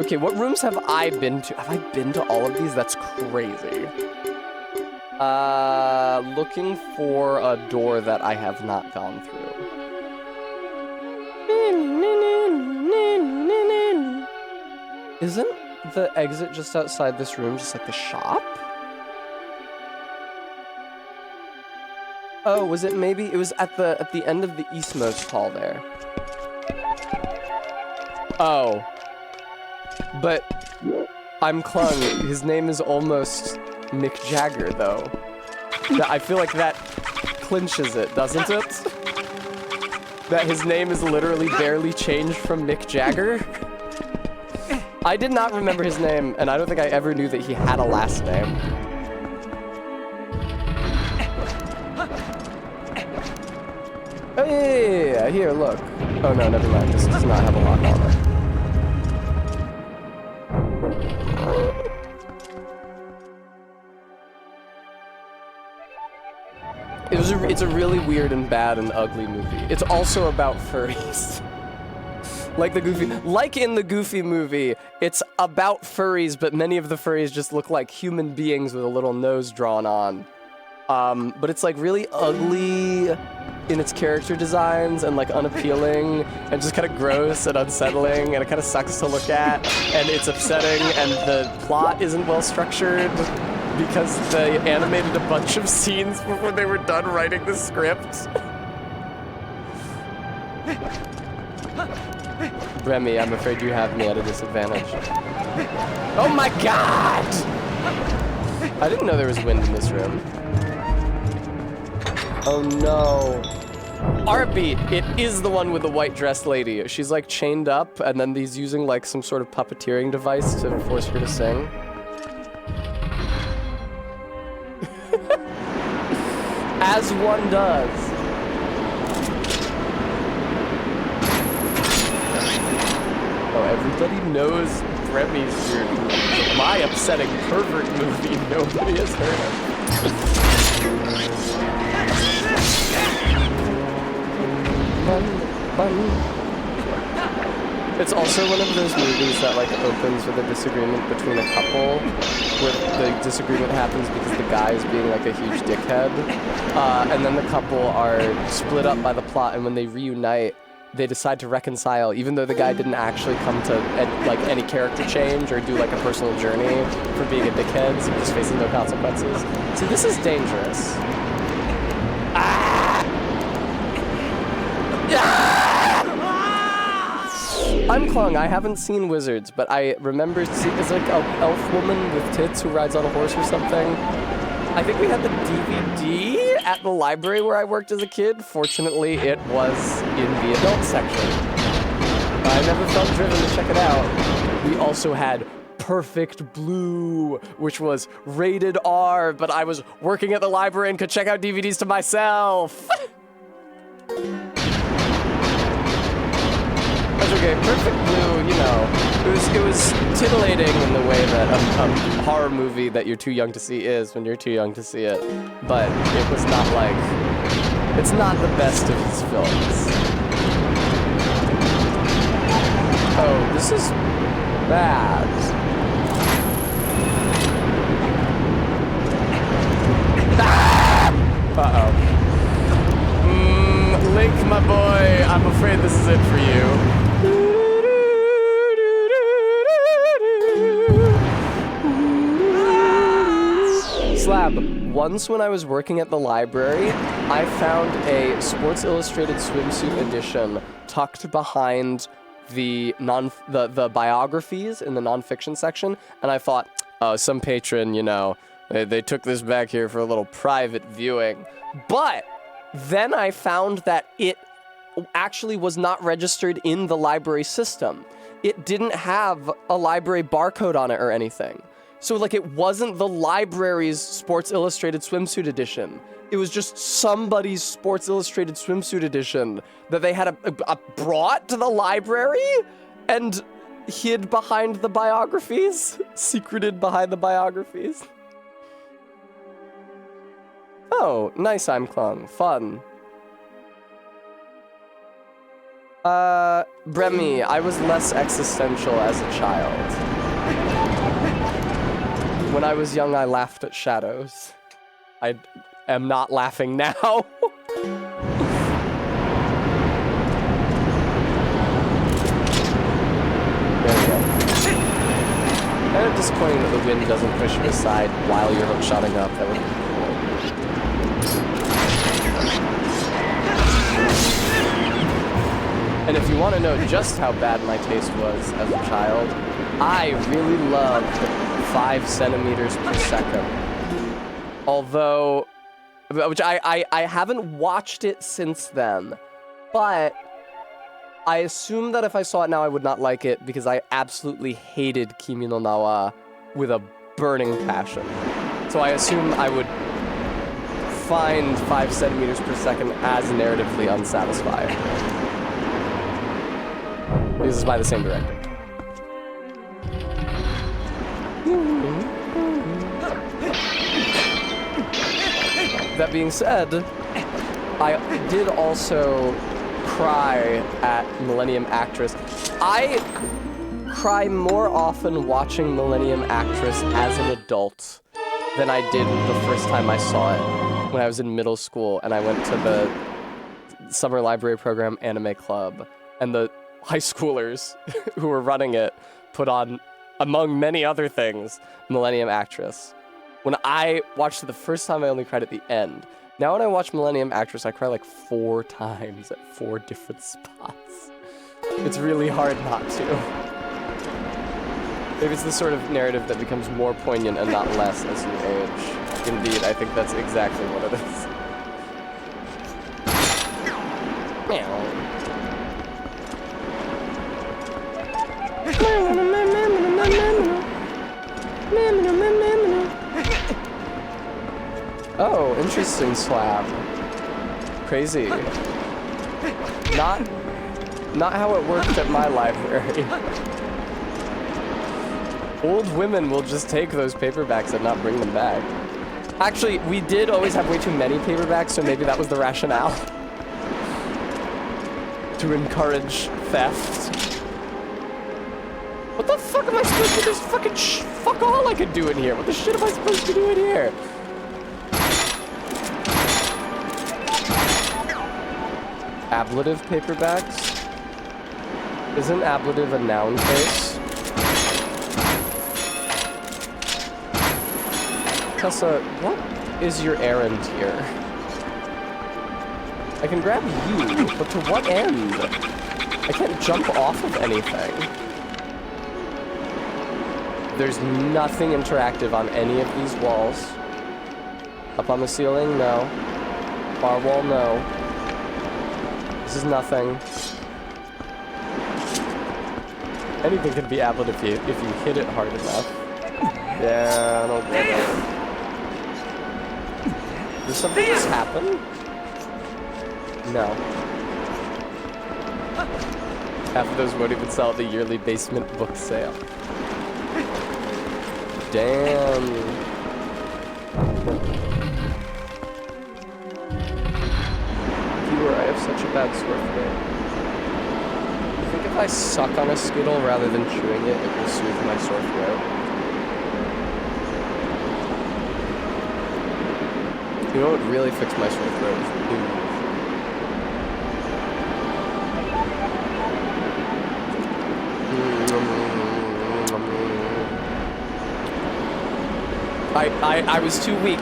Okay, what rooms have I been to? Have I been to all of these? That's crazy. Looking for a door that I have not gone through. Isn't the exit just outside this room just like the shop? Oh, was it maybe? It was at the end of the eastmost hall there. Oh. But I'm clung. His name is almost Mick Jagger, though. I feel like that clinches it, doesn't it? That his name is literally barely changed from Mick Jagger. I did not remember his name, and I don't think I ever knew that he had a last name. Oh, yeah, here, look. Oh, no, never mind. This does not have a lock on it. It's a really weird and bad and ugly movie. It's also about furries. Like in the Goofy movie, it's about furries, but many of the furries just look like human beings with a little nose drawn on. But it's like really ugly in its character designs and like unappealing and just kind of gross and unsettling, and it kind of sucks to look at, and it's upsetting, and the plot isn't well structured because they animated a bunch of scenes before they were done writing the script. Remy, I'm afraid you have me at a disadvantage. Oh my god! I didn't know there was wind in this room. Oh no. Artbeat, it is the one with the white dress lady. She's like chained up, and then he's using like some sort of puppeteering device to force her to sing. As one does. Oh, everybody knows Remy's here. My upsetting pervert movie nobody has heard of. It's also one of those movies that like opens with a disagreement between a couple, where the disagreement happens because the guy is being like a huge dickhead, and then the couple are split up by the plot, and when they reunite, they decide to reconcile, even though the guy didn't actually come to like any character change or do like a personal journey for being a dickhead, so he just faces no consequences. See, this is dangerous. I'm Klung. I haven't seen Wizards, but I remember it's like an elf woman with tits who rides on a horse or something. I think we had the DVD at the library where I worked as a kid. Fortunately, it was in the adult section. I never felt driven to check it out. We also had Perfect Blue, which was rated R, but I was working at the library and could check out DVDs to myself. That's okay. Perfect Blue, you know, it was titillating in the way that a horror movie that you're too young to see is when you're too young to see it. But it was not like, it's not the best of his films. Oh, this is bad. Ah! Uh-oh. Link, my boy, I'm afraid this is it for you. Slab, once when I was working at the library, I found a Sports Illustrated swimsuit edition tucked behind the biographies in the nonfiction section, and I thought, oh, some patron, you know, they took this back here for a little private viewing. But then I found that it actually was not registered in the library system. It didn't have a library barcode on it or anything. So, like, it wasn't the library's Sports Illustrated swimsuit edition. It was just somebody's Sports Illustrated swimsuit edition that they had brought to the library and hid behind the biographies, secreted behind the biographies. Oh, nice, I'm Klung. Fun. Bremy, I was less existential as a child. When I was young, I laughed at shadows. I am not laughing now. There we go. disappointing that the wind doesn't push you aside while you're hookshotting up. That would be cool. And if you want to know just how bad my taste was as a child, I really loved 5 centimeters per second. Although, which I haven't watched it since then, but I assume that if I saw it now, I would not like it because I absolutely hated Kimi no Na wa with a burning passion. So I assume I would find 5 centimeters per second as narratively unsatisfying. This is by the same director. That being said, I did also cry at Millennium Actress. I cry more often watching Millennium Actress as an adult than I did the first time I saw it when I was in middle school and I went to the summer library program anime club, and the high schoolers who were running it put on, among many other things, Millennium Actress. When I watched it the first time, I only cried at the end. Now when I watch Millennium Actress, I cry like 4 times at 4 different spots. It's really hard not to. Maybe it's the sort of narrative that becomes more poignant and not less as you age. Indeed, I think that's exactly what it is. Meow. Oh, interesting slap. Crazy. Not how it worked at my library. Old women will just take those paperbacks and not bring them back. Actually, we did always have way too many paperbacks, so maybe that was the rationale. To encourage theft. What the fuck am I supposed to do? There's fucking fuck all I could do in here. What the shit am I supposed to do in here? Ablative paperbacks? Isn't ablative a noun case? Tessa, what is your errand here? I can grab you, but to what end? I can't jump off of anything. There's nothing interactive on any of these walls. Up on the ceiling, no. Bar wall, no. This is nothing. Anything can be ablative if you hit it hard enough. Yeah, I don't get it. Did something just happen? No. Half of those won't even sell at the yearly basement book sale. Damn. Viewer, I have such a bad sore throat. You think if I suck on a Skittle rather than chewing it, it will soothe my sore throat? You know what would really fix my sore throat is booze. I was too weak.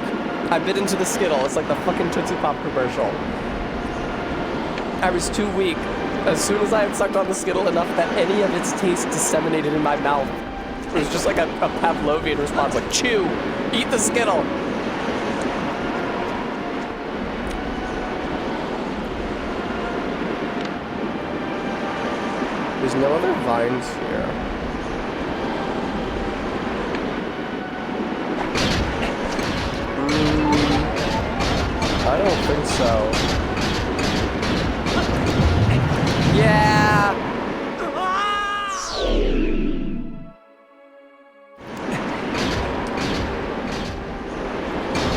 I bit into the Skittle. It's like the fucking Tootsie Pop commercial. I was too weak. As soon as I had sucked on the Skittle enough that any of its taste disseminated in my mouth, it was just like a Pavlovian response, like, chew, eat the Skittle. There's no other vines here. I don't think so. Yeah!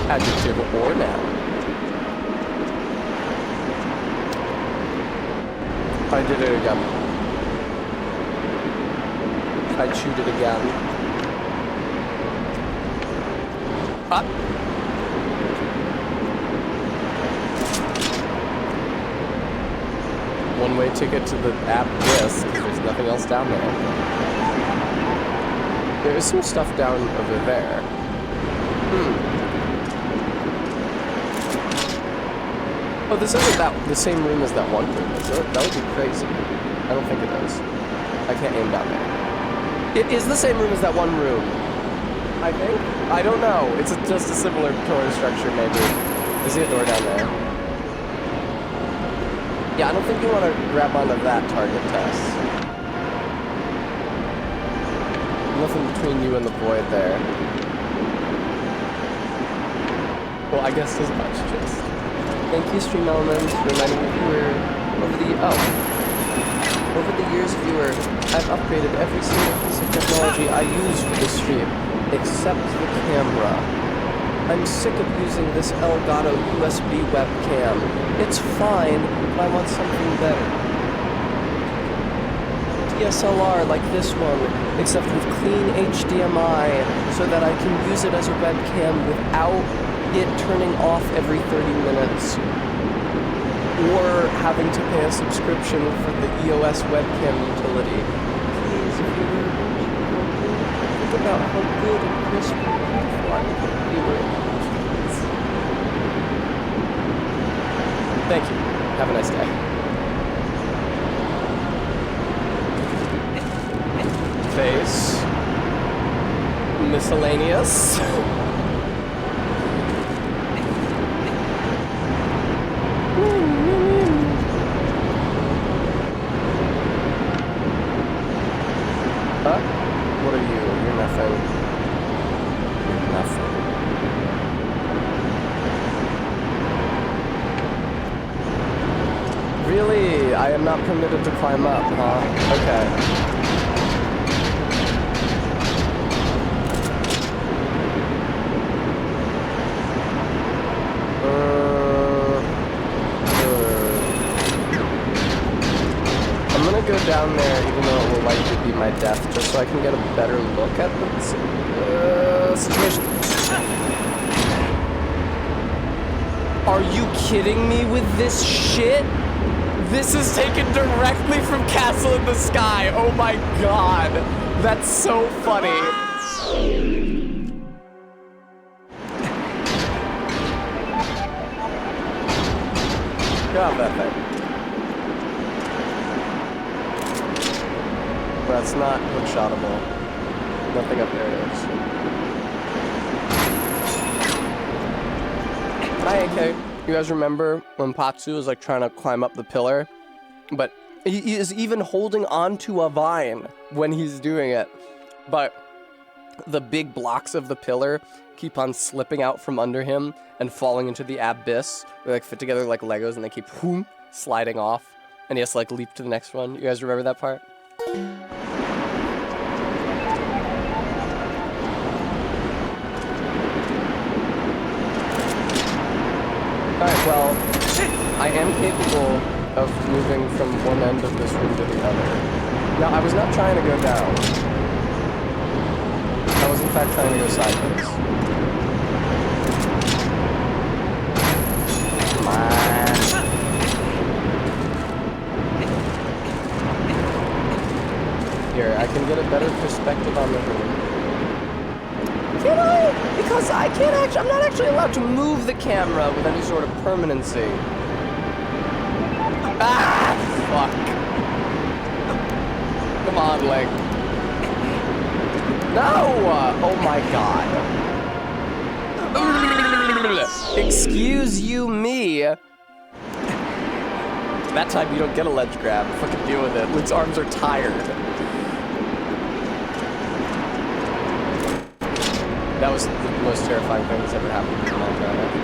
Adjective or noun. I did it again. I chewed it again. Up. One-way ticket to the app disc, because there's nothing else down there. There is some stuff down over there. Oh, this isn't the same room as that one room, is it? That would be crazy. I don't think it is. I can't aim down there. It is the same room as that one room. I think? I don't know. It's just a similar pillar structure, maybe. I see a door down there. Yeah, I don't think you want to grab onto that target test. Nothing between you and the void there. Well, I guess as much, just... Thank you, Stream Elements, for reminding the viewer over the years, viewer, I've upgraded every single piece of technology I use for this stream, except the camera. I'm sick of using this Elgato USB webcam. It's fine, but I want something better. DSLR like this one, except with clean HDMI, so that I can use it as a webcam without it turning off every 30 minutes. Or having to pay a subscription for the EOS webcam utility. Please, viewer, think about how good and crisp and beautiful I look, viewer. Thank you. Have a nice day. Face. Miscellaneous. What are you? You're nothing. You're nothing. Really? I am not permitted to climb up, huh? Okay. I'm gonna go down there, even though it will likely be my death, just so I can get a better look at the situation. Are you kidding me with this shit? This is taken directly from Castle in the Sky. Oh my god. That's so funny. Grab that thing. That's not hookshotable. Nothing up there is. Hi, AK. You guys remember when Patsu was like trying to climb up the pillar? But he is even holding onto a vine when he's doing it. But the big blocks of the pillar keep on slipping out from under him and falling into the abyss. They like fit together like Legos and they keep sliding off. And he has to like leap to the next one. You guys remember that part? Alright, well, I am capable of moving from one end of this room to the other. Now, I was not trying to go down. I was in fact trying to go sideways. Come on. Here, I can get a better perspective on the room. Can I? Because I can't actually, I'm not actually allowed to move the camera with any sort of permanency. Ah, fuck. Come on, leg. No! Oh my god. Excuse you me. That time you don't get a ledge grab. Fucking deal with it. Luke's arms are tired. That was the most terrifying thing that's ever happened to me in my entire life.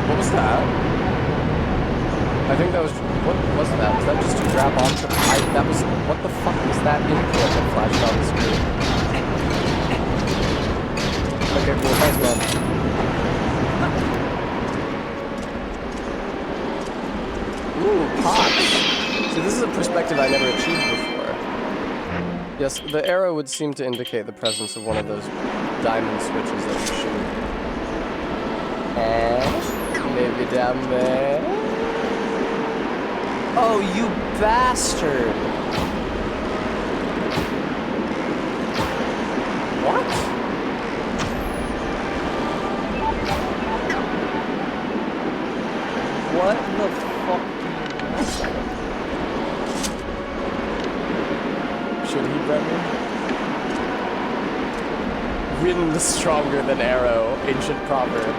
What was that? I think that was... What was that? Was that just to grab onto... that was... What the fuck was that input that flashed on the screen? Okay, cool. Thanks, man. Ooh, pops! See, this is a perspective I never achieved before. Yes, the arrow would seem to indicate the presence of one of those diamond switches that you shoot. And... maybe down there. Oh, you bastard! What? What the fuck? Should he, Brendan? Wind stronger than arrow, ancient proverb.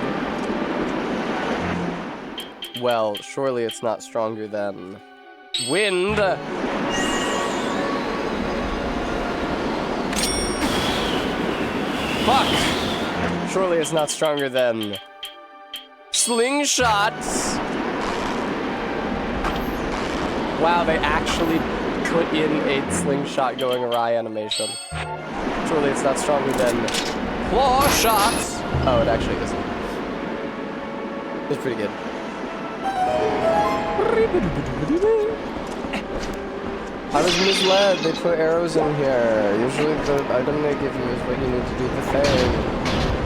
Well, surely it's not stronger than wind. Fuck! Surely it's not stronger than slingshots. Wow, they actually put in a slingshot going awry animation. Surely it's not stronger than claw shots. Oh, it actually isn't. It's pretty good. I was misled. They put arrows in here. Usually the item they give you is what you need to do the thing.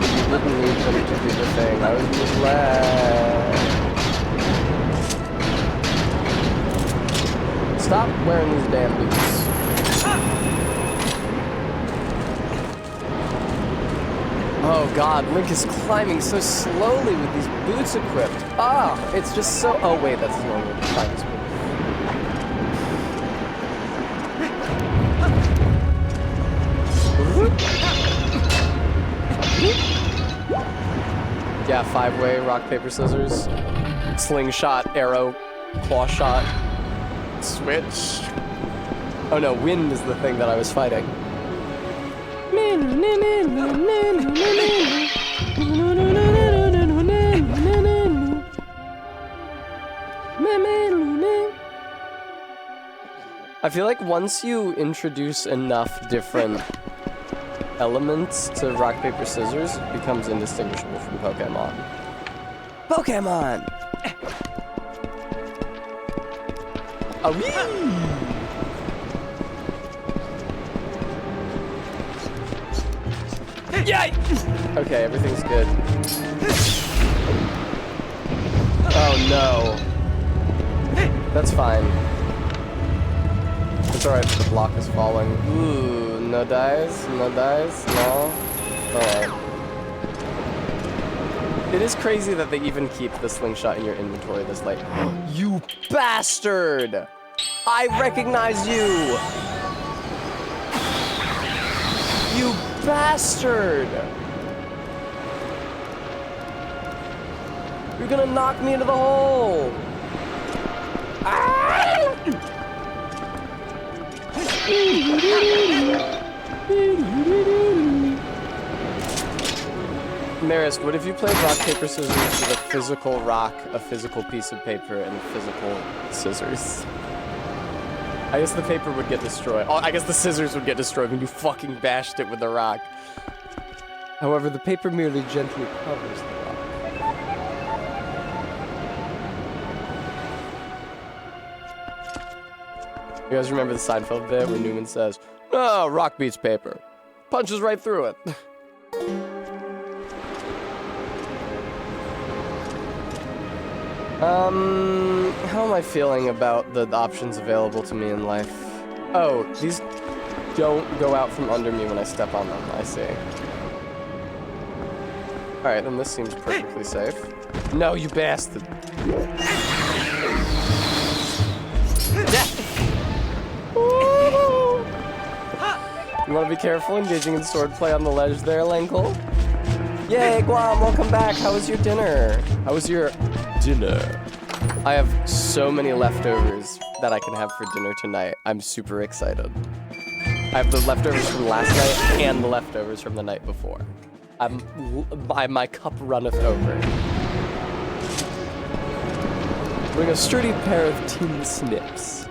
You didn't need them to do the thing. I was misled. Stop wearing these damn boots. Oh god, Link is climbing so slowly with these boots equipped. Ah, it's just so... Oh wait, that's his normal climbing speed. Yeah, 5-way, rock, paper, scissors. Slingshot, arrow, claw shot, switch. Oh no, wind is the thing that I was fighting. I feel like once you introduce enough different elements to rock, paper, scissors, it becomes indistinguishable from Pokemon. Pokemon! Oh, wee! Yay! Okay, everything's good. Oh no. That's fine. It's alright if the block is falling. Ooh, no dice? No dice? No? Alright. It is crazy that they even keep the slingshot in your inventory this late. You bastard! I recognize you! You bastard! You're gonna knock me into the hole! Ah! Marist, what if you played rock, paper, scissors with a physical rock, a physical piece of paper, and physical scissors? I guess the paper would get destroyed. Oh, I guess the scissors would get destroyed when you fucking bashed it with the rock. However, the paper merely gently covers the rock. You guys remember the Seinfeld bit where Newman says, "Oh, rock beats paper. Punches right through it." How am I feeling about the options available to me in life? Oh, these don't go out from under me when I step on them, I see. Alright, then this seems perfectly safe. No, you bastard. You want to be careful engaging in swordplay on the ledge there, Lankle? Yay, Guam, welcome back. How was your dinner? How was your dinner? I have so many leftovers that I can have for dinner tonight. I'm super excited. I have the leftovers from last night and the leftovers from the night before. My cup runneth over. Bring a sturdy pair of tin snips.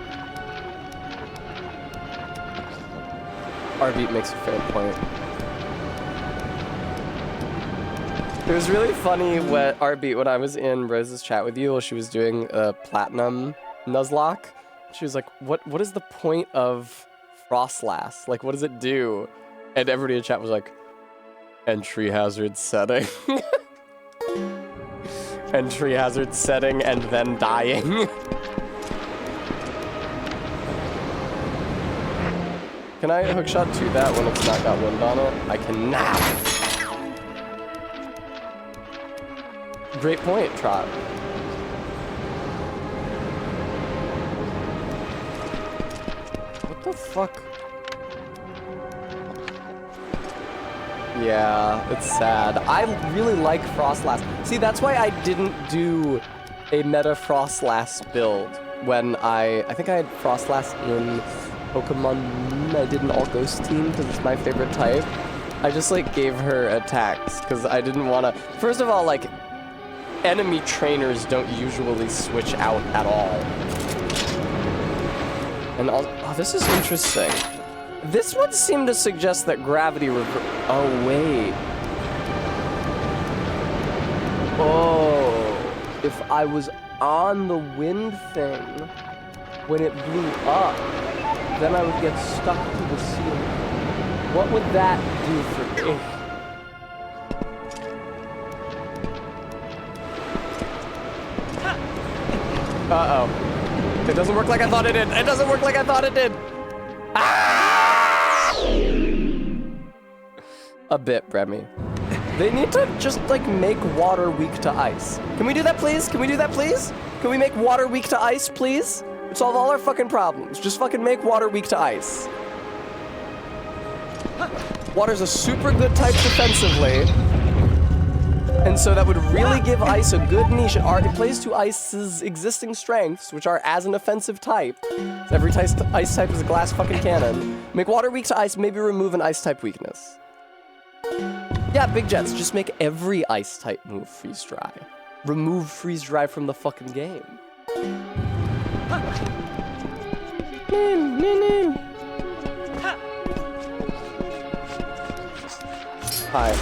Arbeat makes a fair point. It was really funny when Arbeat, when I was in Rose's chat with you while she was doing a platinum Nuzlocke, she was like, what is the point of Frostlass? Like, what does it do? And everybody in chat was like, entry hazard setting. Entry hazard setting and then dying. Can I hookshot to that when it's not got wind on it? I cannot. Great point, Trot. What the fuck? Yeah, it's sad. I really like Frostlass. See, that's why I didn't do a meta Frostlass build when I think I had Frostlass in Pokemon. I did an all ghost team because it's my favorite type. I just like gave her attacks because I didn't want to. First of all, like enemy trainers don't usually switch out at all. And oh, this is interesting. This would seem to suggest that gravity oh, wait. Oh, if I was on the wind thing when it blew up, then I would get stuck to the ceiling. What would that do for me? Uh-oh. It doesn't work like I thought it did. It doesn't work like I thought it did. Ah! A bit, Remy. They need to just, like, make water weak to ice. Can we do that, please? Can we do that, please? Can we make water weak to ice, please? Solve all our fucking problems. Just fucking make water weak to ice. Water's a super good type defensively. And so that would really give ice a good niche. It plays to ice's existing strengths, which are as an offensive type. Every ice type is a glass fucking cannon. Make water weak to ice, maybe remove an ice type weakness. Yeah, Big Jets, just make every ice type move freeze dry. Remove freeze dry from the fucking game. Hi.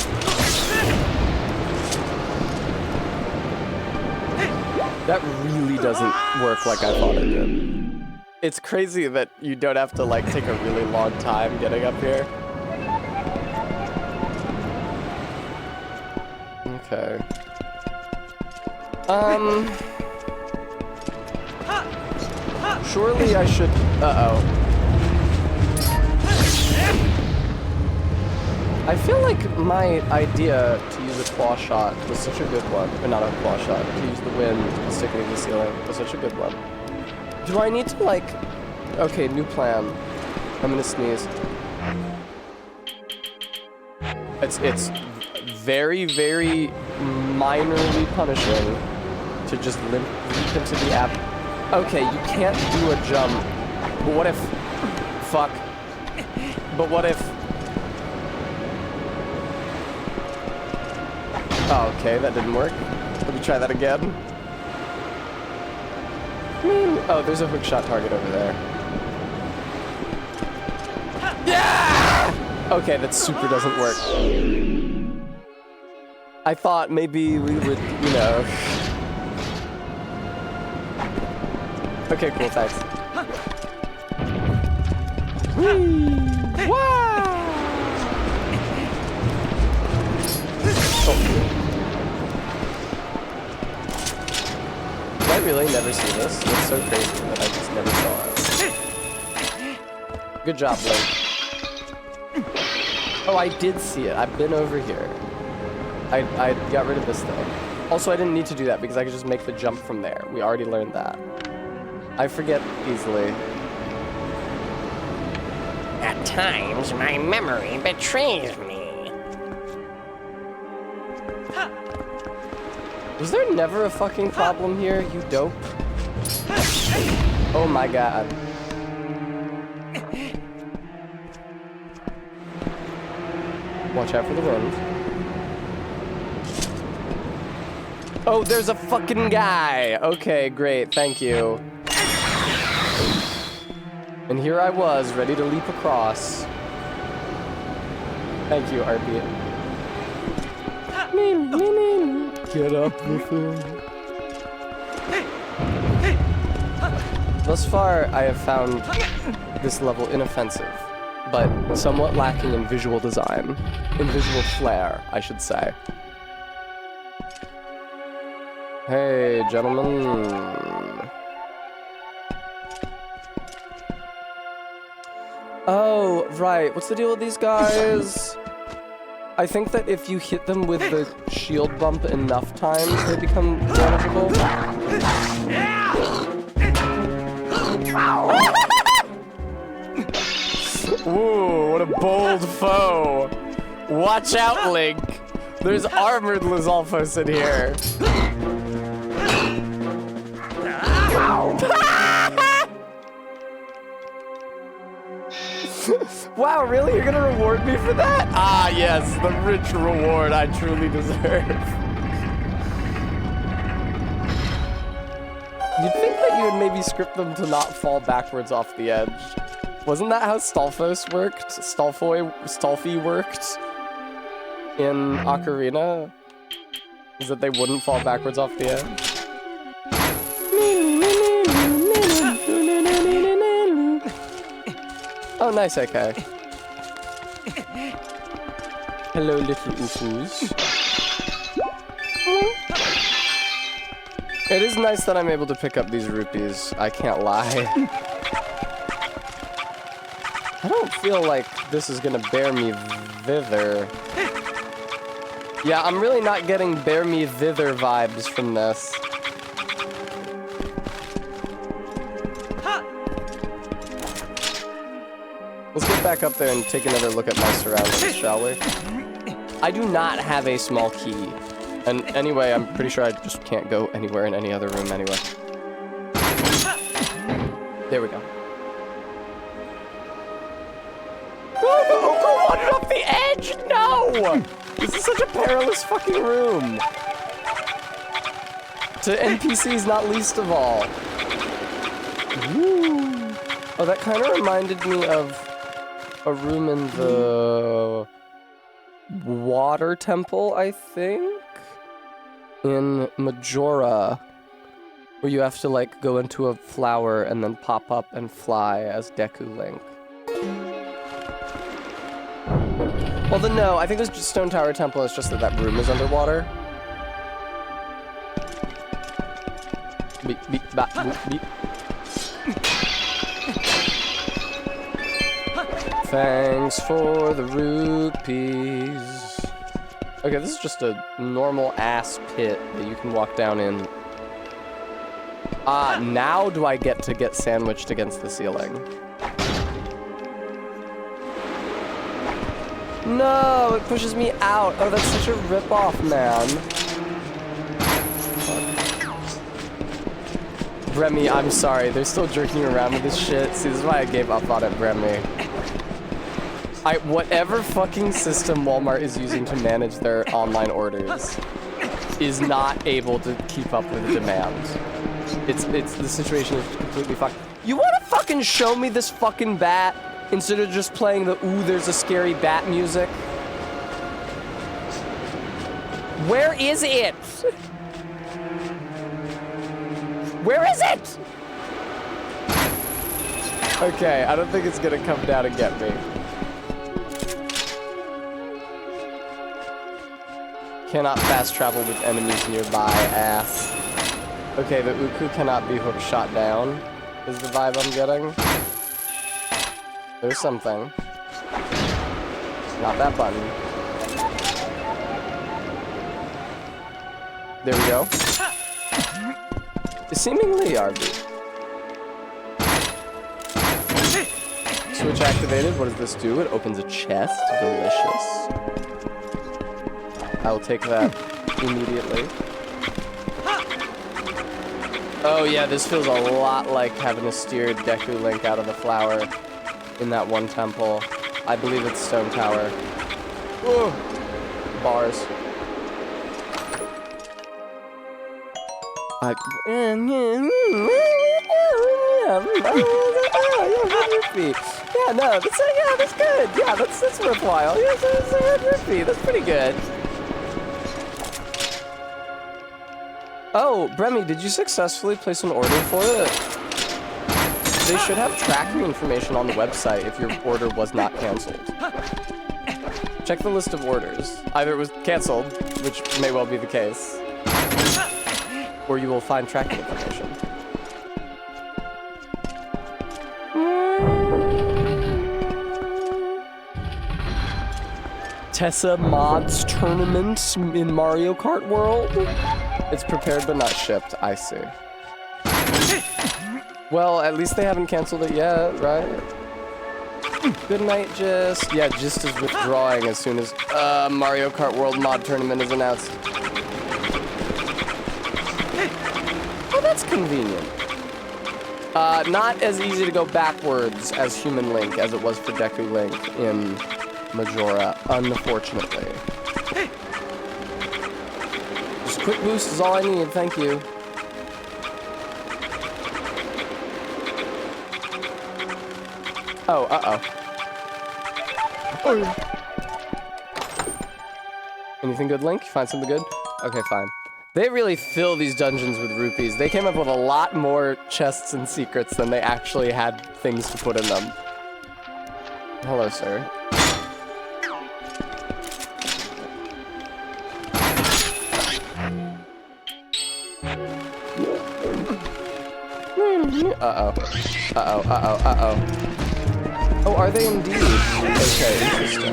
That really doesn't work like I thought it did. It's crazy that you don't have to like take a really long time getting up here. Okay. Surely I should... Uh-oh. I feel like my idea to use a claw shot was such a good one. Or not a claw shot, to use the wind and stick it in the ceiling was such a good one. Do I need to like... Okay, new plan. I'm gonna sneeze. It's very, very minorly punishing to just leap into the app. Okay, you can't do a jump. But what if... Fuck. But what if... Oh, okay, that didn't work. Let me try that again. Oh, there's a hookshot target over there. Yeah! Okay, that super doesn't work. I thought maybe we would, you know... Okay, cool, thanks. Whee! Wow! Oh. Did I really never see this? It's so crazy that I just never saw it. Good job, Blake. Oh, I did see it. I've been over here. I got rid of this thing. Also, I didn't need to do that because I could just make the jump from there. We already learned that. I forget easily. At times, my memory betrays me. Was there never a fucking problem here, you dope? Oh my god. Watch out for the wind. Oh, there's a fucking guy! Okay, great, thank you. And here I was, ready to leap across. Thank you, RP. Get up with him. Thus far, I have found this level inoffensive, but somewhat lacking in visual design. In visual flair, I should say. Hey, gentlemen. Oh, right. What's the deal with these guys? I think that if you hit them with the shield bump enough times, they become damageable. Ooh, what a bold foe. Watch out, Link. There's armored Lizalfos in here. Wow, really? You're gonna reward me for that? Ah, yes, the rich reward I truly deserve. You'd think that you would maybe script them to not fall backwards off the edge. Wasn't that how Stalfos worked? Stalfy worked in Ocarina? Is that they wouldn't fall backwards off the edge? Oh, nice, okay. Hello, little Ukus. It is nice that I'm able to pick up these rupees, I can't lie. I don't feel like this is gonna bear me thither. Yeah, I'm really not getting bear me thither vibes from this. Let's get back up there and take another look at my surroundings, shall we? I do not have a small key. And anyway, I'm pretty sure I just can't go anywhere in any other room anyway. There we go. Oh, the Oko wandered off the edge! No! This is such a perilous fucking room. To NPCs, not least of all. Woo. Oh, that kind of reminded me of a room in the water temple, I think? In Majora, where you have to, like, go into a flower and then pop up and fly as Deku Link. Well, then no, I think this Stone Tower Temple is just that that room is underwater. Beep, beep, bop, boop, beep. Thanks for the rupees. Okay, this is just a normal ass pit that you can walk down in. Now do I get to get sandwiched against the ceiling? No, it pushes me out. Oh, that's such a ripoff, man. Bremy, I'm sorry. They're still jerking around with this shit. See, this is why I gave up on it, Bremy. Whatever fucking system Walmart is using to manage their online orders is not able to keep up with the demand. The situation is completely fucked. You wanna fucking show me this fucking bat instead of just playing the ooh, there's a scary bat music? Where is it? Where is it? Okay, I don't think it's gonna come down and get me. Cannot fast travel with enemies nearby, ass. Okay, the Uku cannot be hook shot down, is the vibe I'm getting. There's something. Not that button. There we go. Seemingly RB. Switch activated. What does this do? It opens a chest. Delicious. I will take that immediately. Oh yeah, this feels a lot like having to steer Deku Link out of the flower in that one temple. I believe it's Stone Tower. Whoa. Bars. Yeah, no, that's good. Yeah, that's worthwhile. Yeah, that's a red rupee. That's pretty good. Oh, Bremy, did you successfully place an order for it? They should have tracking information on the website if your order was not canceled. Check the list of orders. Either it was canceled, which may well be the case, or you will find tracking information. Tessa Mods Tournament in Mario Kart World? It's prepared but not shipped, I see. Well, at least they haven't canceled it yet, right? Good night, Gist. Yeah, Gist is withdrawing as soon as Mario Kart World Mod Tournament is announced. Oh, that's convenient. Not as easy to go backwards as Human Link as it was for Deku Link in Majora, unfortunately. Just a quick boost is all I need, thank you. Oh, uh-oh. Anything good, Link? You find something good? Okay, fine. They really fill these dungeons with rupees. They came up with a lot more chests and secrets than they actually had things to put in them. Hello, sir. Uh-oh. Uh-oh, uh-oh, uh-oh. Oh, are they indeed? Okay, interesting.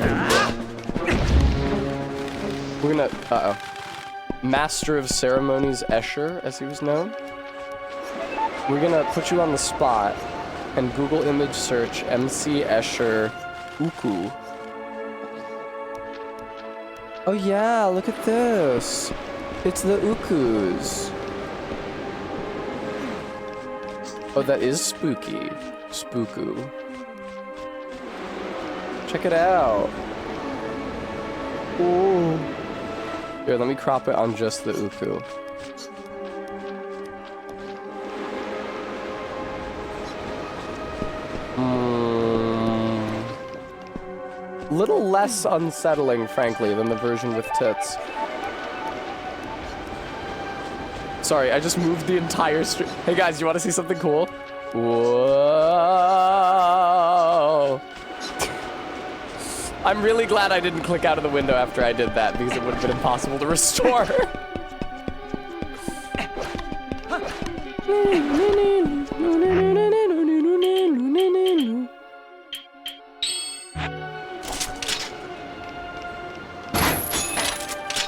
We're gonna... Uh-oh. Master of Ceremonies Escher, as he was known. We're gonna put you on the spot and Google image search MC Escher Uku. Oh yeah, look at this. It's the Ukus. Oh, that is spooky. Spooku. Check it out. Ooh. Here, let me crop it on just the Uku. Little less unsettling, frankly, than the version with tits. Sorry, I just moved the entire street. Hey guys, you want to see something cool? Whoa! I'm really glad I didn't click out of the window after I did that, because it would have been impossible to restore.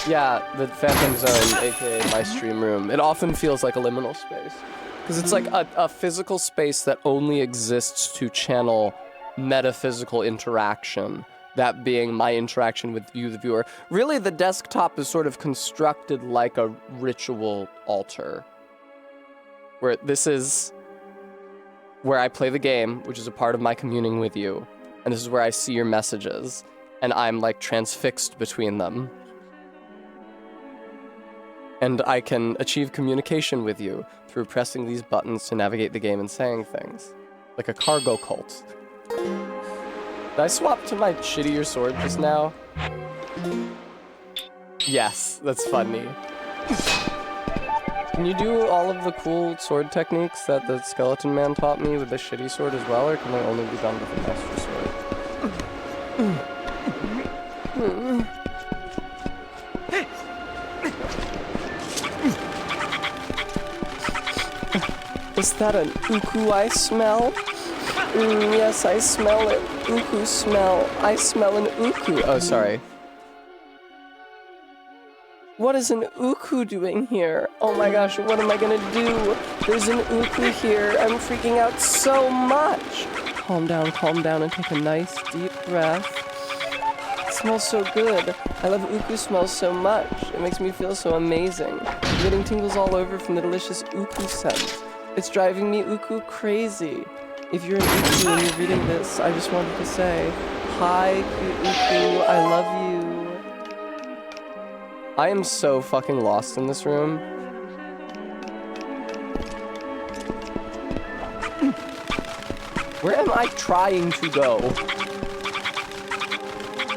Yeah, the Phantom Zone, aka my stream room, it often feels like a liminal space. Because it's like a physical space that only exists to channel metaphysical interaction. That being my interaction with you, the viewer. Really, the desktop is sort of constructed like a ritual altar. Where this is where I play the game, which is a part of my communing with you. And this is where I see your messages. And I'm like transfixed between them. And I can achieve communication with you through pressing these buttons to navigate the game and saying things. Like a cargo cult. Did I swap to my shittier sword just now? Yes, that's funny. Can you do all of the cool sword techniques that the skeleton man taught me with the shitty sword as well, or can they only be done with the master sword? Is that an uku I smell? Yes, I smell it. Uku smell. I smell an uku. Oh, sorry. What is an uku doing here? Oh my gosh, what am I gonna do? There's an uku here. I'm freaking out so much. Calm down, and take a nice deep breath. It smells so good. I love uku smells so much. It makes me feel so amazing. I'm getting tingles all over from the delicious uku scent. It's driving me uku crazy. If you're an uku and you're reading this, I just wanted to say, hi, cute uku, I love you. I am so fucking lost in this room. Where am I trying to go?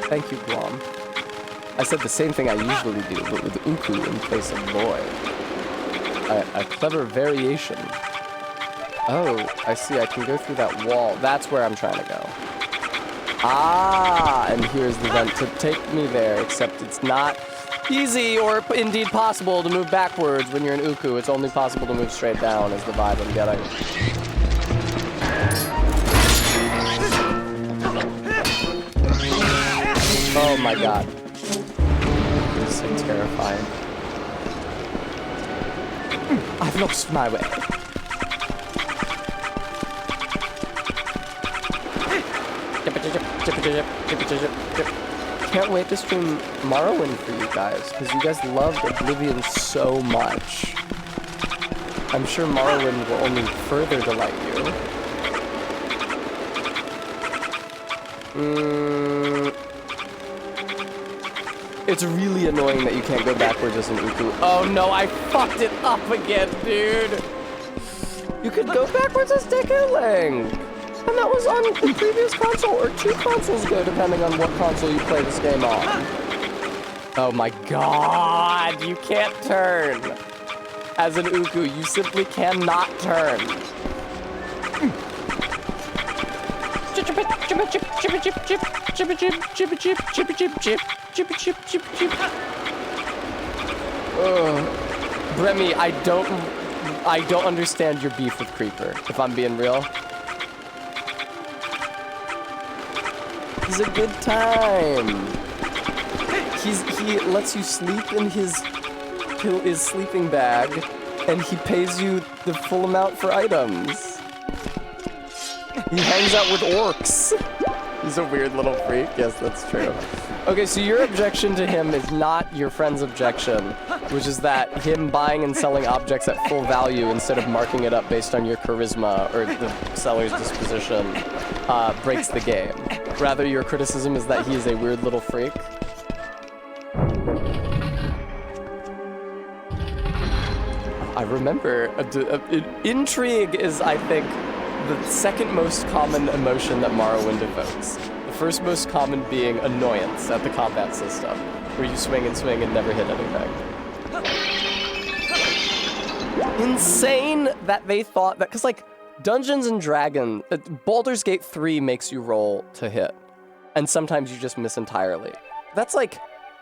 Thank you, Guam. I said the same thing I usually do, but with uku in place of boy. A clever variation. Oh, I see. I can go through that wall. That's where I'm trying to go. Ah, and here's the vent to take me there, except it's not easy or indeed possible to move backwards when you're in Uku. It's only possible to move straight down is the vibe I'm getting. Oh my god. This is so terrifying. I've lost my way. Can't wait to stream Morrowind for you guys, because you guys loved Oblivion so much. I'm sure Morrowind will only further delight you. It's really annoying that you can't go backwards as an Uku. Oh no, I fucked it up again, dude! You could go backwards as Deku-Ling! And that was on the previous console, or 2 consoles ago, depending on what console you play this game on. Oh my god, you can't turn! As an Uku, you simply cannot turn. Bremy, I don't understand your beef with Creeper, if I'm being real. He's a good time. He lets you sleep in his sleeping bag, and he pays you the full amount for items. He hangs out with orcs. He's a weird little freak. Yes, that's true. Okay, so your objection to him is not your friend's objection, which is that him buying and selling objects at full value instead of marking it up based on your charisma or the seller's disposition breaks the game. Rather, your criticism is that he is a weird little freak. I remember, intrigue is, I think, the second most common emotion that Morrowind evokes. The first most common being annoyance at the combat system, where you swing and never hit anything. Insane that they thought that, because like, Dungeons and Dragons, Baldur's Gate 3 makes you roll to hit, and sometimes you just miss entirely. That's like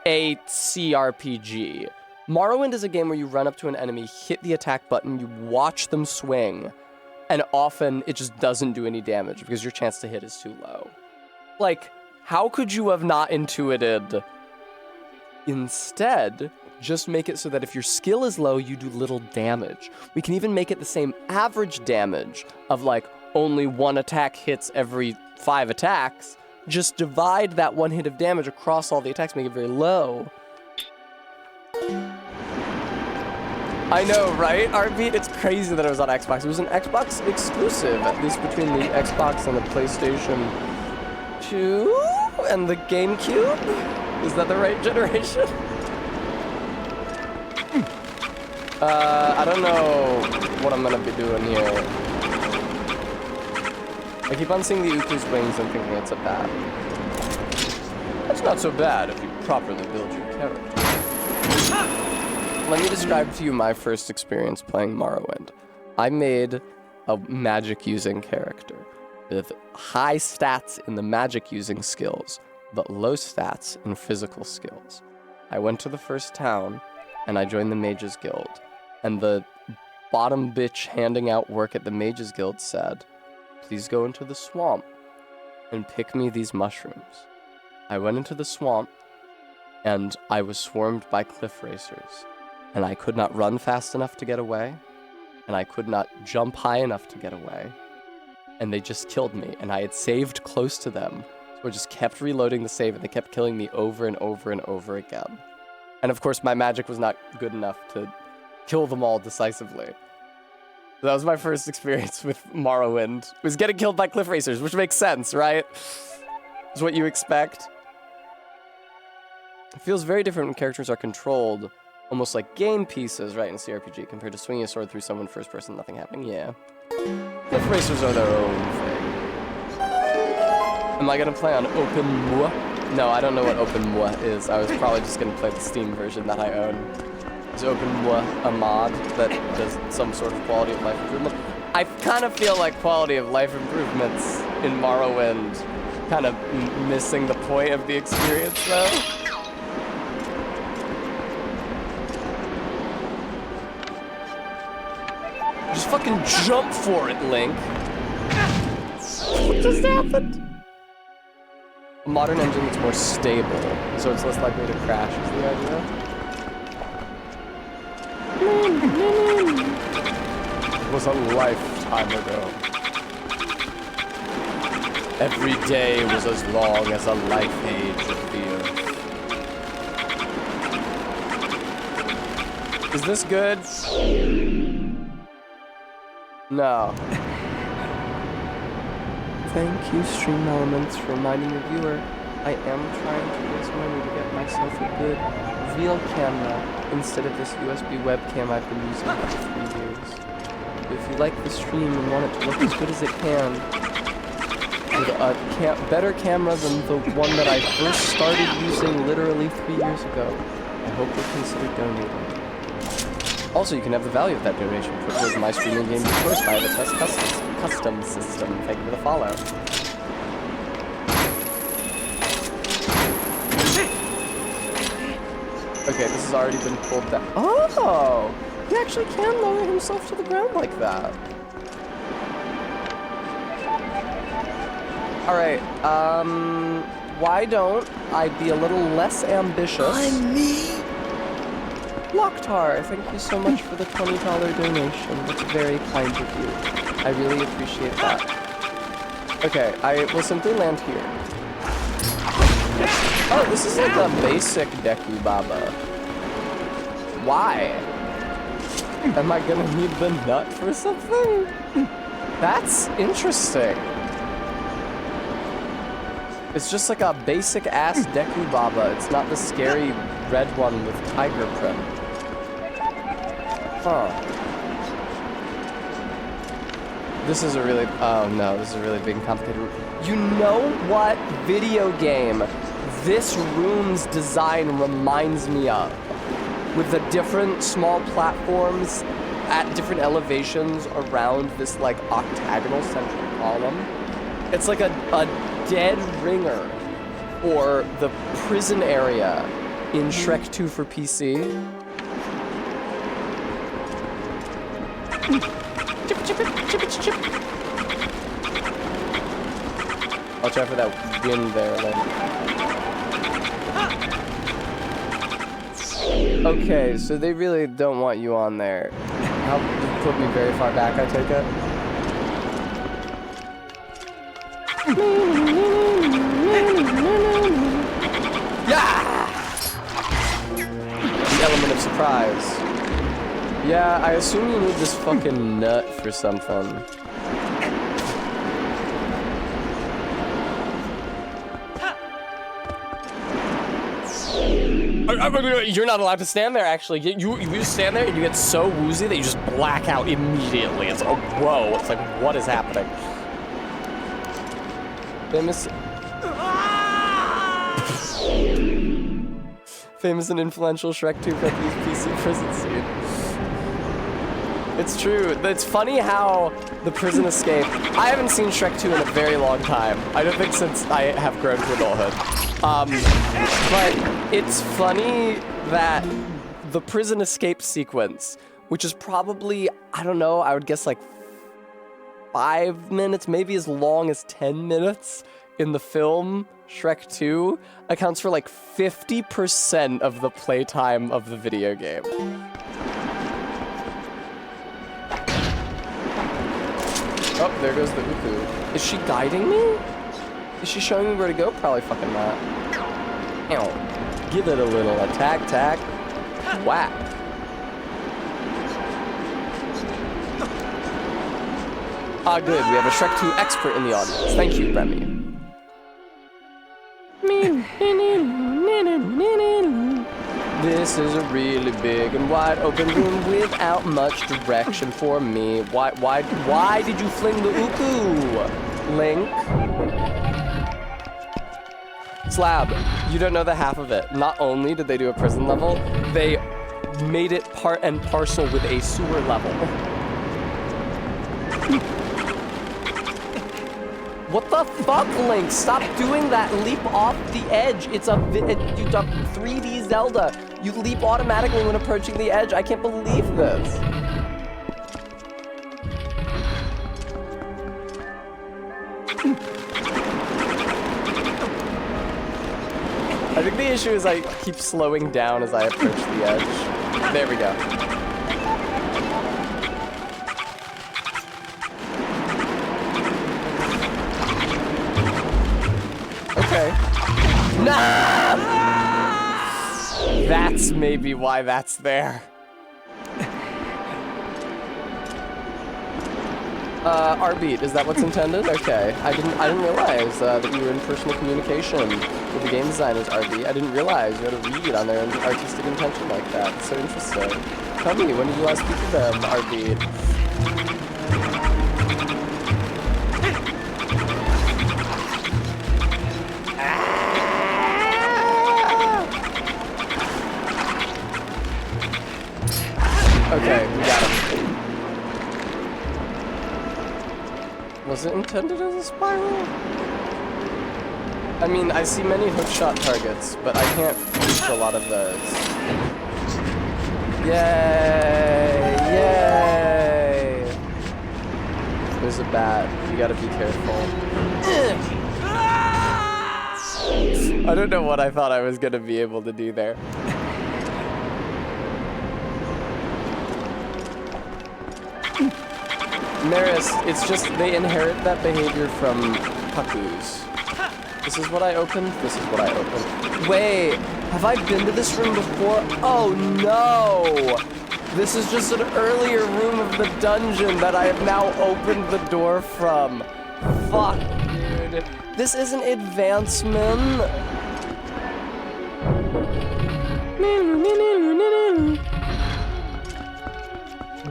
a CRPG. Morrowind is a game where you run up to an enemy, hit the attack button, you watch them swing, and often it just doesn't do any damage because your chance to hit is too low. Like, how could you have not intuited? Instead, just make it so that if your skill is low, you do little damage. We can even make it the same average damage of like only 1 attack hits every 5 attacks. Just divide that 1 hit of damage across all the attacks, make it very low. I know, right, RB? It's crazy that it was on Xbox. It was an Xbox exclusive, at least between the Xbox and the PlayStation 2 and the GameCube? Is that the right generation? I don't know what I'm gonna be doing here. I keep on seeing the Uku's wings and thinking it's a bat. That's not so bad if you properly build your character. Let me describe to you my first experience playing Morrowind. I made a magic-using character with high stats in the magic-using skills, but low stats in physical skills. I went to the first town, and I joined the Mages Guild, and the bottom bitch handing out work at the Mages Guild said, "Please go into the swamp and pick me these mushrooms." I went into the swamp, and I was swarmed by cliff racers. And I could not run fast enough to get away, and I could not jump high enough to get away, and they just killed me, and I had saved close to them, so I just kept reloading the save, and they kept killing me over and over and over again. And of course, my magic was not good enough to kill them all decisively. So that was my first experience with Morrowind, was getting killed by cliff racers, which makes sense, right? It's what you expect. It feels very different when characters are controlled, almost like game pieces, right, in CRPG, compared to swinging a sword through someone first person, nothing happening, yeah. Cliff racers are their own thing. Am I gonna play on OpenMUA? No, I don't know what OpenMUA is. I was probably just gonna play the Steam version that I own. Is OpenMUA a mod that does some sort of quality of life improvement? I kind of feel like quality of life improvements in Morrowind kind of missing the point of the experience, though. fucking jump for it, Link. What just happened? A modern engine that's more stable, so it's less likely to crash is the idea. It was a lifetime ago. Every day was as long as a life age of the earth. Is this good? No. Thank you, Stream Elements, for reminding the viewer. I am trying to raise money to get myself a good, real camera instead of this USB webcam I've been using for 3 years. If you like the stream and want it to look as good as it can, with a better camera than the one that I first started using literally 3 years ago, I hope you'll consider donating. Also, you can have the value of that donation put towards my streaming games of course via the Test Custom system. Thank you for the follow. Okay, this has already been pulled down. Oh! He actually can lower himself to the ground like that. Alright, why don't I be a little less ambitious? I'm me. Locktar, thank you so much for the $20 donation. That's very kind of you. I really appreciate that. Okay, I will simply land here. Oh, this is like a basic Deku Baba. Why? Am I gonna need the nut for something? That's interesting. It's just like a basic ass Deku Baba. It's not the scary red one with tiger print. Huh. This is a really, oh no, this is a really big and complicated room. You know what video game this room's design reminds me of? With the different small platforms at different elevations around this like octagonal central column. It's like a dead ringer or the prison area in Shrek 2 for PC. Watch out for that wind there, Lynn. Okay, so they really don't want you on there. Help put me very far back, I take it. Yeah! The element of surprise. Yeah, I assume you need this fucking nut for something. You're not allowed to stand there, actually. You just stand there and you get so woozy that you just black out immediately. It's like, whoa, it's like, what is happening? Famous and influential Shrek 2 PC prison scene. It's true. It's funny how the prison escape... I haven't seen Shrek 2 in a very long time. I don't think since I have grown to adulthood. But it's funny that the prison escape sequence, which is probably, I don't know, I would guess like 5 minutes, maybe as long as 10 minutes in the film Shrek 2, accounts for like 50% of the playtime of the video game. Oh, there goes the Uku. Is she guiding me? Is she showing me where to go? Probably fucking not. Ow. Give it a little attack, tack. Whack. Ah, good. We have a Shrek 2 expert in the audience. Thank you, Remy. This is a really big and wide open room without much direction for me. Why did you fling the Uku, Link? Slab, you don't know the half of it. Not only did they do a prison level, they made it part and parcel with a sewer level. What the fuck, Link? Stop doing that leap off the edge. It's a 3D Zelda. You leap automatically when approaching the edge. I can't believe this. I think the issue is I keep slowing down as I approach the edge. There we go. Okay. Nah! That's maybe why that's there. R-beat, is that what's intended? Okay. I didn't realize that you were in personal communication with the game designers, R-beat. I didn't realize you had a read on their artistic intention like that. It's so interesting. Tell me, when did you last speak to them, R-beat? Okay, we got him. Was it intended as a spiral? I mean, I see many hookshot targets, but I can't reach a lot of those. Yay! Yay! There's a bat. You gotta be careful. I don't know what I thought I was gonna be able to do there. Maris, it's just they inherit that behavior from Pakus. This is what I opened, this is what I opened. Wait, have I been to this room before? Oh no! This is just an earlier room of the dungeon that I have now opened the door from. Fuck, dude. This isn't advancement.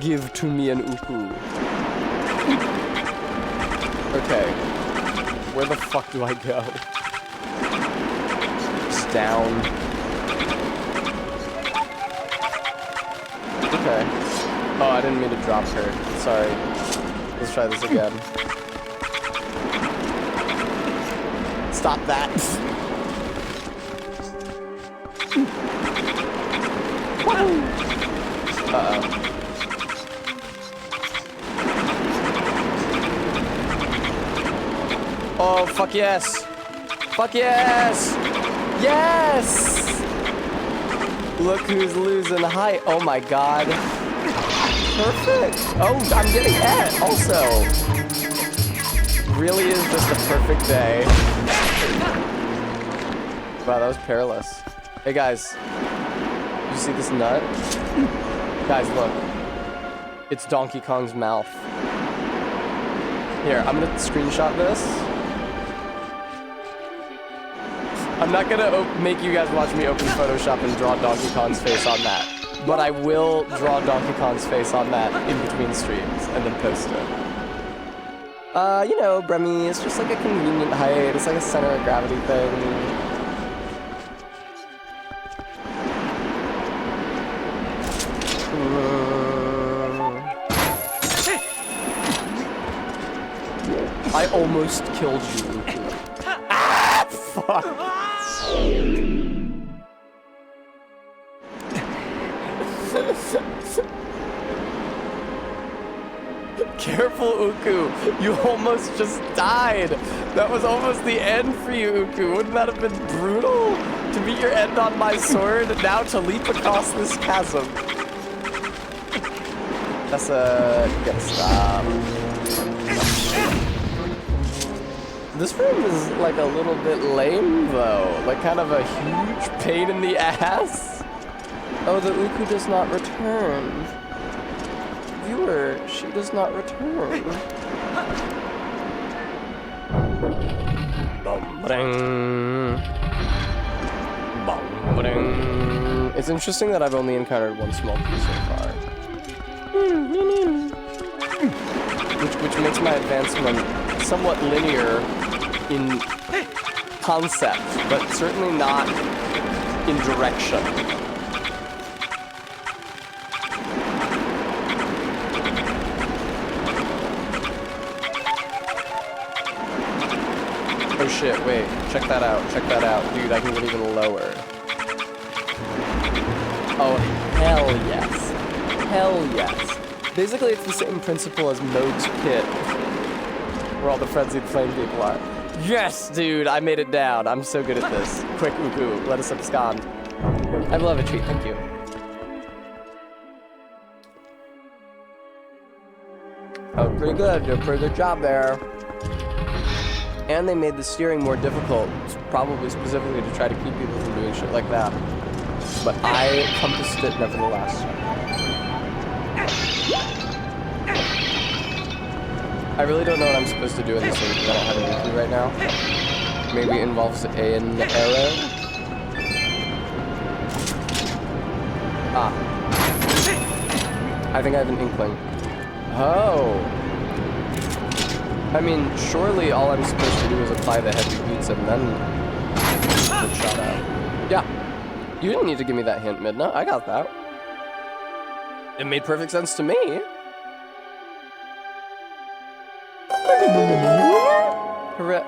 Give to me an uku. Okay. Where the fuck do I go? Just down. Okay. Oh, I didn't mean to drop her. Sorry. Let's try this again. Stop that. Uh-oh. Oh, fuck yes! Fuck yes! Yes! Look who's losing height. Oh my god. Perfect! Oh, I'm getting hit also! Really is just a perfect day. Wow, that was perilous. Hey guys. Did you see this nut? Guys, look. It's Donkey Kong's mouth. Here, I'm gonna screenshot this. I'm not gonna make you guys watch me open Photoshop and draw Donkey Kong's face on that. But I will draw Donkey Kong's face on that in between streams and then post it. You know, Bremy, it's just like a convenient height. It's like a center of gravity thing. I almost killed you. Ah, fuck. Careful, Uku. You almost just died. That was almost the end for you, Uku. Wouldn't that have been brutal? To meet your end on my sword, now to leap across this chasm. That's you gotta stop. This room is like a little bit lame though. Like kind of a huge pain in the ass. Oh, the Uku does not return. Viewer, she does not return. It's interesting that I've only encountered one small piece so far. Which makes my advancement somewhat linear in concept, but certainly not in direction. Oh shit, wait, check that out, dude, I can get even lower. Oh, hell yes. Hell yes. Basically, it's the same principle as Moog's Pit, where all the frenzied flame people are. Yes, dude, I made it down. I'm so good at this. Quick, Uku, let us abscond. I love a treat, thank you. Oh, pretty good. Did a pretty good job there. And they made the steering more difficult, probably specifically to try to keep people from doing shit like that. But I compassed it nevertheless. I really don't know what I'm supposed to do in this thing because I don't have a Wiki right now. Maybe it involves an arrow. Ah. I think I have an inkling. Oh. I mean, surely all I'm supposed to do is apply the heavy boots and then get shot out. Yeah. You didn't need to give me that hint, Midna. I got that. It made perfect sense to me.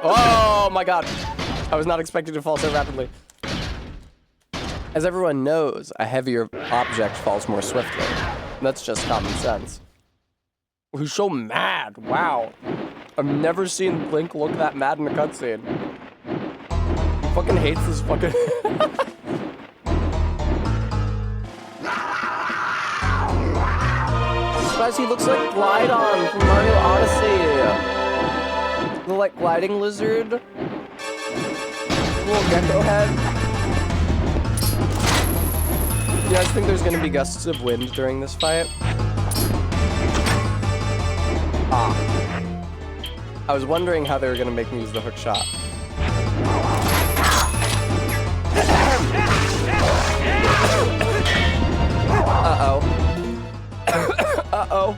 Oh my god. I was not expecting to fall so rapidly. As everyone knows, a heavier object falls more swiftly. That's just common sense. Who's so mad? Wow. I've never seen Link look that mad in a cutscene. He fucking hates this fucking... Guys, he looks like Glydon from Mario Odyssey. The, like, gliding lizard. Little gecko head. You guys think there's gonna be gusts of wind during this fight? Ah. I was wondering how they were gonna make me use the hook shot. Uh-oh. Uh-oh.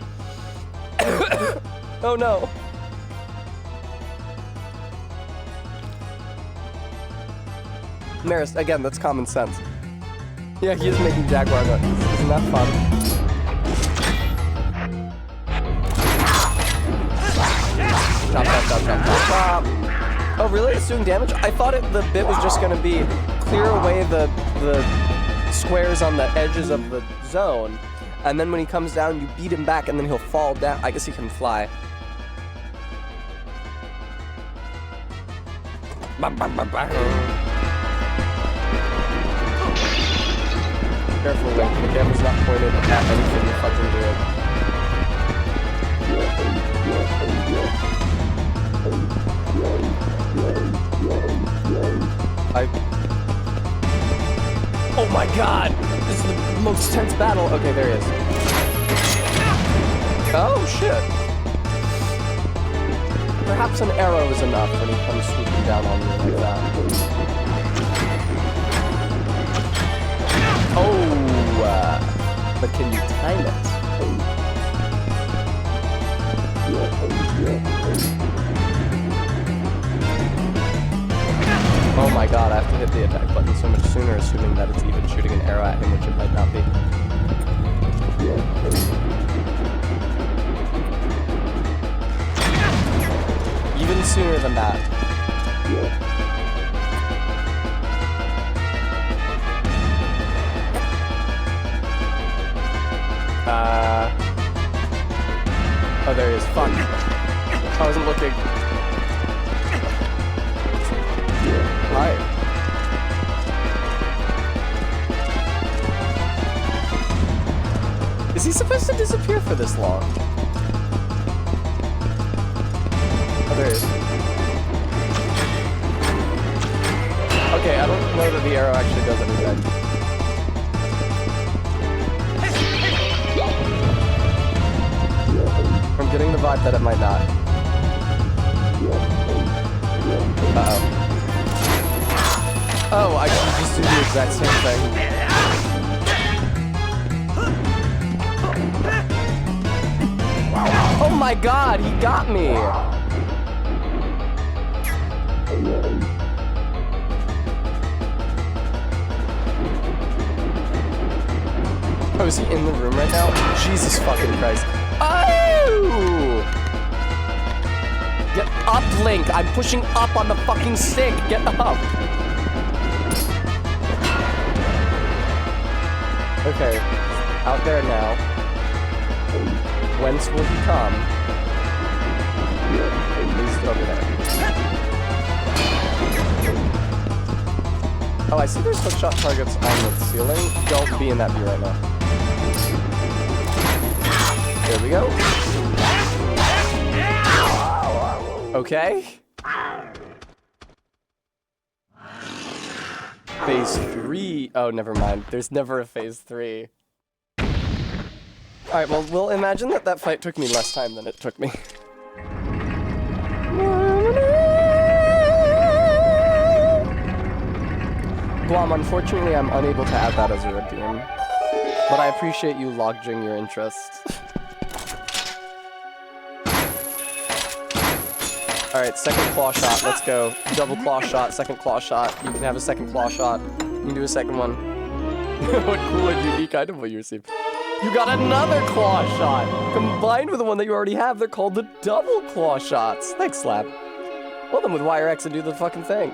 Oh no. Marist, again, that's common sense. Yeah, he is making Jaguar noises. Isn't that fun? Chop, chop, chop, chop, chop, chop. Oh, really? It's doing damage? I thought the bit was just gonna be clear away the squares on the edges of the zone, and then when he comes down, you beat him back, and then he'll fall down. I guess he can fly. Careful, Link. The camera's not pointed at anything you're fucking doing. Oh my god! This is the most tense battle. Okay, there he is. Oh, shit. Perhaps an arrow is enough when he comes swooping down on me like that. Oh, but can you time it? Oh my god, I have to hit the attack button so much sooner, assuming that it's even shooting an arrow at him, which it might not be. Even sooner than that. Oh, there he is. Fuck. I wasn't looking. Hi. Is he supposed to disappear for this long? Oh, there he is. Okay, I don't know that the arrow actually does anything. I'm getting the vibe that it might not. Uh-oh. Oh, I should just do the exact same thing. Oh my god, he got me! Oh, is he in the room right now? Jesus fucking Christ. Oh! Get up, Link! I'm pushing up on the fucking stick! Get up! Okay, out there now. Whence will he come? He's over there. Oh, I see there's hookshot targets on the ceiling. Don't be in that view right now. There we go. Okay. Phase 3. Oh, never mind. There's never a phase 3. Alright, well, we'll imagine that that fight took me less time than it took me. Guam, unfortunately, I'm unable to add that as a redeem. But I appreciate you lodging your interest. Alright, second claw shot, let's go. Double claw shot, second claw shot. You can have a second claw shot. You can do a second one. What cool and unique item will you receive? You got another claw shot! Combined with the one that you already have, they're called the double claw shots. Thanks, Slab. Well then with Wire X and do the fucking thing.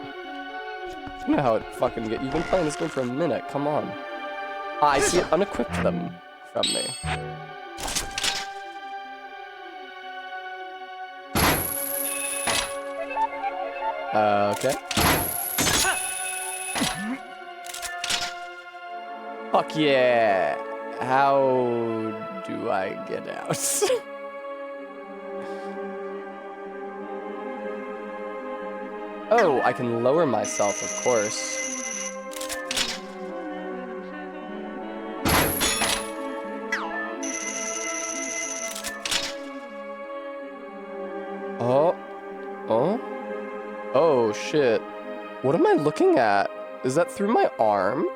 You know how it fucking get. You've been playing this game for a minute, come on. Ah, I see it unequipped them from me. Okay. Fuck yeah. How do I get out? Oh, I can lower myself, of course. Oh. Oh? Oh, shit. What am I looking at? Is that through my arm?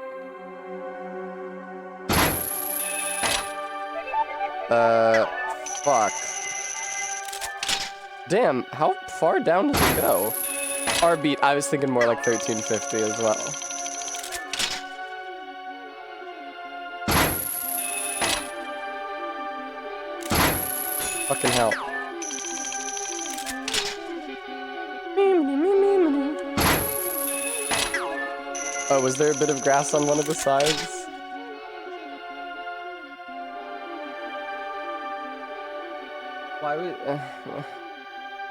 Fuck. Damn, how far down does it go? R-beat, I was thinking more like 1350 as well. Fucking hell. Oh, was there a bit of grass on one of the sides?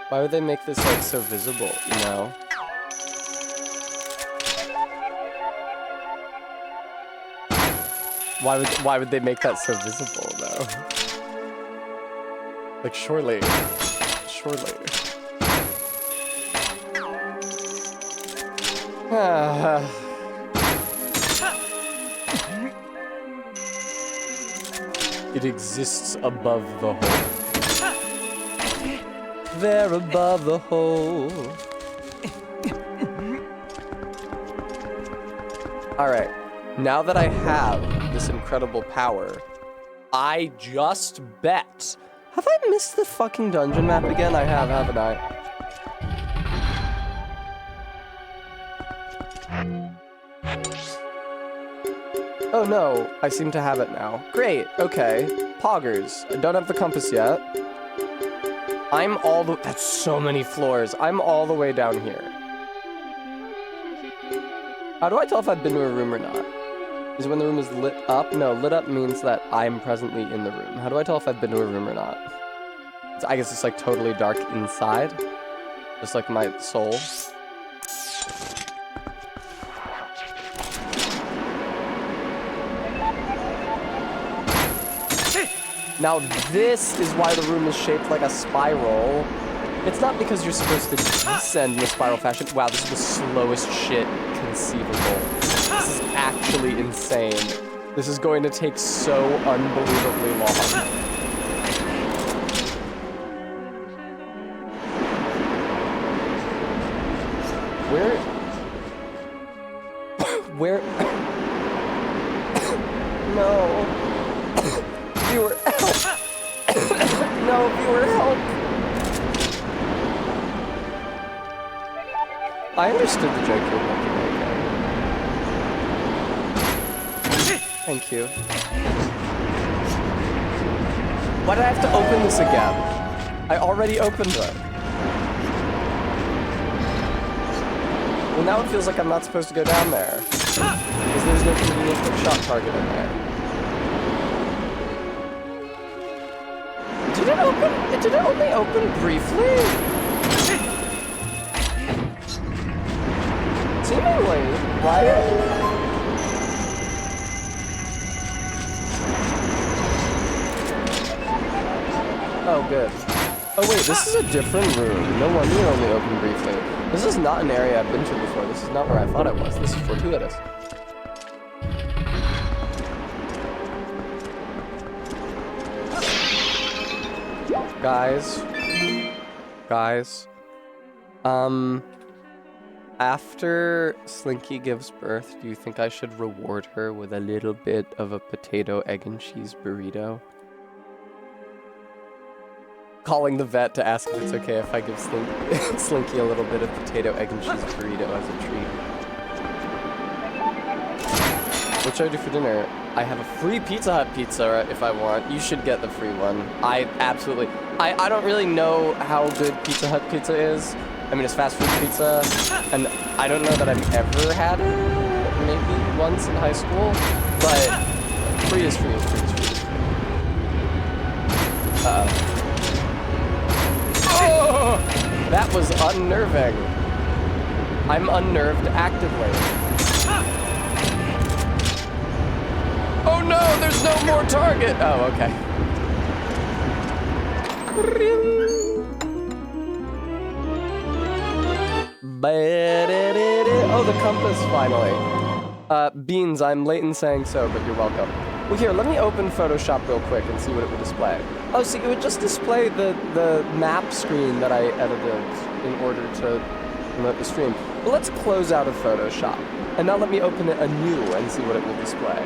Why would they make this like so visible, you know? Why would they make that so visible though? Like surely. It exists above the hole. There above the hole. Alright, now that I have this incredible power, I just bet. Have I missed the fucking dungeon map again? I have, haven't I? Oh no, I seem to have it now. Great, okay. Poggers. I don't have the compass yet. That's so many floors. I'm all the way down here. How do I tell if I've been to a room or not? Is it when the room is lit up? No, lit up means that I'm presently in the room. How do I tell if I've been to a room or not? I guess it's like totally dark inside. Just like my soul. Now this is why the room is shaped like a spiral. It's not because you're supposed to descend in a spiral fashion. Wow, this is the slowest shit conceivable. This is actually insane. This is going to take so unbelievably long. Where? No. Viewer, help! No, viewer, help! I understood the joke you were making, okay. Thank you. Why did I have to open this again? I already opened it. Well, now it feels like I'm not supposed to go down there. Because there's no convenient shot target in there. Did it open? Did it only open briefly? So Seemingly, right? Oh, good. Oh wait, this is a different room. No wonder it only opened briefly. This is not an area I've been to before. This is not where I thought it was. This is fortuitous. Guys, after Slinky gives birth, do you think I should reward her with a little bit of a potato, egg, and cheese burrito? Calling the vet to ask if it's okay if I give Slinky a little bit of potato, egg, and cheese burrito as a treat. What should I do for dinner? I have a free Pizza Hut pizza if I want. You should get the free one. I don't really know how good Pizza Hut pizza is. I mean, it's fast food pizza, and I don't know that I've ever had it. Maybe once in high school, but free is free is free is free is free. Uh-oh. Oh! That was unnerving. I'm unnerved actively. Oh no, there's no more target! Oh, okay. Oh, the compass, finally. Beans, I'm late in saying so, but you're welcome. Well, here, let me open Photoshop real quick and see what it would display. Oh, see, it would just display the map screen that I edited in order to promote the stream. Well, let's close out of Photoshop. And now let me open it anew and see what it will display.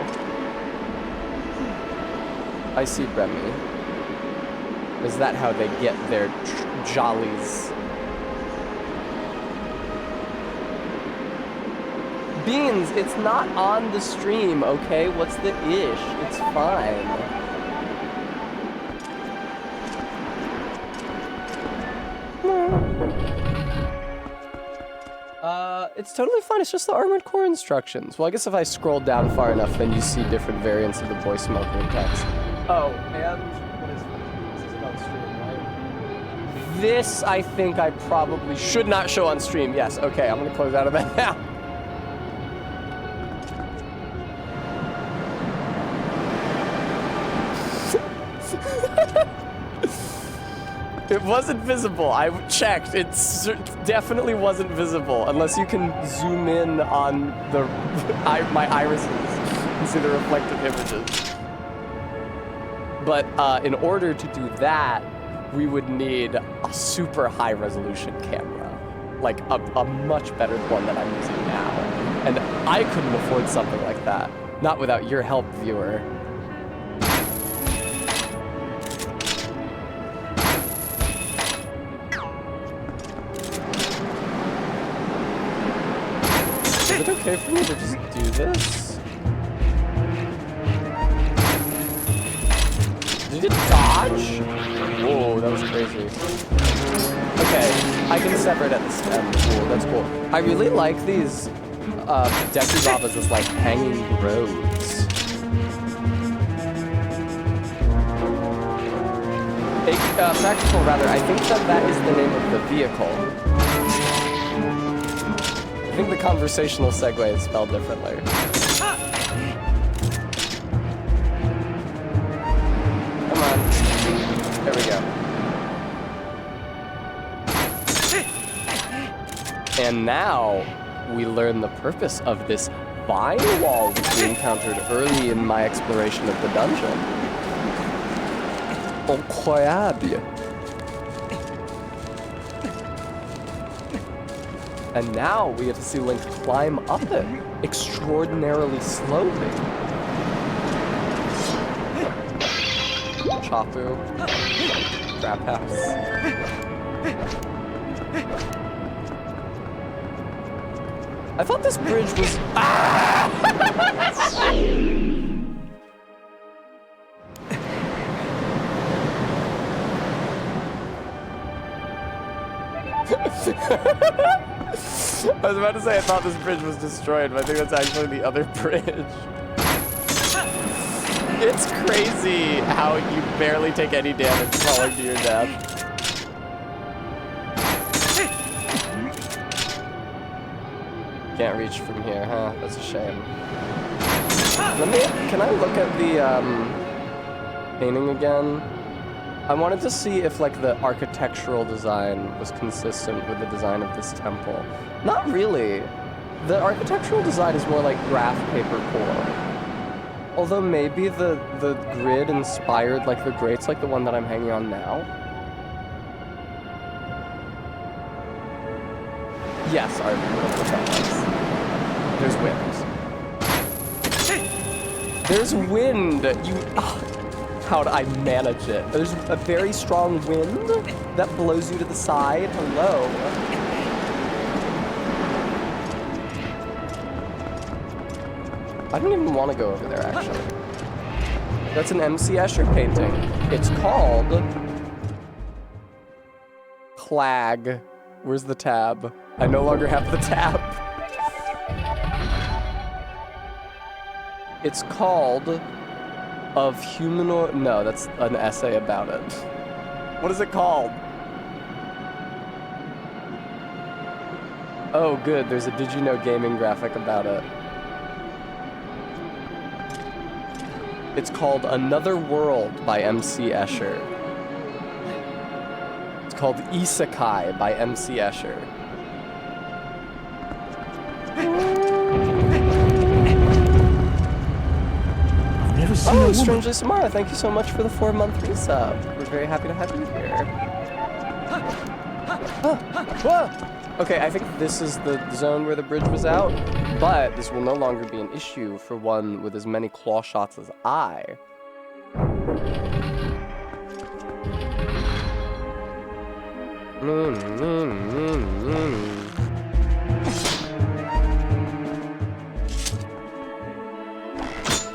I see, Remy. Is that how they get their jollies? Beans, it's not on the stream, okay? What's the ish? It's fine. It's totally fine. It's just the Armored Core instructions. Well, I guess if I scroll down far enough, then you see different variants of the voice smoker text. Oh, and what is this? This isn't on stream, right? This, I think I probably should not show on stream. Yes, okay, I'm gonna close out of that now. It wasn't visible. I checked. It definitely wasn't visible unless you can zoom in on the my irises and see the reflected images. But in order to do that, we would need a super high resolution camera, like a much better one than I'm using now. And I couldn't afford something like that, not without your help, viewer. Is it okay for me to just do this? Did it dodge? Whoa, that was crazy. Okay, I can separate at the stem. Cool, that's cool. I really like these Dekubabas as like hanging roads. Practical rather, I think that is the name of the vehicle. I think the conversational segue is spelled differently. Come on. There we go. And now, we learn the purpose of this vine wall which we encountered early in my exploration of the dungeon. Incroyable. And now we have to see Link climb up it extraordinarily slowly. Chapu. Trap house. I thought this bridge was... Ah! I was about to say I thought this bridge was destroyed, but I think that's actually the other bridge. It's crazy how you barely take any damage falling to your death. Can't reach from here, huh? That's a shame. Can I look at the painting again? I wanted to see if like the architectural design was consistent with the design of this temple. Not really. The architectural design is more like graph paper core. Although maybe the grid inspired like the grates like the one that I'm hanging on now. Yes, I remember what that was. There's wind. There's wind. How do I manage it? There's a very strong wind that blows you to the side. Hello. I don't even want to go over there, actually. That's an MC Escher painting. It's called Clag. Where's the tab? I no longer have the tab. It's called Of Humanoid... No, that's an essay about it. What is it called? Oh, good. There's a Did You Know Gaming graphic about it. It's called Another World by MC Escher. It's called Isekai by MC Escher. Oh, Strangely Samara, thank you so much for the 4-month resub. We're very happy to have you here. Okay, I think this is the zone where the bridge was out, but this will no longer be an issue for one with as many claw shots as I.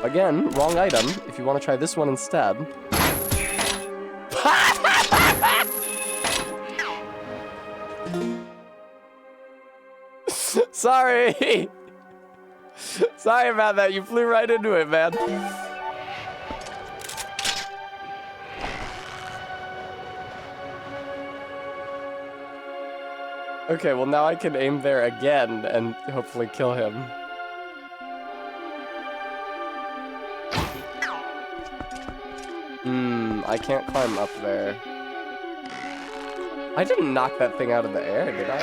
Again, wrong item. If you want to try this one instead. Sorry! Sorry about that, you flew right into it, man. Okay, well now I can aim there again and hopefully kill him. I can't climb up there. I didn't knock that thing out of the air, did I?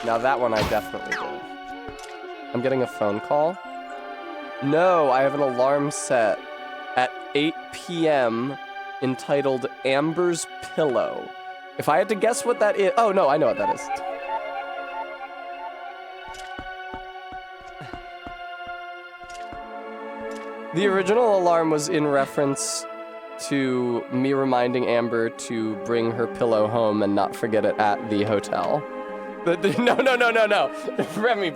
Now that one I definitely did. I'm getting a phone call. No, I have an alarm set at 8 p.m. entitled Amber's Pillow. If I had to guess what that is... Oh, no, I know what that is. The original alarm was in reference to me reminding Amber to bring her pillow home and not forget it at the hotel. No. Remy.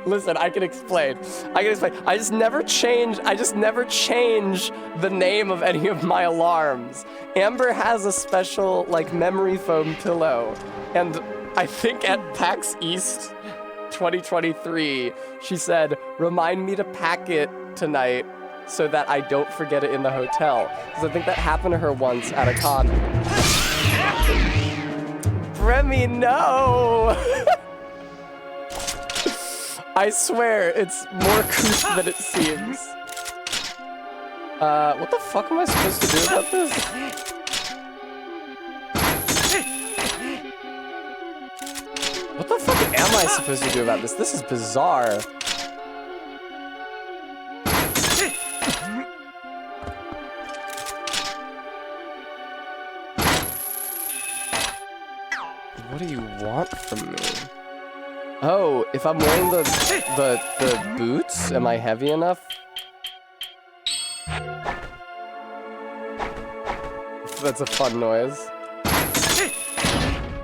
Listen, I can explain. I just never change the name of any of my alarms. Amber has a special, like, memory foam pillow. And I think at PAX East 2023, she said, remind me to pack it tonight so that I don't forget it in the hotel. Because I think that happened to her once at a con. Remy, no! I swear, it's more couth than it seems. What the fuck am I supposed to do about this? What the fuck am I supposed to do about this? This is bizarre. What do you want from me? Oh, if I'm wearing the boots, am I heavy enough? That's a fun noise.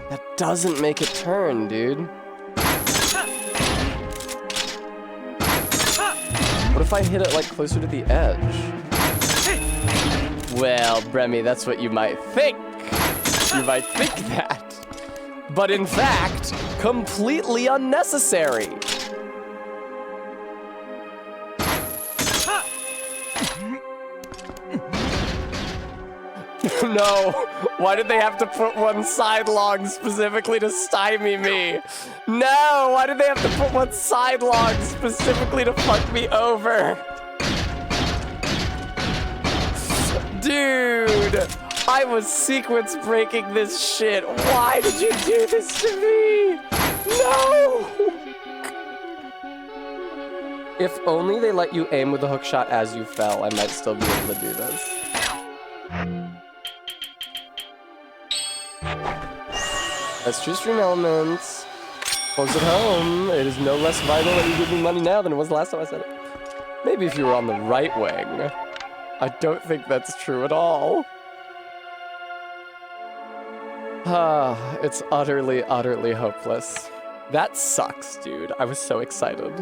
That doesn't make it turn, dude. What if I hit it like closer to the edge? Well, Bremy, that's what you might think. You might think that. But in fact, completely unnecessary. No! Why did they have to put one sidelong specifically to stymie me? No! Why did they have to put one sidelong specifically to fuck me over? Dude! I was sequence breaking this shit. Why did you do this to me? No! If only they let you aim with the hook shot as you fell, I might still be able to do this. Let's choose stream elements. Folks at home, it is no less vital that you give me money now than it was the last time I said it. Maybe if you were on the right wing. I don't think that's true at all. Ah, it's utterly, utterly hopeless. That sucks, dude. I was so excited.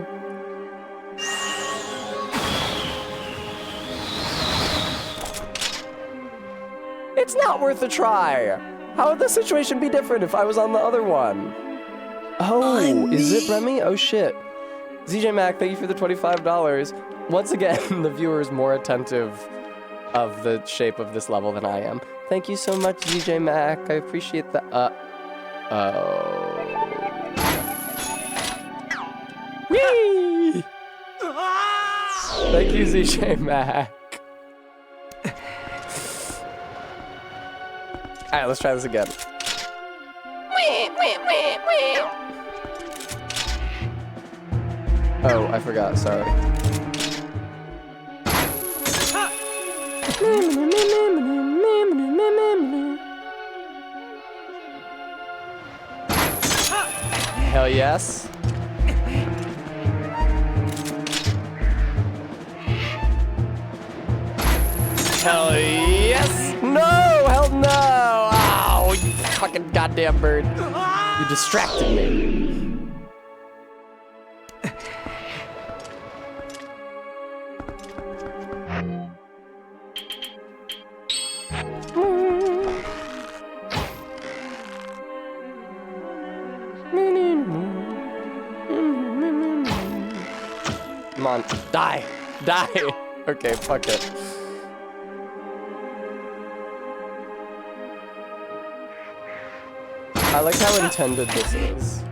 It's not worth a try. How would the situation be different if I was on the other one? Oh, is it Remy? Oh shit. ZJ Mac, thank you for the $25. Once again, the viewer is more attentive of the shape of this level than I am. Thank you so much, ZJ Mac. I appreciate the oh. Whee! Thank you, ZJ Mac. Alright, let's try this again. Oh, I forgot, sorry. Hell yes. Hell yes! No! Hell no! Oh, you fucking goddamn bird. You distracted me. Come on, die! Die! Okay, fuck it. I like how intended this is.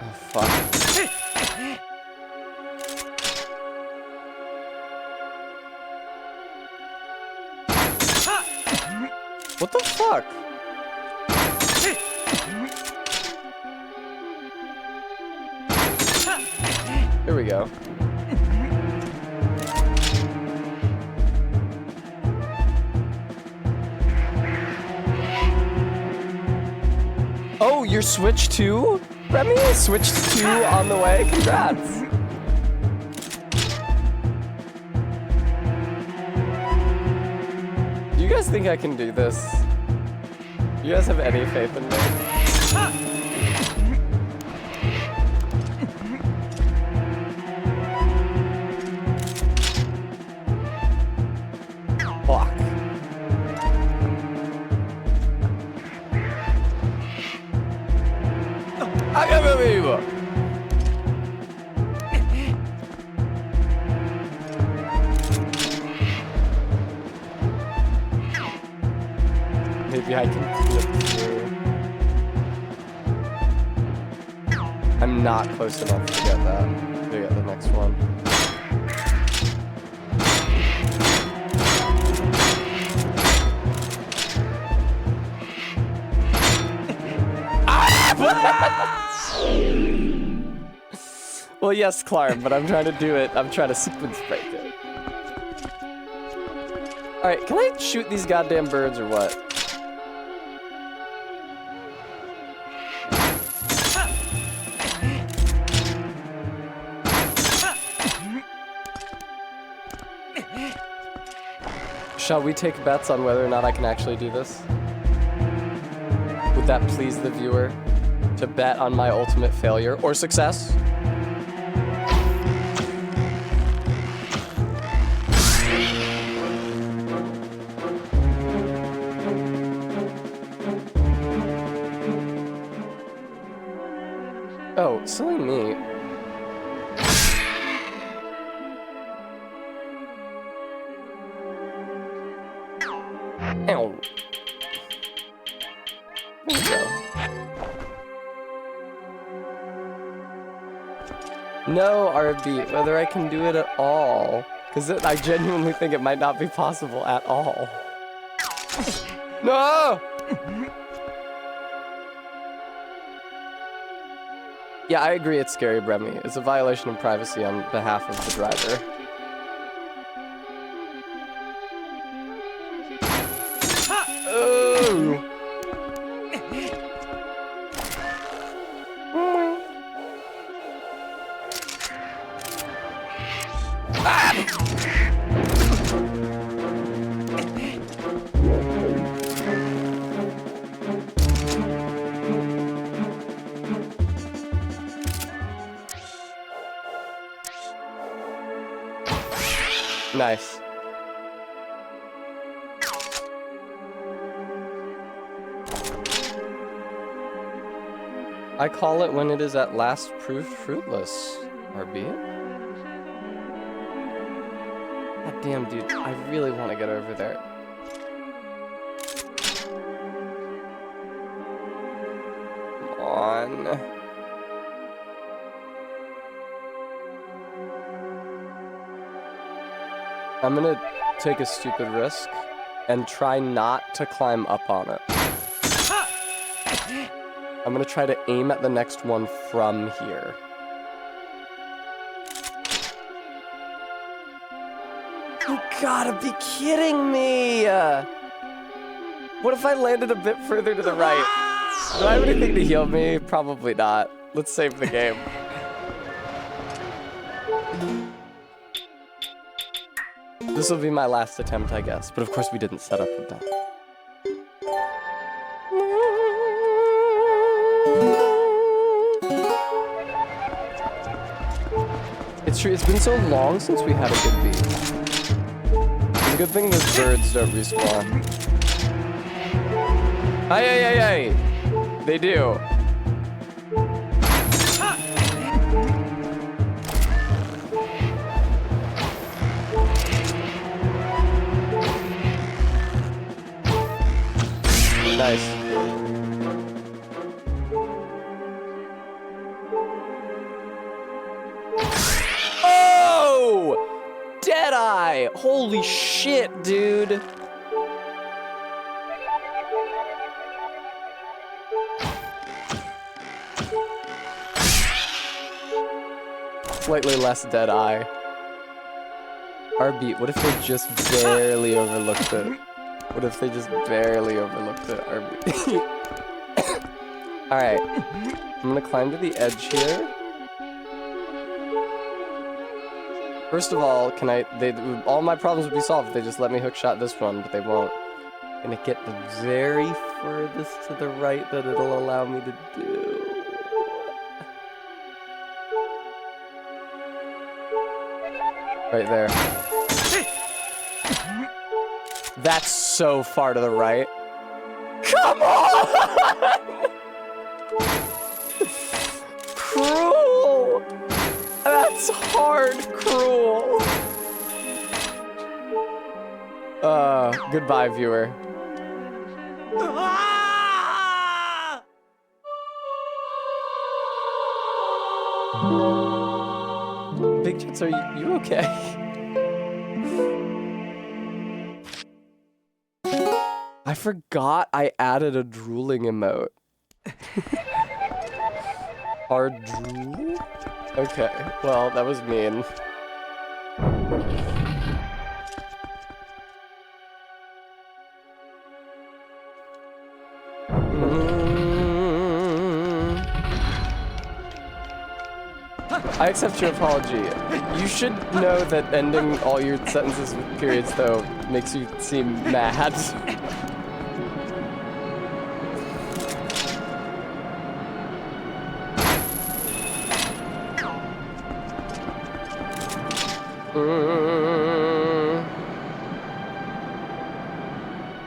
Oh, fuck. What the fuck? Here we go. Oh, you're Switch 2? Remy, Switch 2 on the way? Congrats. Do you guys think I can do this? Do you guys have any faith in me? Fuck. I can't believe it. Maybe I can flip through. I'm not close enough to get that. To get the next one. Well, yes, Clark, but I'm trying to do it. I'm trying to sequence break it. Alright, can I shoot these goddamn birds or what? Shall we take bets on whether or not I can actually do this? Would that please the viewer to bet on my ultimate failure or success? Oh, silly me. There you go. No, RB, whether I can do it at all. Because I genuinely think it might not be possible at all. No! Yeah, I agree it's scary, Bremy. It's a violation of privacy on behalf of the driver. Oh! Nice. I call it when it is at last proved fruitless, RB. God damn, dude, I really want to get over there. Come on. I'm gonna take a stupid risk and try not to climb up on it. I'm gonna try to aim at the next one from here. You gotta be kidding me! What if I landed a bit further to the right? Do I have anything to heal me? Probably not. Let's save the game. This will be my last attempt, I guess. But of course we didn't set up with that. It's true, it's been so long since we had a good beat. It's a good thing those birds don't respawn. Ay. They do. Nice. Oh! Deadeye! Holy shit, dude. Slightly less Deadeye. RB, what if they just barely overlooked it? What if they just barely overlooked it? Alright. I'm gonna climb to the edge here. First of all, all my problems would be solved if they just let me hookshot this one, but they won't. I'm gonna get the very furthest to the right that it'll allow me to do. Right there. That's so far to the right. Come on! Cruel! That's hard cruel. Goodbye, viewer. Big Jets, are you okay? I forgot I added a drooling emote. Hard drool? Okay, well, that was mean. I accept your apology. You should know that ending all your sentences with periods, though, makes you seem mad.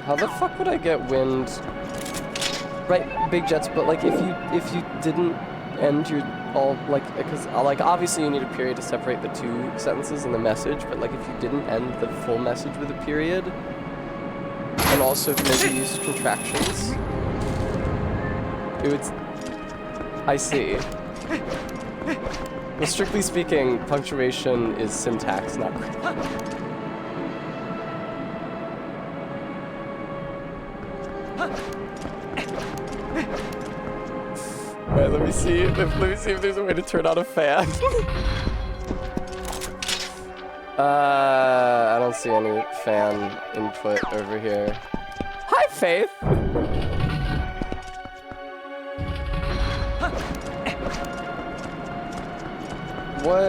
How the fuck would I get wind? Right, Big Jets, but like if you didn't end your all like because like obviously you need a period to separate the two sentences in the message, but like if you didn't end the full message with a period and also maybe use contractions. It would... I see. Well, strictly speaking, punctuation is syntax, not grammar. Alright, let me see if there's a way to turn on a fan. I don't see any fan input over here. Hi, Faith!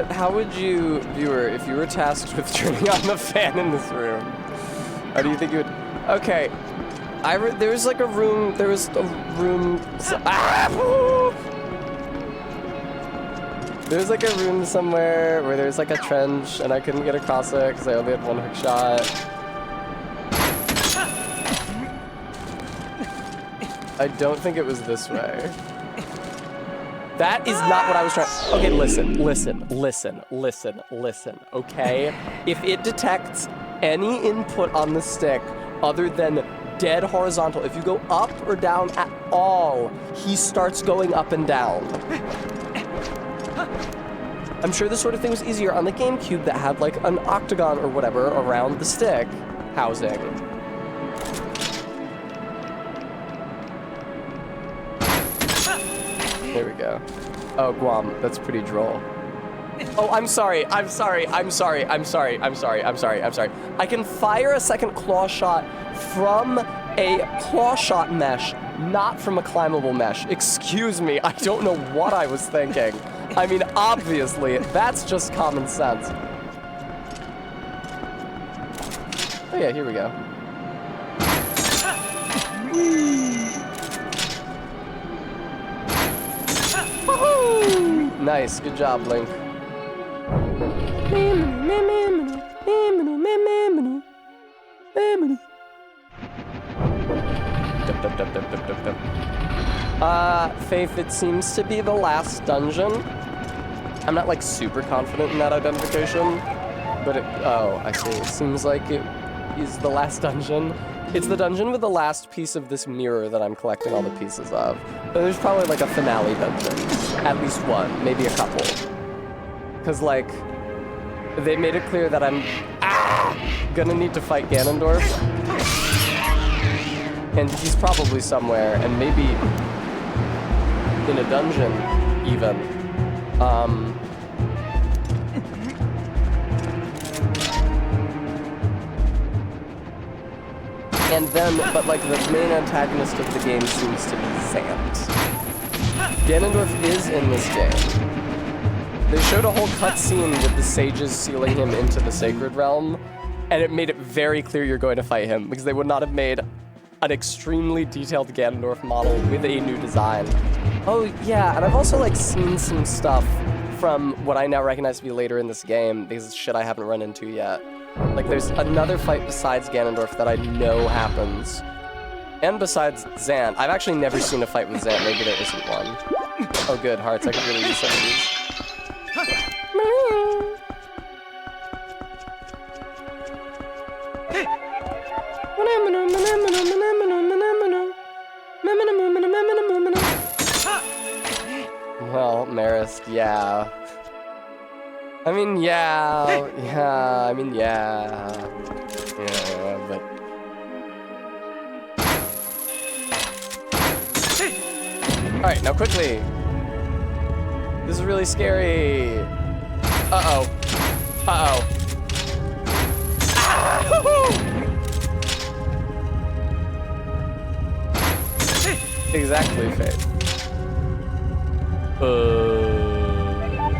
How would you, viewer, if you were tasked with turning on the fan in this room, how do you think you would? Okay, there was a room, there's like a room somewhere where there's like a trench and I couldn't get across it because I only had one hook shot. I don't think it was this way. That is not what I was trying. Okay, listen, okay? If it detects any input on the stick other than dead horizontal, if you go up or down at all, he starts going up and down. I'm sure this sort of thing was easier on the GameCube that had like an octagon or whatever around the stick housing. There we go. Oh, Guam, that's pretty droll. Oh, I'm sorry. I can fire a second claw shot from a claw shot mesh, not from a climbable mesh. Excuse me, I don't know what I was thinking. I mean, obviously, that's just common sense. Oh yeah, here we go. Nice, good job, Link. Faith, it seems to be the last dungeon. I'm not like super confident in that identification, but oh, I see. It seems like it is the last dungeon. It's the dungeon with the last piece of this mirror that I'm collecting all the pieces of. But there's probably like a finale dungeon. At least one, maybe a couple. Cause like, they made it clear that I'm gonna need to fight Ganondorf. And he's probably somewhere, and maybe in a dungeon, even. And then, but like the main antagonist of the game seems to be Zant. Ganondorf is in this game. They showed a whole cutscene with the sages sealing him into the Sacred Realm, and it made it very clear you're going to fight him, because they would not have made an extremely detailed Ganondorf model with a new design. Oh yeah, and I've also like seen some stuff from what I now recognize to be later in this game, because it's shit I haven't run into yet. Like there's another fight besides Ganondorf that I know happens. And besides Zant. I've actually never seen a fight with Zant, maybe there isn't one. Oh good, hearts, I could really use some of these. Well, Marist, yeah. I mean, yeah, but... Alright, now quickly. This is really scary. Uh-oh. Uh-oh. Ah! Exactly, Faith.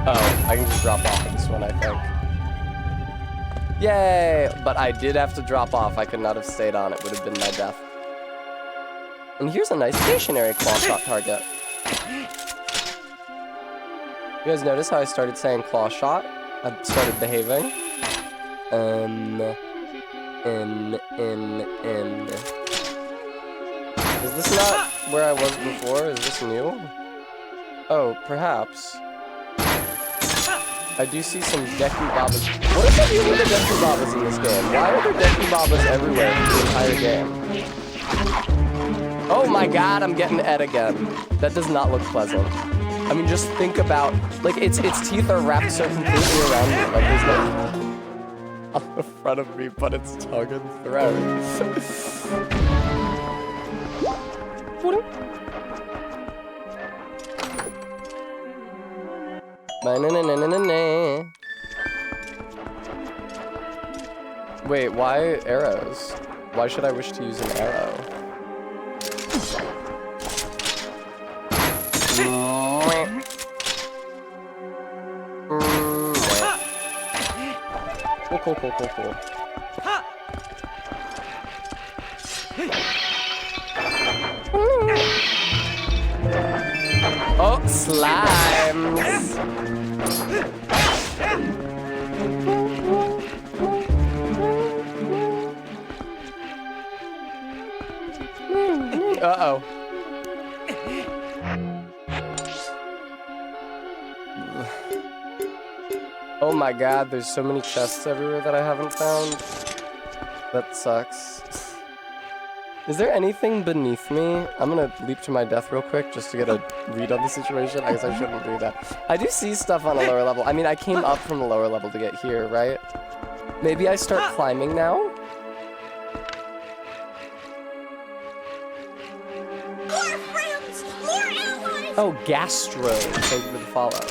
Oh, I can just drop off of this one, I think. Yay! But I did have to drop off. I could not have stayed on. It would have been my death. And here's a nice stationary claw shot target. You guys notice how I started saying claw shot? I started behaving. Is this not where I was before? Is this new? Oh, perhaps. I do see some Deku Babas. What is the deal with the Deku Babas in this game? Why are there Deku Babas everywhere in the entire game? Oh my god, I'm getting Ed again. That does not look pleasant. I mean, just think about, like, its teeth are wrapped so completely around me. Like, there's no on the front of me, but its tongue and throat. Wait, why arrows? Why should I wish to use an arrow? Cool. Oh, slimes! Uh-oh. Oh my god, there's so many chests everywhere that I haven't found. That sucks. Is there anything beneath me? I'm gonna leap to my death real quick just to get a read on the situation. I guess I shouldn't do that. I do see stuff on a lower level. I mean, I came up from the lower level to get here, right? Maybe I start climbing now? More friends! More allies! Oh, Gastro. Thank you for the follow.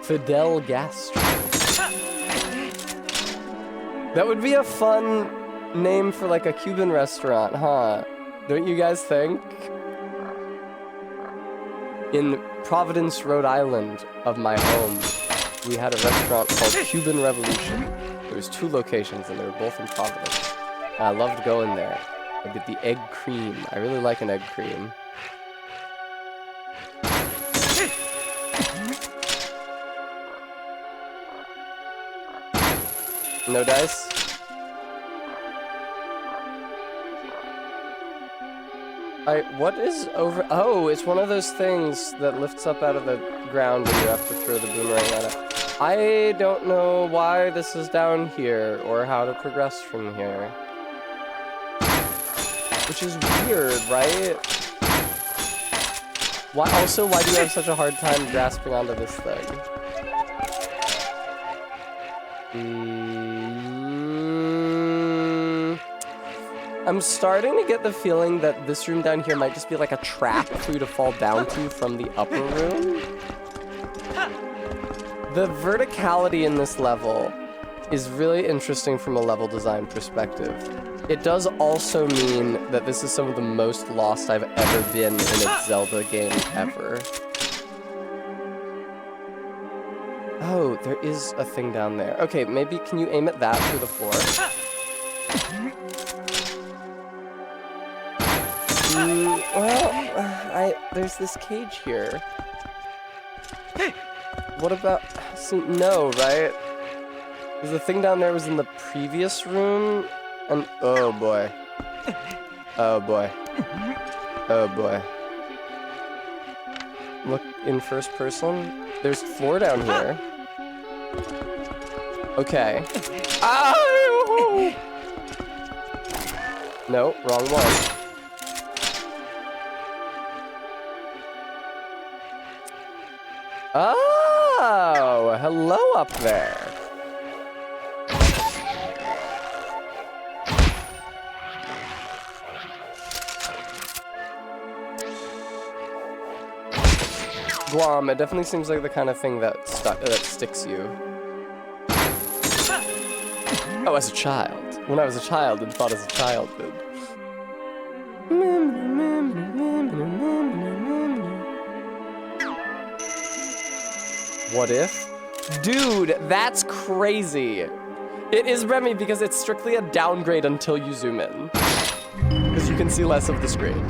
Fidel Gastro. That would be a fun name for like a Cuban restaurant, huh? Don't you guys think? In Providence, Rhode Island, of my home, we had a restaurant called Cuban Revolution. There was 2 locations and they were both in Providence. And I loved going there. I did the egg cream. I really like an egg cream. No dice? What is over? Oh, it's one of those things that lifts up out of the ground and you have to throw the boomerang at it. I don't know why this is down here or how to progress from here. Which is weird, right? Why do you have such a hard time grasping onto this thing? I'm starting to get the feeling that this room down here might just be like a trap for you to fall down to from the upper room. The verticality in this level is really interesting from a level design perspective. It does also mean that this is some of the most lost I've ever been in a Zelda game ever. Oh, there is a thing down there. Okay, maybe can you aim at that through the floor? Well, there's this cage here. What about... no, right? Because the thing down there was in the previous room, and... oh boy. Oh boy. Oh boy. Look in first person. There's 4 down here. Okay. Ow! No, wrong one. Oh, hello up there. Guam, it definitely seems like the kind of thing that sticks you. Oh, as a child. When I was a child and thought as a child did. What if? Dude, that's crazy. It is Remy because it's strictly a downgrade until you zoom in. Because you can see less of the screen.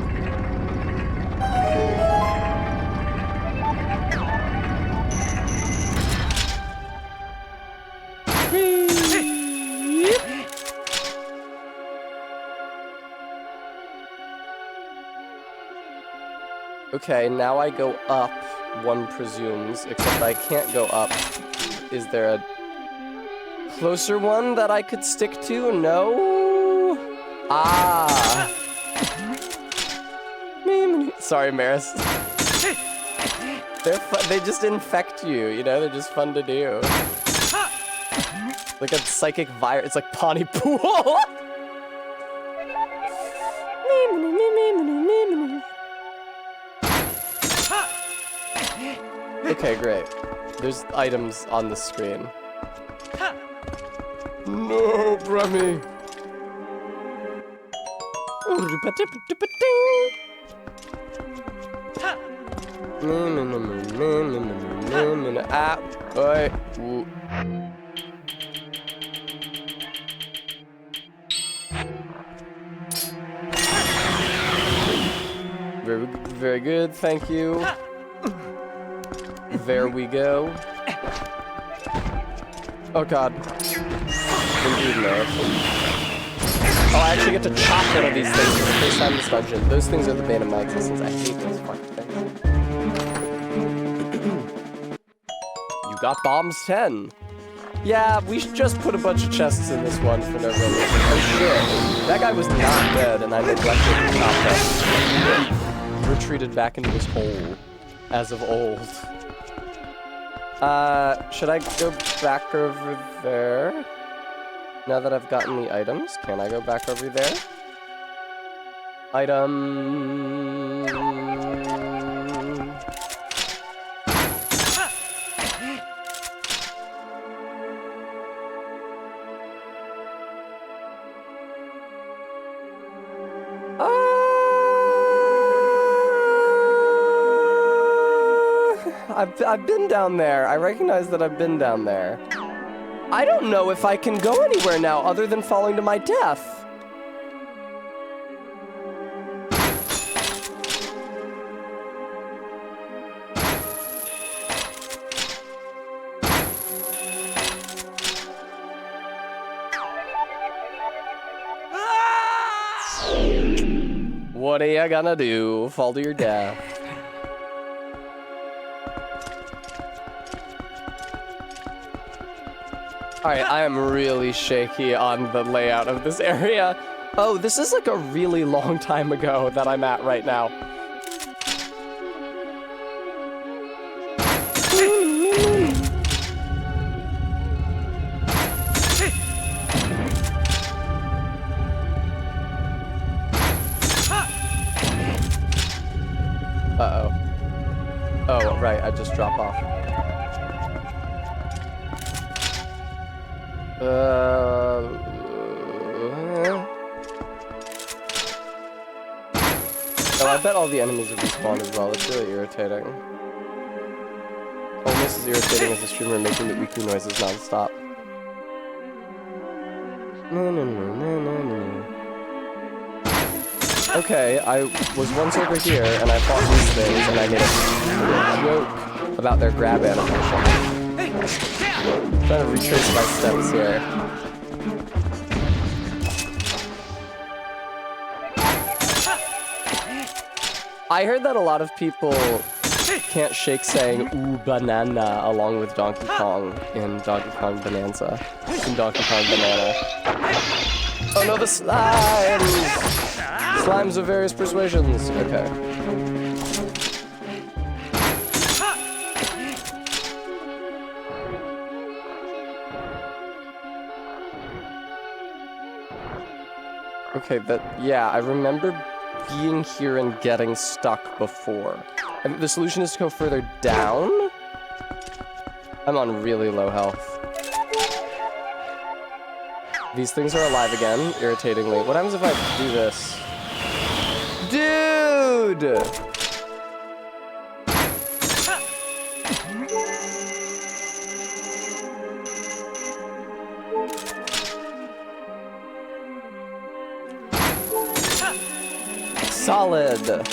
Okay, now I go up, one presumes, except I can't go up. Is there a closer one that I could stick to? No? Ah. Sorry, Maris. They just infect you, you know? They're just fun to do. Like a psychic virus. It's like Pawnee Pool. Okay, great. There's items on the screen. No, Brummy. Ah, oi. Ooh. Very, very good, thank you. There we go. Oh god. Indeed, no. Oh, I actually get to chop one of these things for the first time in this dungeon. Those things are the bane of my existence. I hate those fucking things. You got bombs 10. Yeah, we should just put a bunch of chests in this one for no reason. Oh shit. That guy was not dead and I neglected to chop him. He retreated back into his hole, as of old. Should I go back over there? Now that I've gotten the items, can I go back over there? Item... I've been down there. I recognize that I've been down there. I don't know if I can go anywhere now other than falling to my death. What are you gonna do? Fall to your death. Alright, I am really shaky on the layout of this area. Oh, this is like a really long time ago that I'm at right now. Uh-oh. Oh, right, I just dropped off. Oh, I bet all the enemies have respawned as well. It's really irritating. Almost as irritating as a streamer making the EQ noises non-stop. Okay, I was once over here, and I fought these things, and I made a joke about their grab animation. I'm trying to retrace my steps here. I heard that a lot of people can't shake saying "ooh banana" along with Donkey Kong in Donkey Kong Bonanza. In Donkey Kong Banana. Oh no, the slimes! Slimes of various persuasions. Okay. Okay, yeah, I remember being here and getting stuck before. And the solution is to go further down? I'm on really low health. These things are alive again, irritatingly. What happens if I do this? Dude! Solid!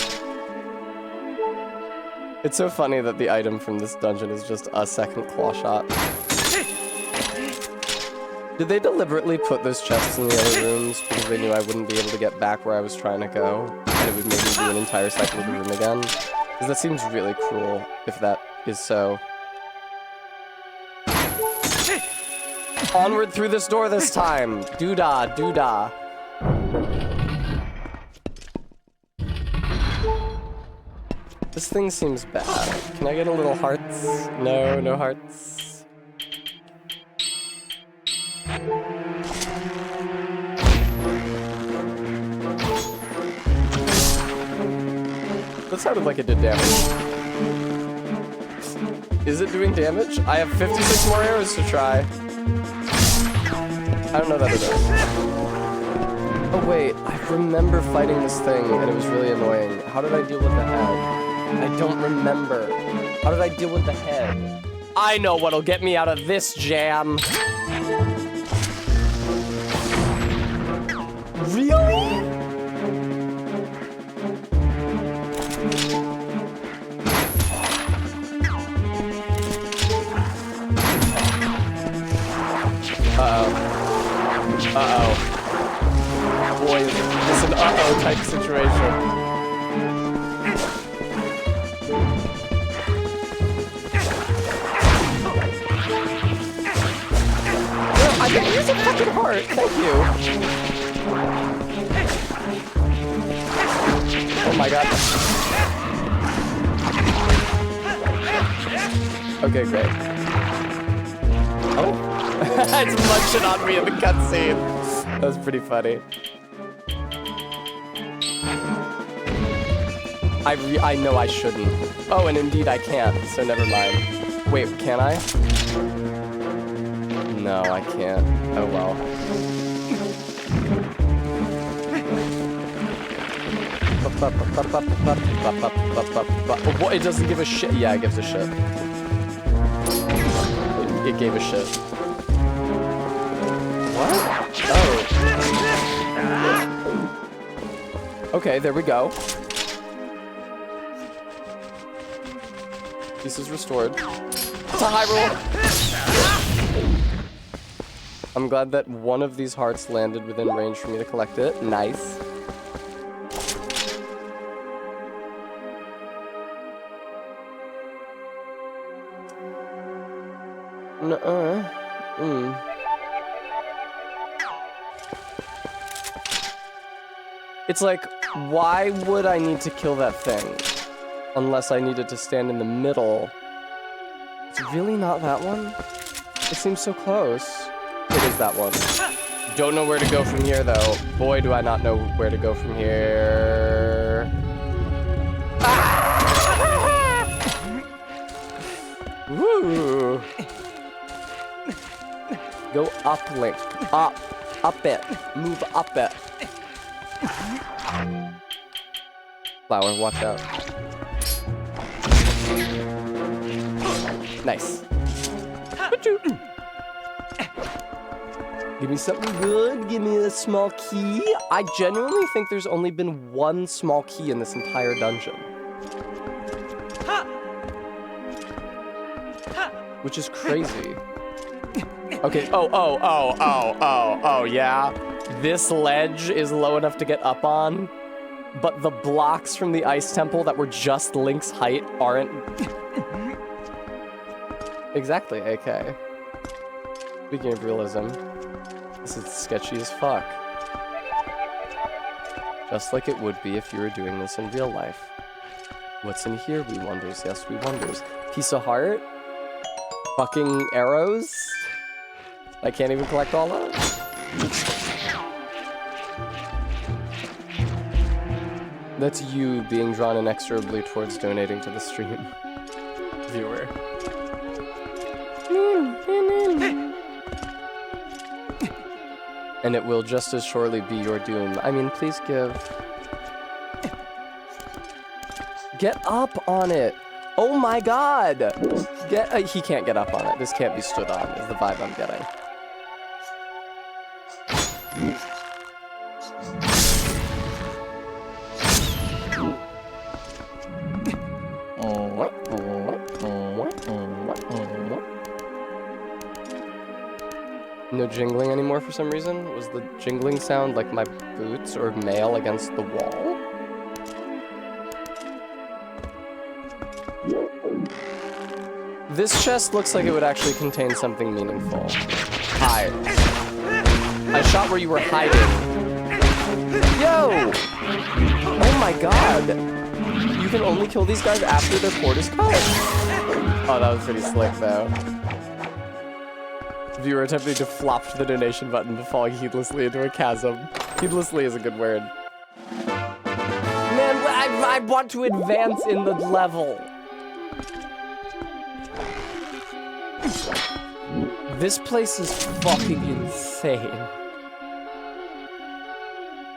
It's so funny that the item from this dungeon is just a second claw shot. Did they deliberately put those chests in the other rooms because they knew I wouldn't be able to get back where I was trying to go? And it would make me do an entire cycle of the room again? Because that seems really cruel, if that is so. Onward through this door this time! Doodah, doodah. This thing seems bad. Can I get a little hearts? No, no hearts. That sounded like it did damage. Is it doing damage? I have 56 more arrows to try. I don't know that it is. Oh wait, I remember fighting this thing and it was really annoying. How did I deal with the head? I don't remember. How did I deal with the head? I know what'll get me out of this jam. Really? Uh-oh. Boy, this is an uh-oh type situation. I can use a fucking heart, thank you. Oh my god. Okay, great. Oh. It's munching on me in the cutscene. That was pretty funny. I know I shouldn't. Oh, and indeed I can't, so never mind. Wait, can I? No, I can't. Oh well. Oh, it doesn't give a shit. Yeah, it gives a shit. It gave a shit. What? Oh. Okay, there we go. Peace is restored. It's a Hyrule! I'm glad that one of these hearts landed within range for me to collect it. Nice. It's like, why would I need to kill that thing? Unless I needed to stand in the middle. It's really not that one? It seems so close. It is that one. Don't know where to go from here, though. Boy, do I not know where to go from here. Ah! Woo! Go up, Link. Up. Up it. Move up it. Flower, watch out. Nice. Give me something good. Give me a small key. I genuinely think there's only been one small key in this entire dungeon. Which is crazy. Okay, oh, yeah. This ledge is low enough to get up on, but the blocks from the ice temple that were just Link's height aren't... Exactly, AK. Speaking of realism, this is sketchy as fuck. Just like it would be if you were doing this in real life. What's in here, we wonders? Yes, we wonders. Piece of heart? Fucking arrows? I can't even collect all of them? That's you being drawn inexorably towards donating to the stream. Viewer. And it will just as surely be your doom. I mean, please give. Get up on it. Oh my god. He can't get up on it. This can't be stood on, is the vibe I'm getting. No jingling anymore for some reason? Was the jingling sound like my boots or mail against the wall? This chest looks like it would actually contain something meaningful. Hide. I shot where you were hiding. Yo! Oh my god! You can only kill these guys after their port is cut. Oh, that was pretty slick, though. Viewer attempting to flop the donation button but falling heedlessly into a chasm. Heedlessly is a good word. Man, I want to advance in the level. This place is fucking insane.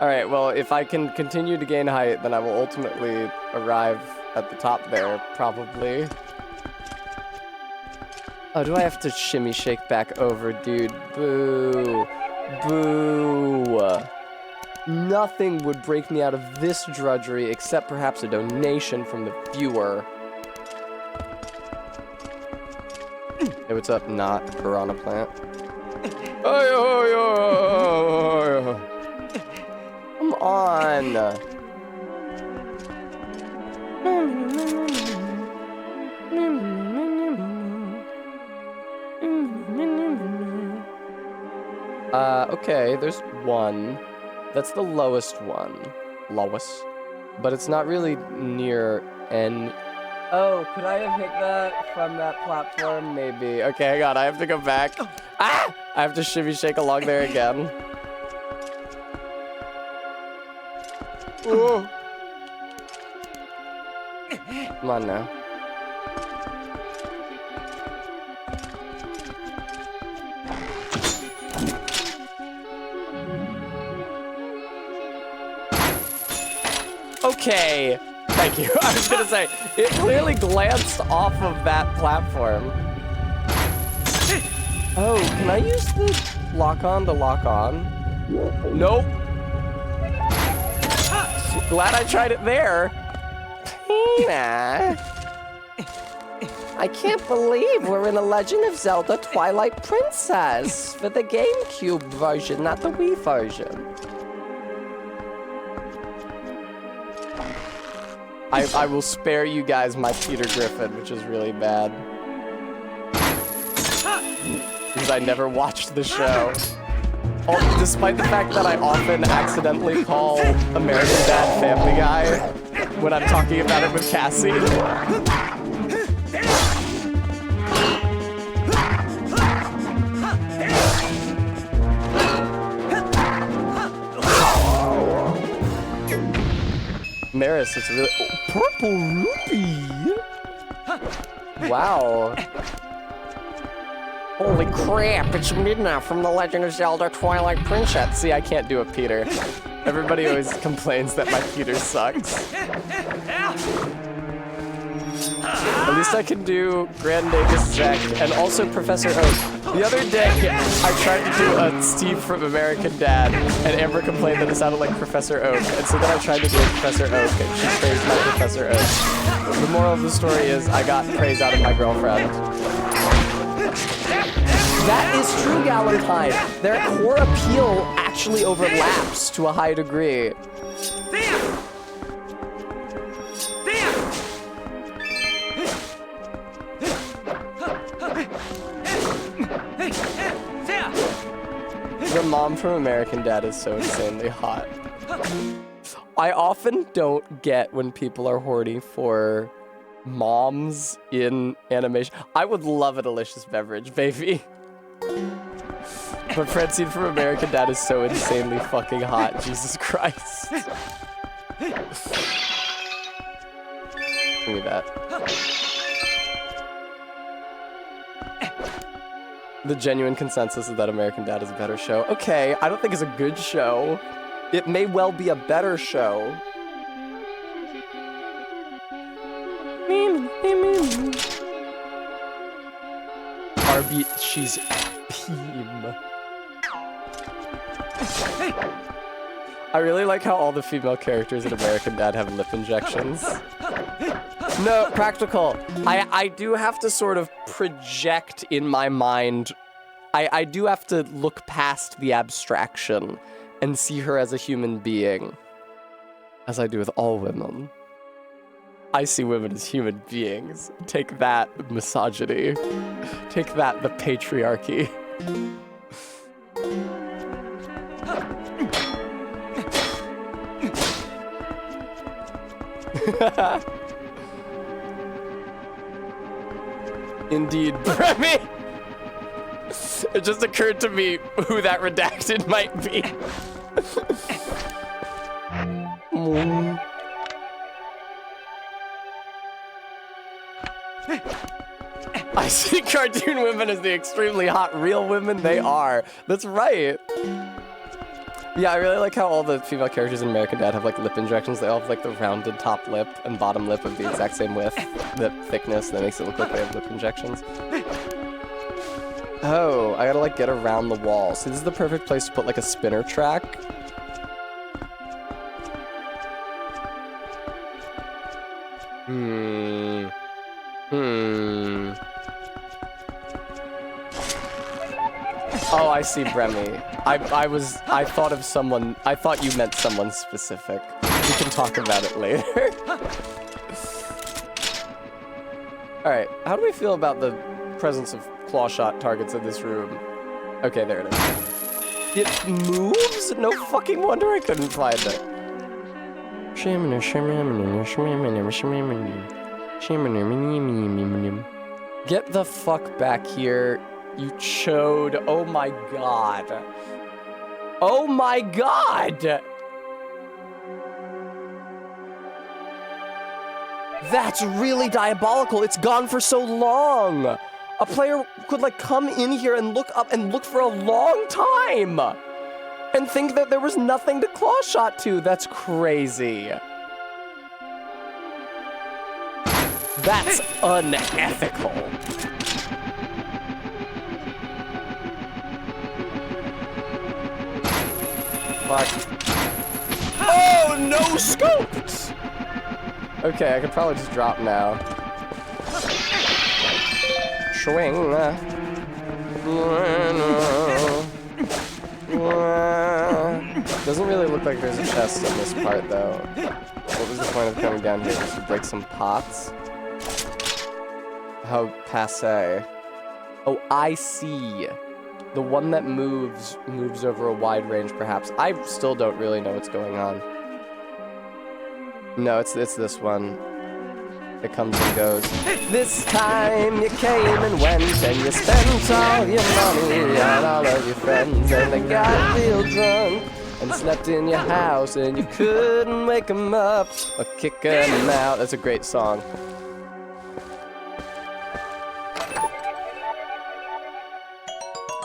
Alright, well, if I can continue to gain height, then I will ultimately arrive at the top there, probably. Oh, do I have to shimmy shake back over, dude? Boo. Boo. Nothing would break me out of this drudgery except perhaps a donation from the viewer. Hey, what's up, not piranha plant? Come on. Okay, there's one. That's the lowest one. Lowest. But it's not really near any... Oh, could I have hit that from that platform? Maybe. Okay, hang on, I have to go back. Ah! I have to shimmy shake along there again. Ooh. Come on now. Okay, thank you. I was gonna say, it clearly glanced off of that platform. Oh, can I use the lock-on to lock on? Nope. Glad I tried it there. Tina. I can't believe we're in The Legend of Zelda Twilight Princess for the GameCube version, not the Wii version. I will spare you guys my Peter Griffin, which is really bad. Because I never watched the show. Oh, despite the fact that I often accidentally call American Dad Family Guy when I'm talking about it with Cassie. Maris, it's really... Oh, purple ruby! Wow. Holy crap, it's Midna from The Legend of Zelda Twilight Princess. See, I can't do a Peter. Everybody always complains that my Peter sucks. At least I can do Grand Nagus Zek and also Professor Oak. The other day, I tried to do a Steve from American Dad, and Amber complained that it sounded like Professor Oak, and so then I tried to do Professor Oak, and she praised my Professor Oak. The moral of the story is, I got praise out of my girlfriend. That is true, Galentine. Their core appeal actually overlaps to a high degree. The mom from American Dad is so insanely hot. I often don't get when people are horny for moms in animation. I would love a delicious beverage, baby. But Francine from American Dad is so insanely fucking hot. Jesus Christ. Give me that. The genuine consensus is that American Dad is a better show. Okay, I don't think it's a good show. It may well be a better show. Barbie, she's Peem. I really like how all the female characters in American Dad have lip injections. No, practical. I do have to sort of project in my mind. I do have to look past the abstraction and see her as a human being. As I do with all women. I see women as human beings. Take that, misogyny. Take that, the patriarchy. Indeed, Bremy. It just occurred to me who that redacted might be. I see cartoon women as the extremely hot real women they are. That's right. Yeah, I really like how all the female characters in American Dad have like lip injections. They all have like the rounded top lip and bottom lip of the exact same width, the thickness that makes it look like they have lip injections. Oh, I gotta like get around the wall. See, this is the perfect place to put like a spinner track. Oh, I see, Bremy. I thought of someone, I thought you meant someone specific. We can talk about it later. Alright, how do we feel about the presence of claw shot targets in this room? Okay, there it is. It moves? No fucking wonder I couldn't find it. Get the fuck back here, you chode. Oh my god. Oh my god! That's really diabolical. It's gone for so long. A player could like come in here and look up and look for a long time and think that there was nothing to claw shot to. That's crazy. That's unethical. Fuck. Oh, no scoped! Okay, I could probably just drop now. Swing. Doesn't really look like there's a chest in this part, though. What was the point of coming down here? Just to break some pots? How passe. Oh, I see. The one that moves over a wide range, perhaps. I still don't really know what's going on. No, it's this one. It comes and goes. This time you came and went, and you spent all your money on all of your friends, and they got real drunk and slept in your house, and you couldn't wake them up or kick them out. That's a great song.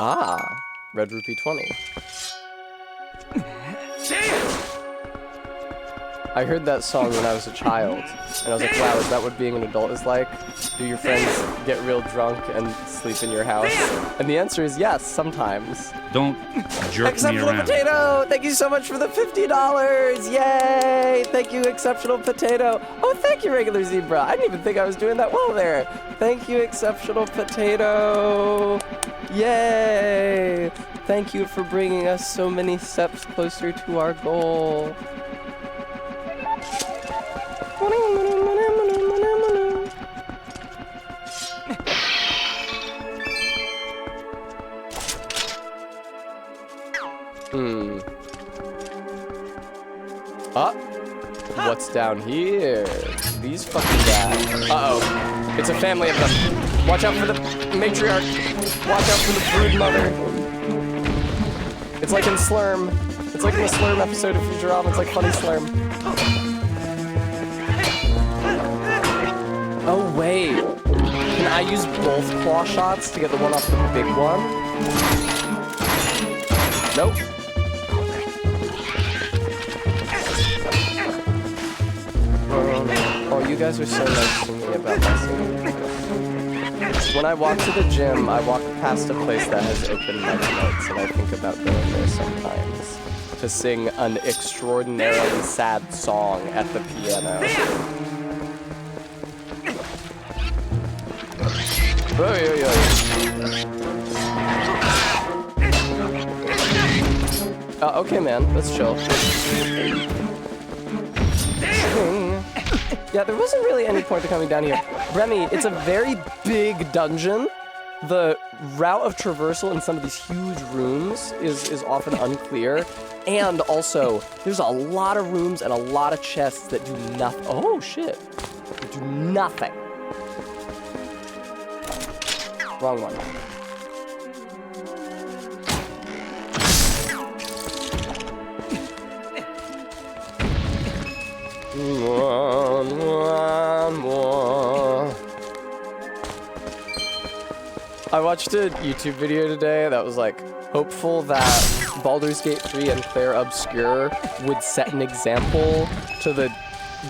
Ah, Red Rupee 20. I heard that song when I was a child, and I was like, wow, is that what being an adult is like? Do your friends get real drunk and sleep in your house? And the answer is yes, sometimes. Don't jerk me Exceptional around. Potato! Thank you so much for the $50! Yay! Thank you, Exceptional Potato. Oh, thank you, Regular Zebra. I didn't even think I was doing that well there. Thank you, Exceptional Potato. Yay! Thank you for bringing us so many steps closer to our goal. What's down here? These fucking guys. Uh-oh. It's a family of them. Watch out for the matriarch. Watch out for the brood mother. It's like in Slurm. It's like in the Slurm episode of Futurama. It's like Funny Slurm. Oh, wait. Can I use both claw shots to get the one off the big one? Nope. Oh, you guys are so nice to me about messing. When I walk to the gym, I walk past a place that has open mic nights, and I think about going there sometimes to sing an extraordinarily sad song at the piano. Okay, man, let's chill. Yeah, there wasn't really any point to coming down here. Remy, it's a very big dungeon. The route of traversal in some of these huge rooms is often unclear. And also, there's a lot of rooms and a lot of chests that do nothing. Oh, shit. That do nothing. Wrong one. One more. I watched a YouTube video today that was like hopeful that Baldur's Gate 3 and Claire Obscure would set an example to the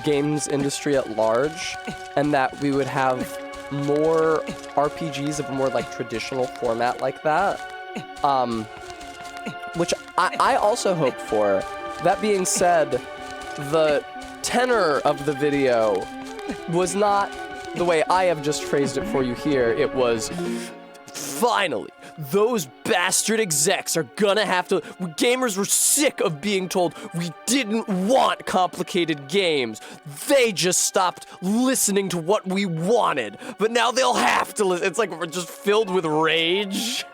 games industry at large, and that we would have more RPGs of a more like traditional format like that, which I also hope for. That being said, the tenor of the video was not the way I have just phrased it for you here. It was, finally, those bastard execs are gonna have to. Gamers were sick of being told we didn't want complicated games. They just stopped listening to what we wanted, but now they'll have to listen. It's like we're just filled with rage.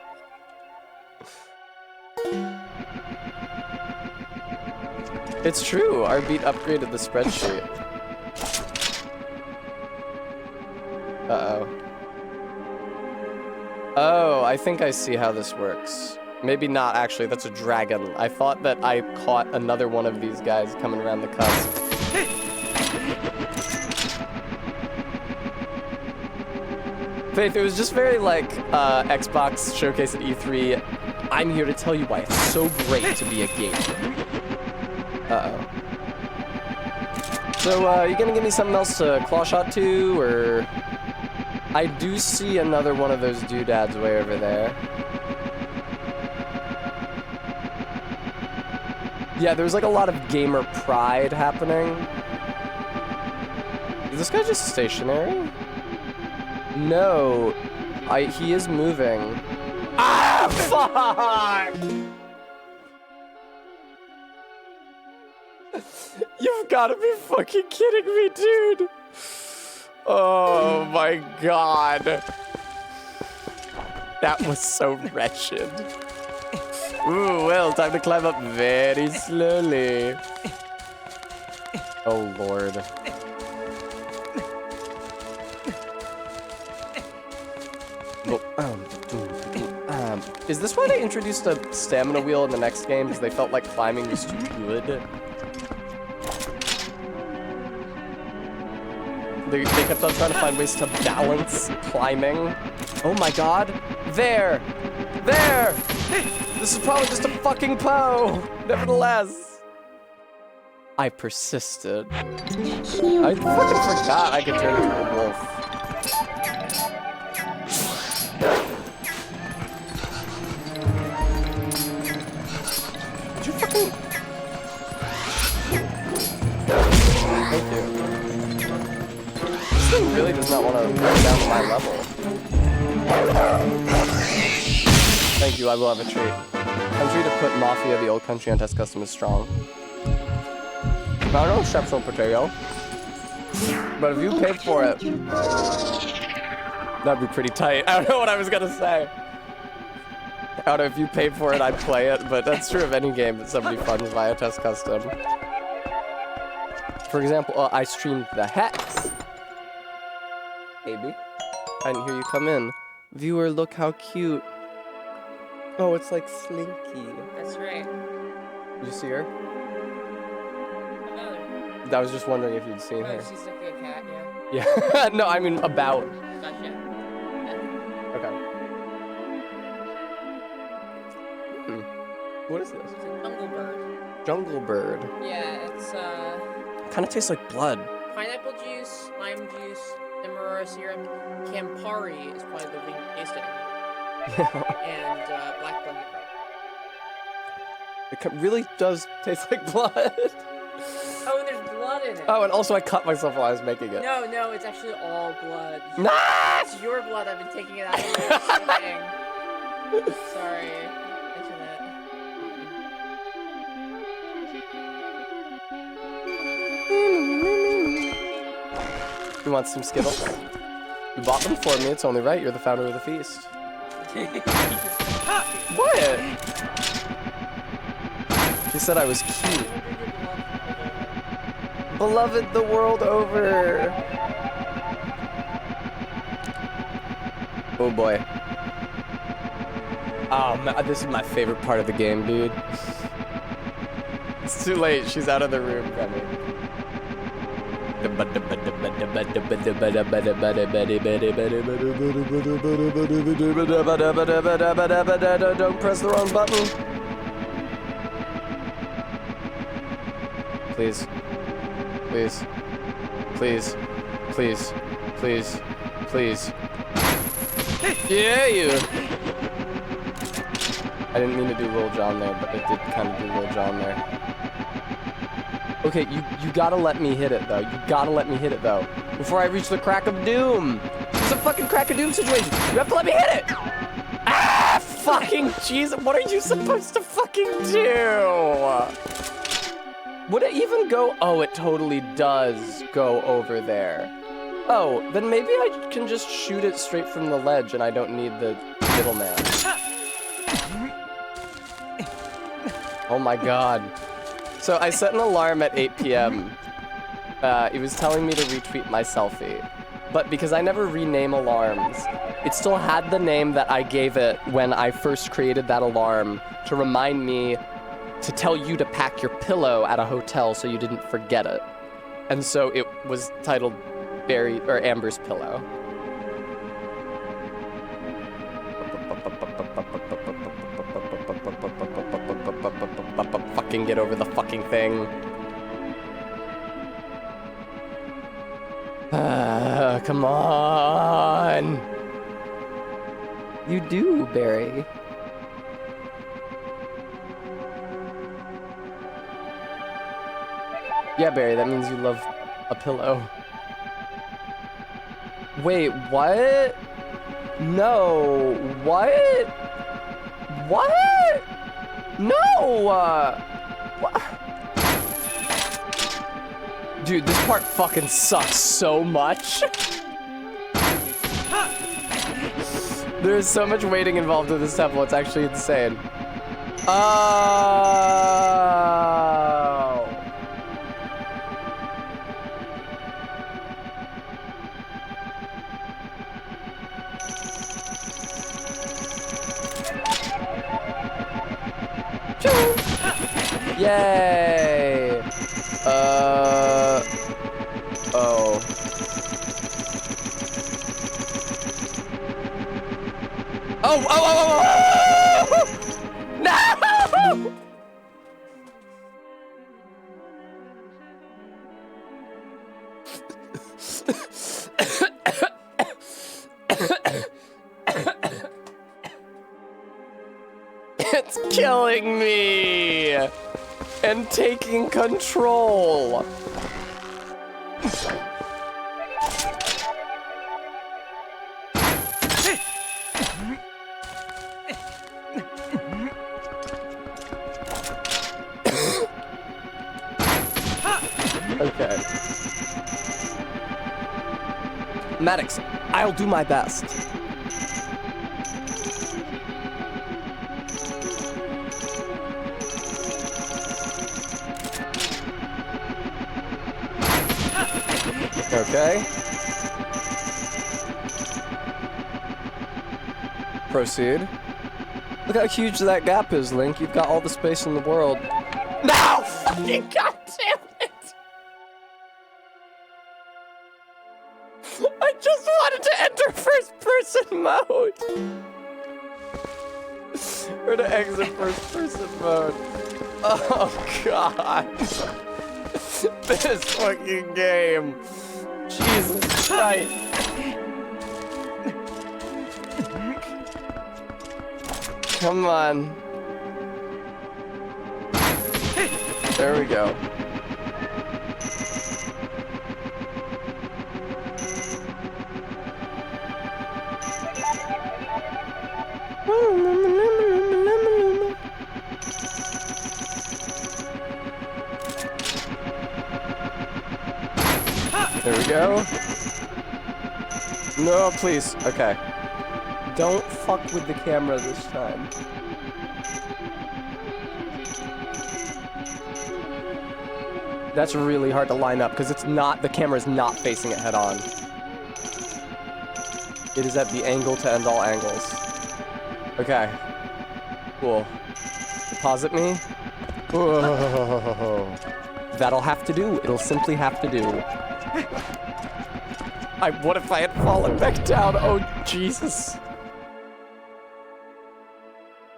It's true, our beat upgraded the spreadsheet. Uh-oh. Oh, I think I see how this works. Maybe not, actually, that's a dragon. I thought that I caught another one of these guys coming around the cusp. Faith, it was just very like Xbox showcase at E3. I'm here to tell you why it's so great to be a gamer. Uh-oh. So, you gonna give me something else to claw shot to, or... I do see another one of those doodads way over there. Yeah, there's like a lot of gamer pride happening. Is this guy just stationary? No. He is moving. Ah, fuck! You've gotta be fucking kidding me, dude! Oh my god. That was so wretched. Ooh, well, time to climb up very slowly. Oh lord. Is this why they introduced a stamina wheel in the next game? Because they felt like climbing was too good? They kept on trying to find ways to balance climbing. Oh my god. There! There! This is probably just a fucking Poe! Nevertheless. I persisted. I fucking forgot I could turn into a wolf. Did you fucking... Thank you. This thing really does not want to go down to my level. Thank you, I will have a treat. Country to put Mafia, the old country on test custom is strong. Not no exceptional potato. But if you paid for it, that'd be pretty tight. I don't know what I was gonna say. I don't know if you paid for it, I'd play it, but that's true of any game that somebody funds via test custom. For example, I streamed the Hex. Maybe. I didn't hear you come in. Viewer, look how cute. Oh, it's like Slinky. That's right. Did you see her? Another. I was just wondering if you'd seen Oh, her. she's like a cat, yeah. Yeah. No, I mean about. Gotcha. Okay. What is this? It's a jungle bird. Jungle bird. Yeah, it's Kind of tastes like blood. pineapple juice, lime juice, demerara syrup, Campari is probably the thing tasting, and black blended red. It really does taste like blood. Oh, and there's blood in it. Oh, and also I cut myself while I was making it. No, it's actually all blood. Nah! It's your blood. I've been taking it out of your thing. Sorry. Internet. You want some Skittles? You bought them for me. It's only right. You're the founder of the feast. What? She said I was cute. Beloved the world over. Oh boy. Oh, man, this is my favorite part of the game, dude. It's too late. She's out of the room, Remy. Don't press the wrong button. Please. Please. Please. Please. Please. Please. Yeah, you. I didn't mean to do Lil Jon there, but I did kind of do Lil Jon there. Okay, you gotta let me hit it, though. You gotta let me hit it, though. Before I reach the crack of doom. It's a fucking crack of doom situation. You have to let me hit it. Ah, fucking Jesus. What are you supposed to fucking do? Would it even go? Oh, it totally does go over there. Oh, then maybe I can just shoot it straight from the ledge and I don't need the middleman. Oh my god. So I set an alarm at 8 p.m. It was telling me to retweet my selfie. But because I never rename alarms, it still had the name that I gave it when I first created that alarm to remind me to tell you to pack your pillow at a hotel so you didn't forget it. And so it was titled Amber's Pillow. Fucking get over the fucking thing. Come on. You do, Barry. Yeah, Barry, that means you love a pillow. Wait, what? No, what? What? No! What? Dude, this part fucking sucks so much. There's so much waiting involved in this temple, it's actually insane. Oh! Yay! Oh. Oh, oh, oh, oh, oh! No! It's killing me and taking control. Okay. Maddox, I'll do my best. Okay. Proceed. Look how huge that gap is, Link. You've got all the space in the world. No! Fucking goddamn it! I just wanted to enter first-person mode! Or to exit first-person mode. Oh, God. This fucking game. Jesus Christ. Come on. There we go. There we go. No, please. Okay. Don't fuck with the camera this time. That's really hard to line up because it's not, the camera's not facing it head on. It is at the angle to end all angles. Okay. Cool. Deposit me. Whoa. That'll have to do. It'll simply have to do. What if I had fallen back down? Oh, Jesus.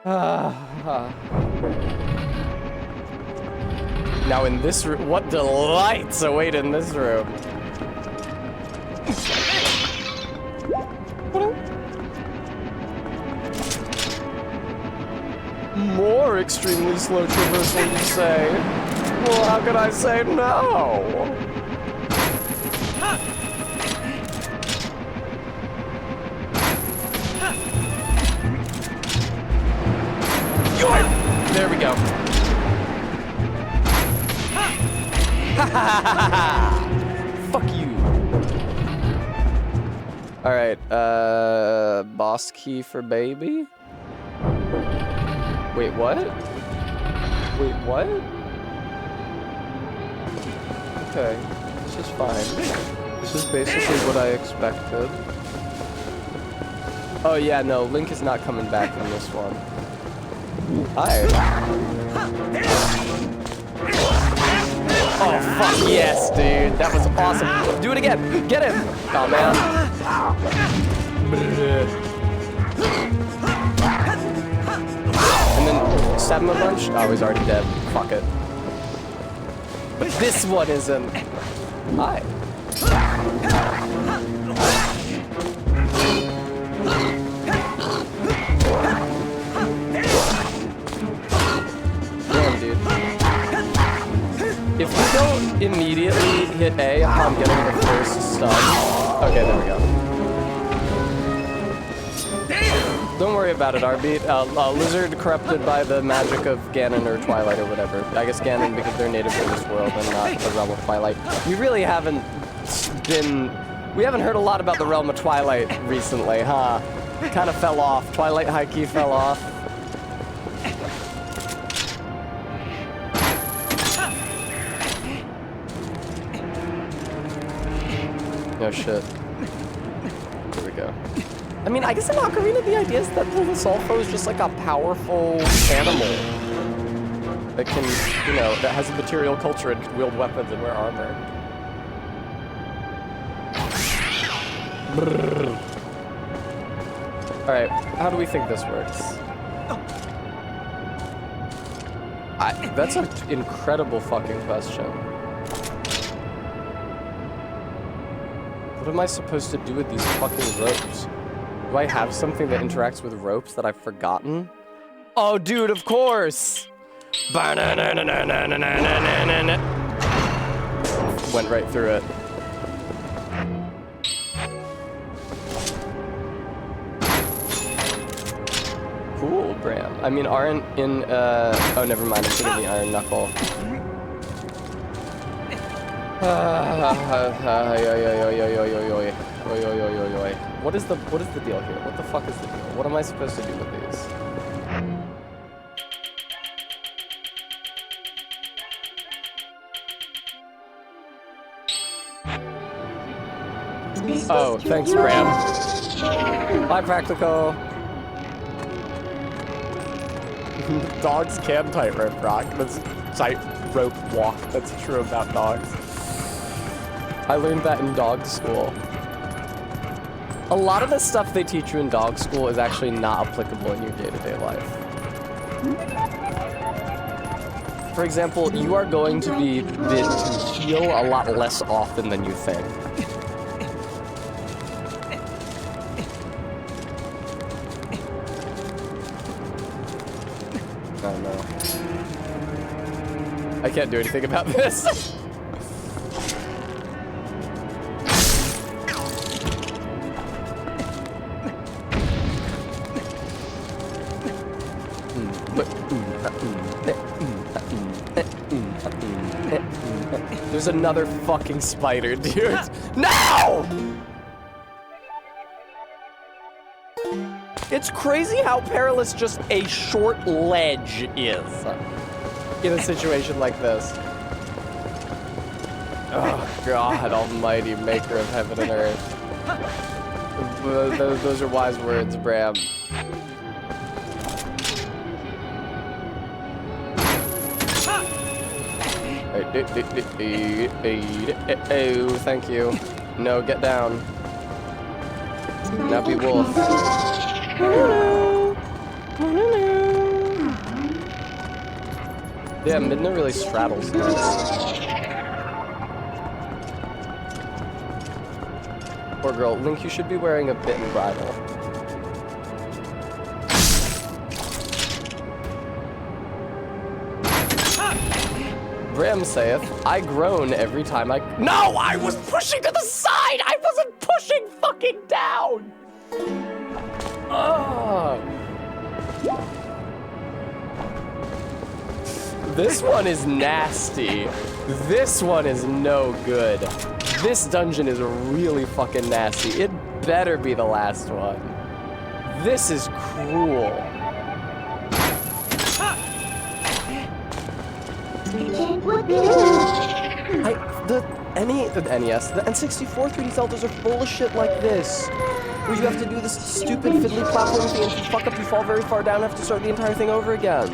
Now in this room, what delights await in this room? More extremely slow traversal, you say? Well, how can I say no? There we go. Fuck you. Alright, boss key for baby? Wait, what? Wait, what? Okay, this is fine. This is basically what I expected. Oh yeah, no, Link is not coming back in this one. Hi. Oh, fuck yes, dude. That was awesome. Do it again. Get him. Oh, man. And then stab him a bunch. Oh, he's already dead. Fuck it. But this one isn't. Hi. Damn, dude. If we don't immediately hit A upon getting the first stun. Okay, there we go. Don't worry about it, Arbeat. Lizard corrupted by the magic of Ganon or Twilight or whatever. I guess Ganon because they're native to this world and not the realm of Twilight. We really haven't we haven't heard a lot about the realm of Twilight recently, huh? Kind of fell off. Twilight high-key fell off. No shit. Here we go. I mean, I guess in Ocarina the idea is that the Lizalfo is just like a powerful animal that can, you know, that has a material culture and can wield weapons and wear armor. Alright, how do we think this works? That's an incredible fucking question. What am I supposed to do with these fucking ropes? Do I have something that interacts with ropes that I've forgotten? Oh, dude, of course! Went right through it. Cool, Bram. I mean, aren't in, oh, never mind, I'm thinking of the Iron Knuckle. What is the deal here? What the fuck is the deal? What am I supposed to do with these? Oh, thanks, Bram. Bye, Practical. Dogs can tightrope rock. That's tightrope walk. That's true about dogs. I learned that in dog school. A lot of the stuff they teach you in dog school is actually not applicable in your day-to-day life. For example, you are going to be to heal a lot less often than you think. Oh no. I can't do anything about this. There's another fucking spider, dude. No! It's crazy how perilous just a short ledge is in a situation like this. Oh, God almighty, maker of heaven and earth. Those are wise words, Bram. Oh, thank you. No, get down. Now be wolf. Yeah, Midna really straddles things. Poor girl. Link, you should be wearing a bitten bridle. Bram saith, I groan every time I... No, I was pushing to the side! I wasn't pushing fucking down! Ugh. This one is nasty. This one is no good. This dungeon is really fucking nasty. It better be the last one. This is cruel. The NES, the N64 3D Zeldas are full of shit like this. Where you have to do this stupid fiddly platform thing, and if you fuck up, you fall very far down and have to start the entire thing over again.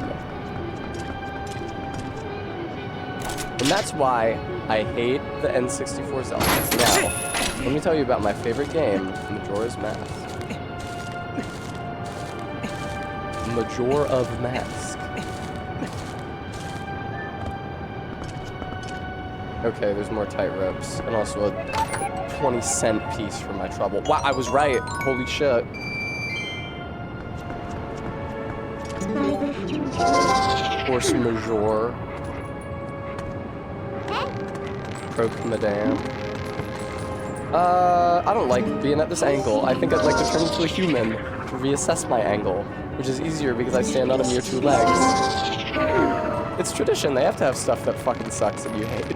And that's why I hate the N64 Zeldas. Now, let me tell you about my favorite game, Majora's Mask. Majora of Mask. Okay, there's more tight ropes, and also a 20-cent piece for my trouble. Wow, I was right. Holy shit. Force Majeure. Croak Madame. I don't like being at this angle. I think I'd like to turn into a human to reassess my angle, which is easier because I stand on a mere 2 legs. It's tradition. They have to have stuff that fucking sucks and you hate.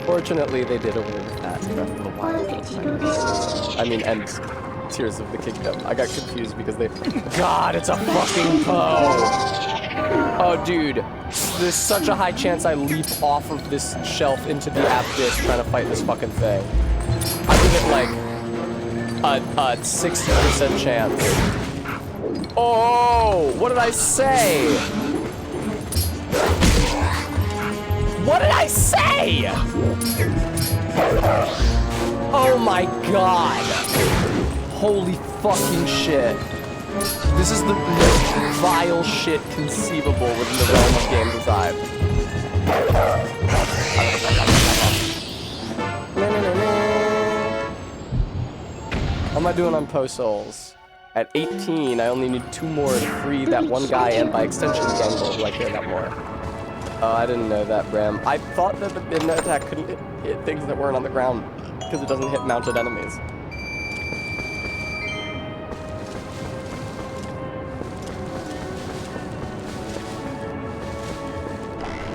Fortunately, they did away with that in Breath of the Wild. I mean, and Tears of the Kingdom. I got confused because they... God, it's a fucking Poe! Oh, dude. There's such a high chance I leap off of this shelf into the abyss trying to fight this fucking thing. I give it, like, a 60% chance. Oh! What did I say? What did I say? Oh my god. Holy fucking shit. This is the most vile shit conceivable within the realm of game design. How am I doing on Poe Souls? At 18, I only need 2 more to free that one guy and by extension Gangle, who I care about more. Oh, I didn't know that, Bram. I thought that the midnight attack couldn't hit things that weren't on the ground because it doesn't hit mounted enemies.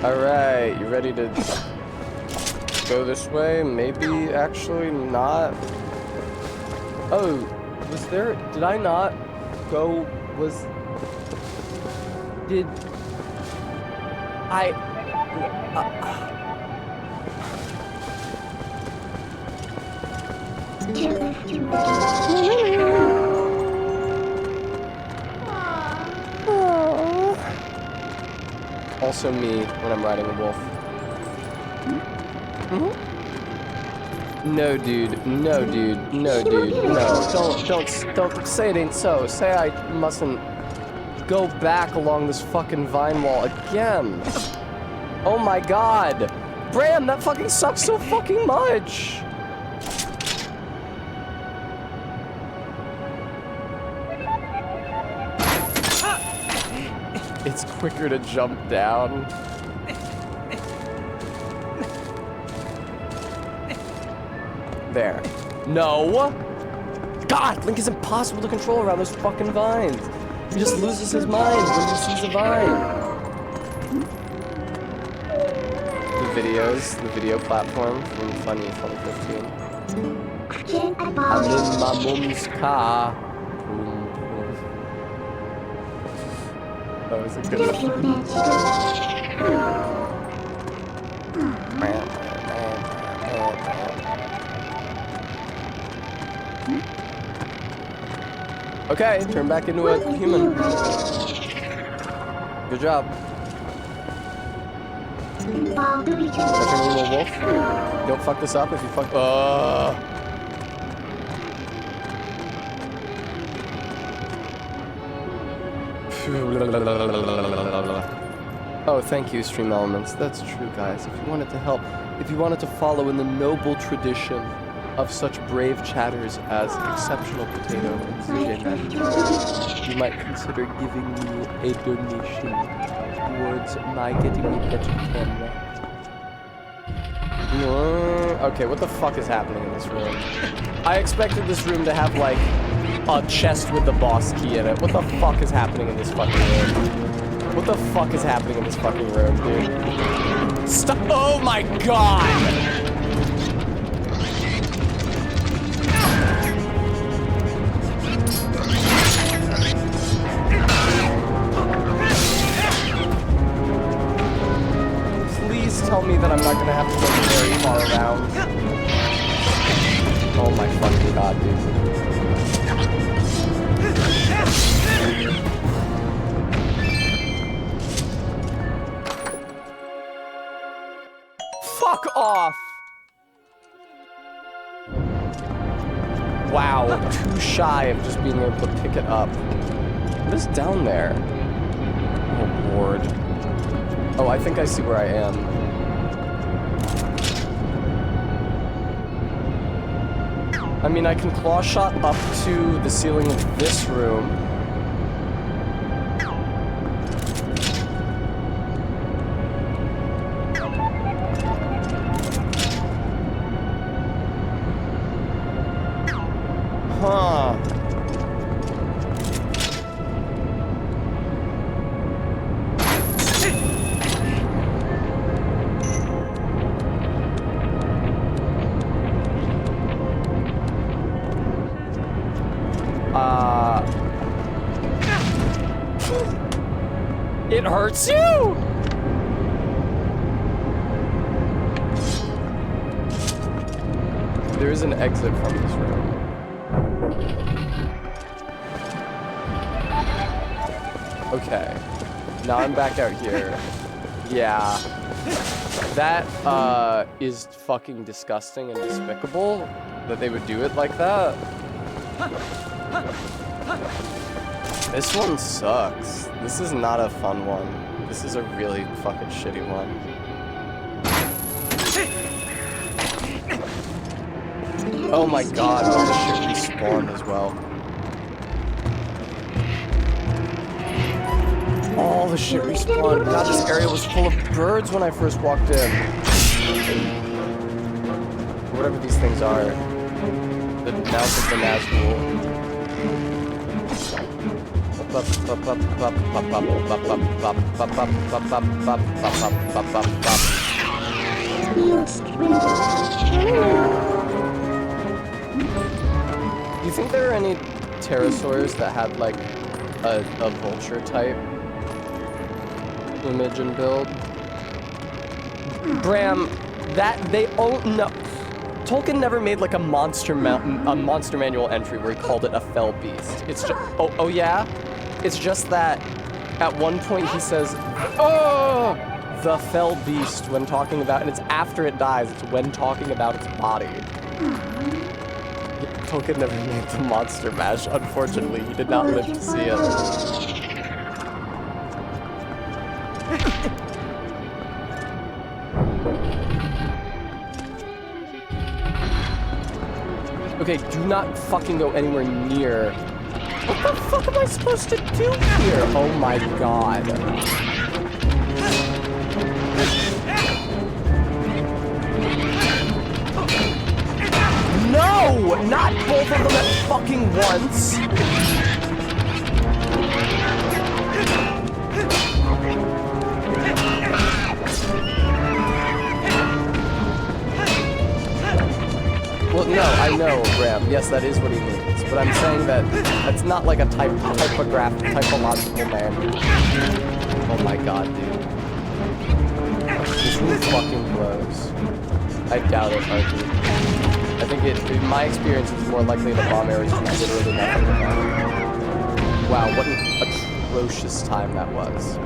Alright, you ready to go this way? Maybe, actually, not. Oh, was there... Did I not go... Did... Also me when I'm riding a wolf. No, dude. No, dude. No, dude. No. Don't say it ain't so. Say I mustn't go back along this fucking vine wall again. Oh my god. Bram, that fucking sucks so fucking much. It's quicker to jump down. There. No! God, Link is impossible to control around those fucking vines. He just loses his mind when he sees a vine. The video platform from Funny 2015. I'm in my mom's car. That was a good one. Okay, turn back into a human. Good job. Did I turn into a wolf? Don't fuck this up if you fuck. Oh, thank you, Stream Elements. That's true, guys. If you wanted to help, if you wanted to follow in the noble tradition of such brave chatters as Exceptional Potato and CJ Magic, you might consider giving me a donation towards my getting me better camera. Okay, what the fuck is happening in this room? I expected this room to have, like, a chest with the boss key in it. What the fuck is happening in this fucking room? What the fuck is happening in this fucking room, dude? Stop! Oh my god! Please tell me that I'm not gonna have to go very far around. Oh my fucking god, dude. Fuck off! Wow, too shy of just being able to pick it up. What is down there? Oh lord. Oh, I think I see where I am. I mean, I can claw shot up to the ceiling of this room. Huh. It hurts you? There is an exit from this room. Okay. Now I'm back out here. Yeah. That, is fucking disgusting and despicable that they would do it like that. This one sucks. This is not a fun one. This is a really fucking shitty one. Oh my god, all the shit respawned as well. All the shit respawned. God, this area was full of birds when I first walked in. Whatever these things are. The mouth of the Nazgul. Do you think there are any pterosaurs that had like a vulture type image and build? Bram, that they no. Tolkien never made like a monster manual entry where he called it a fell beast. It's just oh yeah, it's just that at one point he says, "Oh, the fell beast" when talking about, and it's after it dies. It's when talking about its body. Tolkien never made the monster mash. Unfortunately, he did not live to see it. Okay, do not fucking go anywhere near. What the fuck am I supposed to do here? Oh my god. No! Not both of them at fucking once! Well, no, I know, Bram. Yes, that is what he means. But I'm saying that that's not like a typological man. Oh my god, dude. This room fucking blows. I doubt it, Archie. I think in my experience, it's more likely the bomb areas do literally nothing to them. Wow, what an atrocious time that was.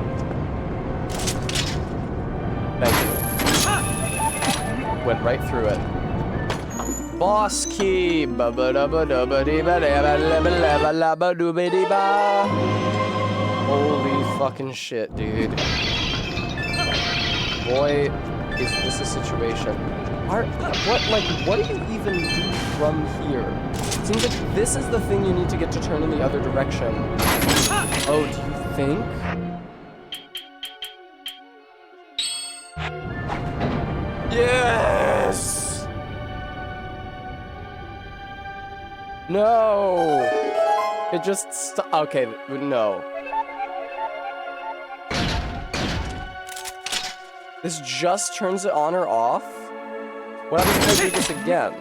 Thank you. Went right through it. Boss key. Holy fucking shit, dude. Boy, is this a situation. What do you even do from here? Seems like this is the thing you need to get to turn in the other direction. Oh, do you think? Yes! No! It just okay, no. This just turns it on or off? What happens if I do this again?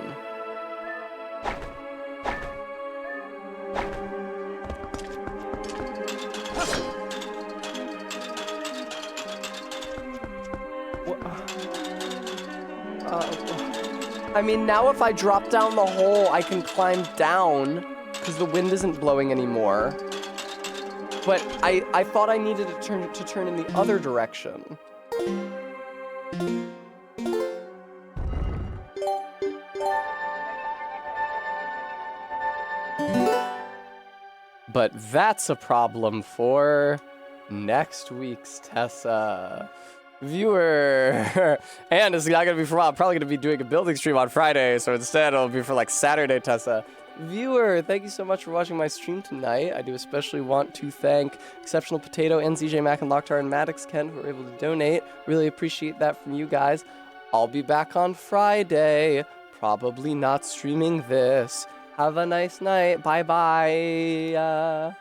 I mean, now if I drop down the hole, I can climb down because the wind isn't blowing anymore. But I thought I needed to turn in the other direction. But that's a problem for next week's Tessa. Viewer. And it's not going to be for a while. I'm probably going to be doing a building stream on Friday, so instead it'll be for like Saturday, Tessa. Viewer, thank you so much for watching my stream tonight. I do especially want to thank Exceptional Potato and ZJ Mack and Locktar and Maddox Ken who were able to donate. Really appreciate that from you guys. I'll be back on Friday. Probably not streaming this. Have a nice night. Bye-bye.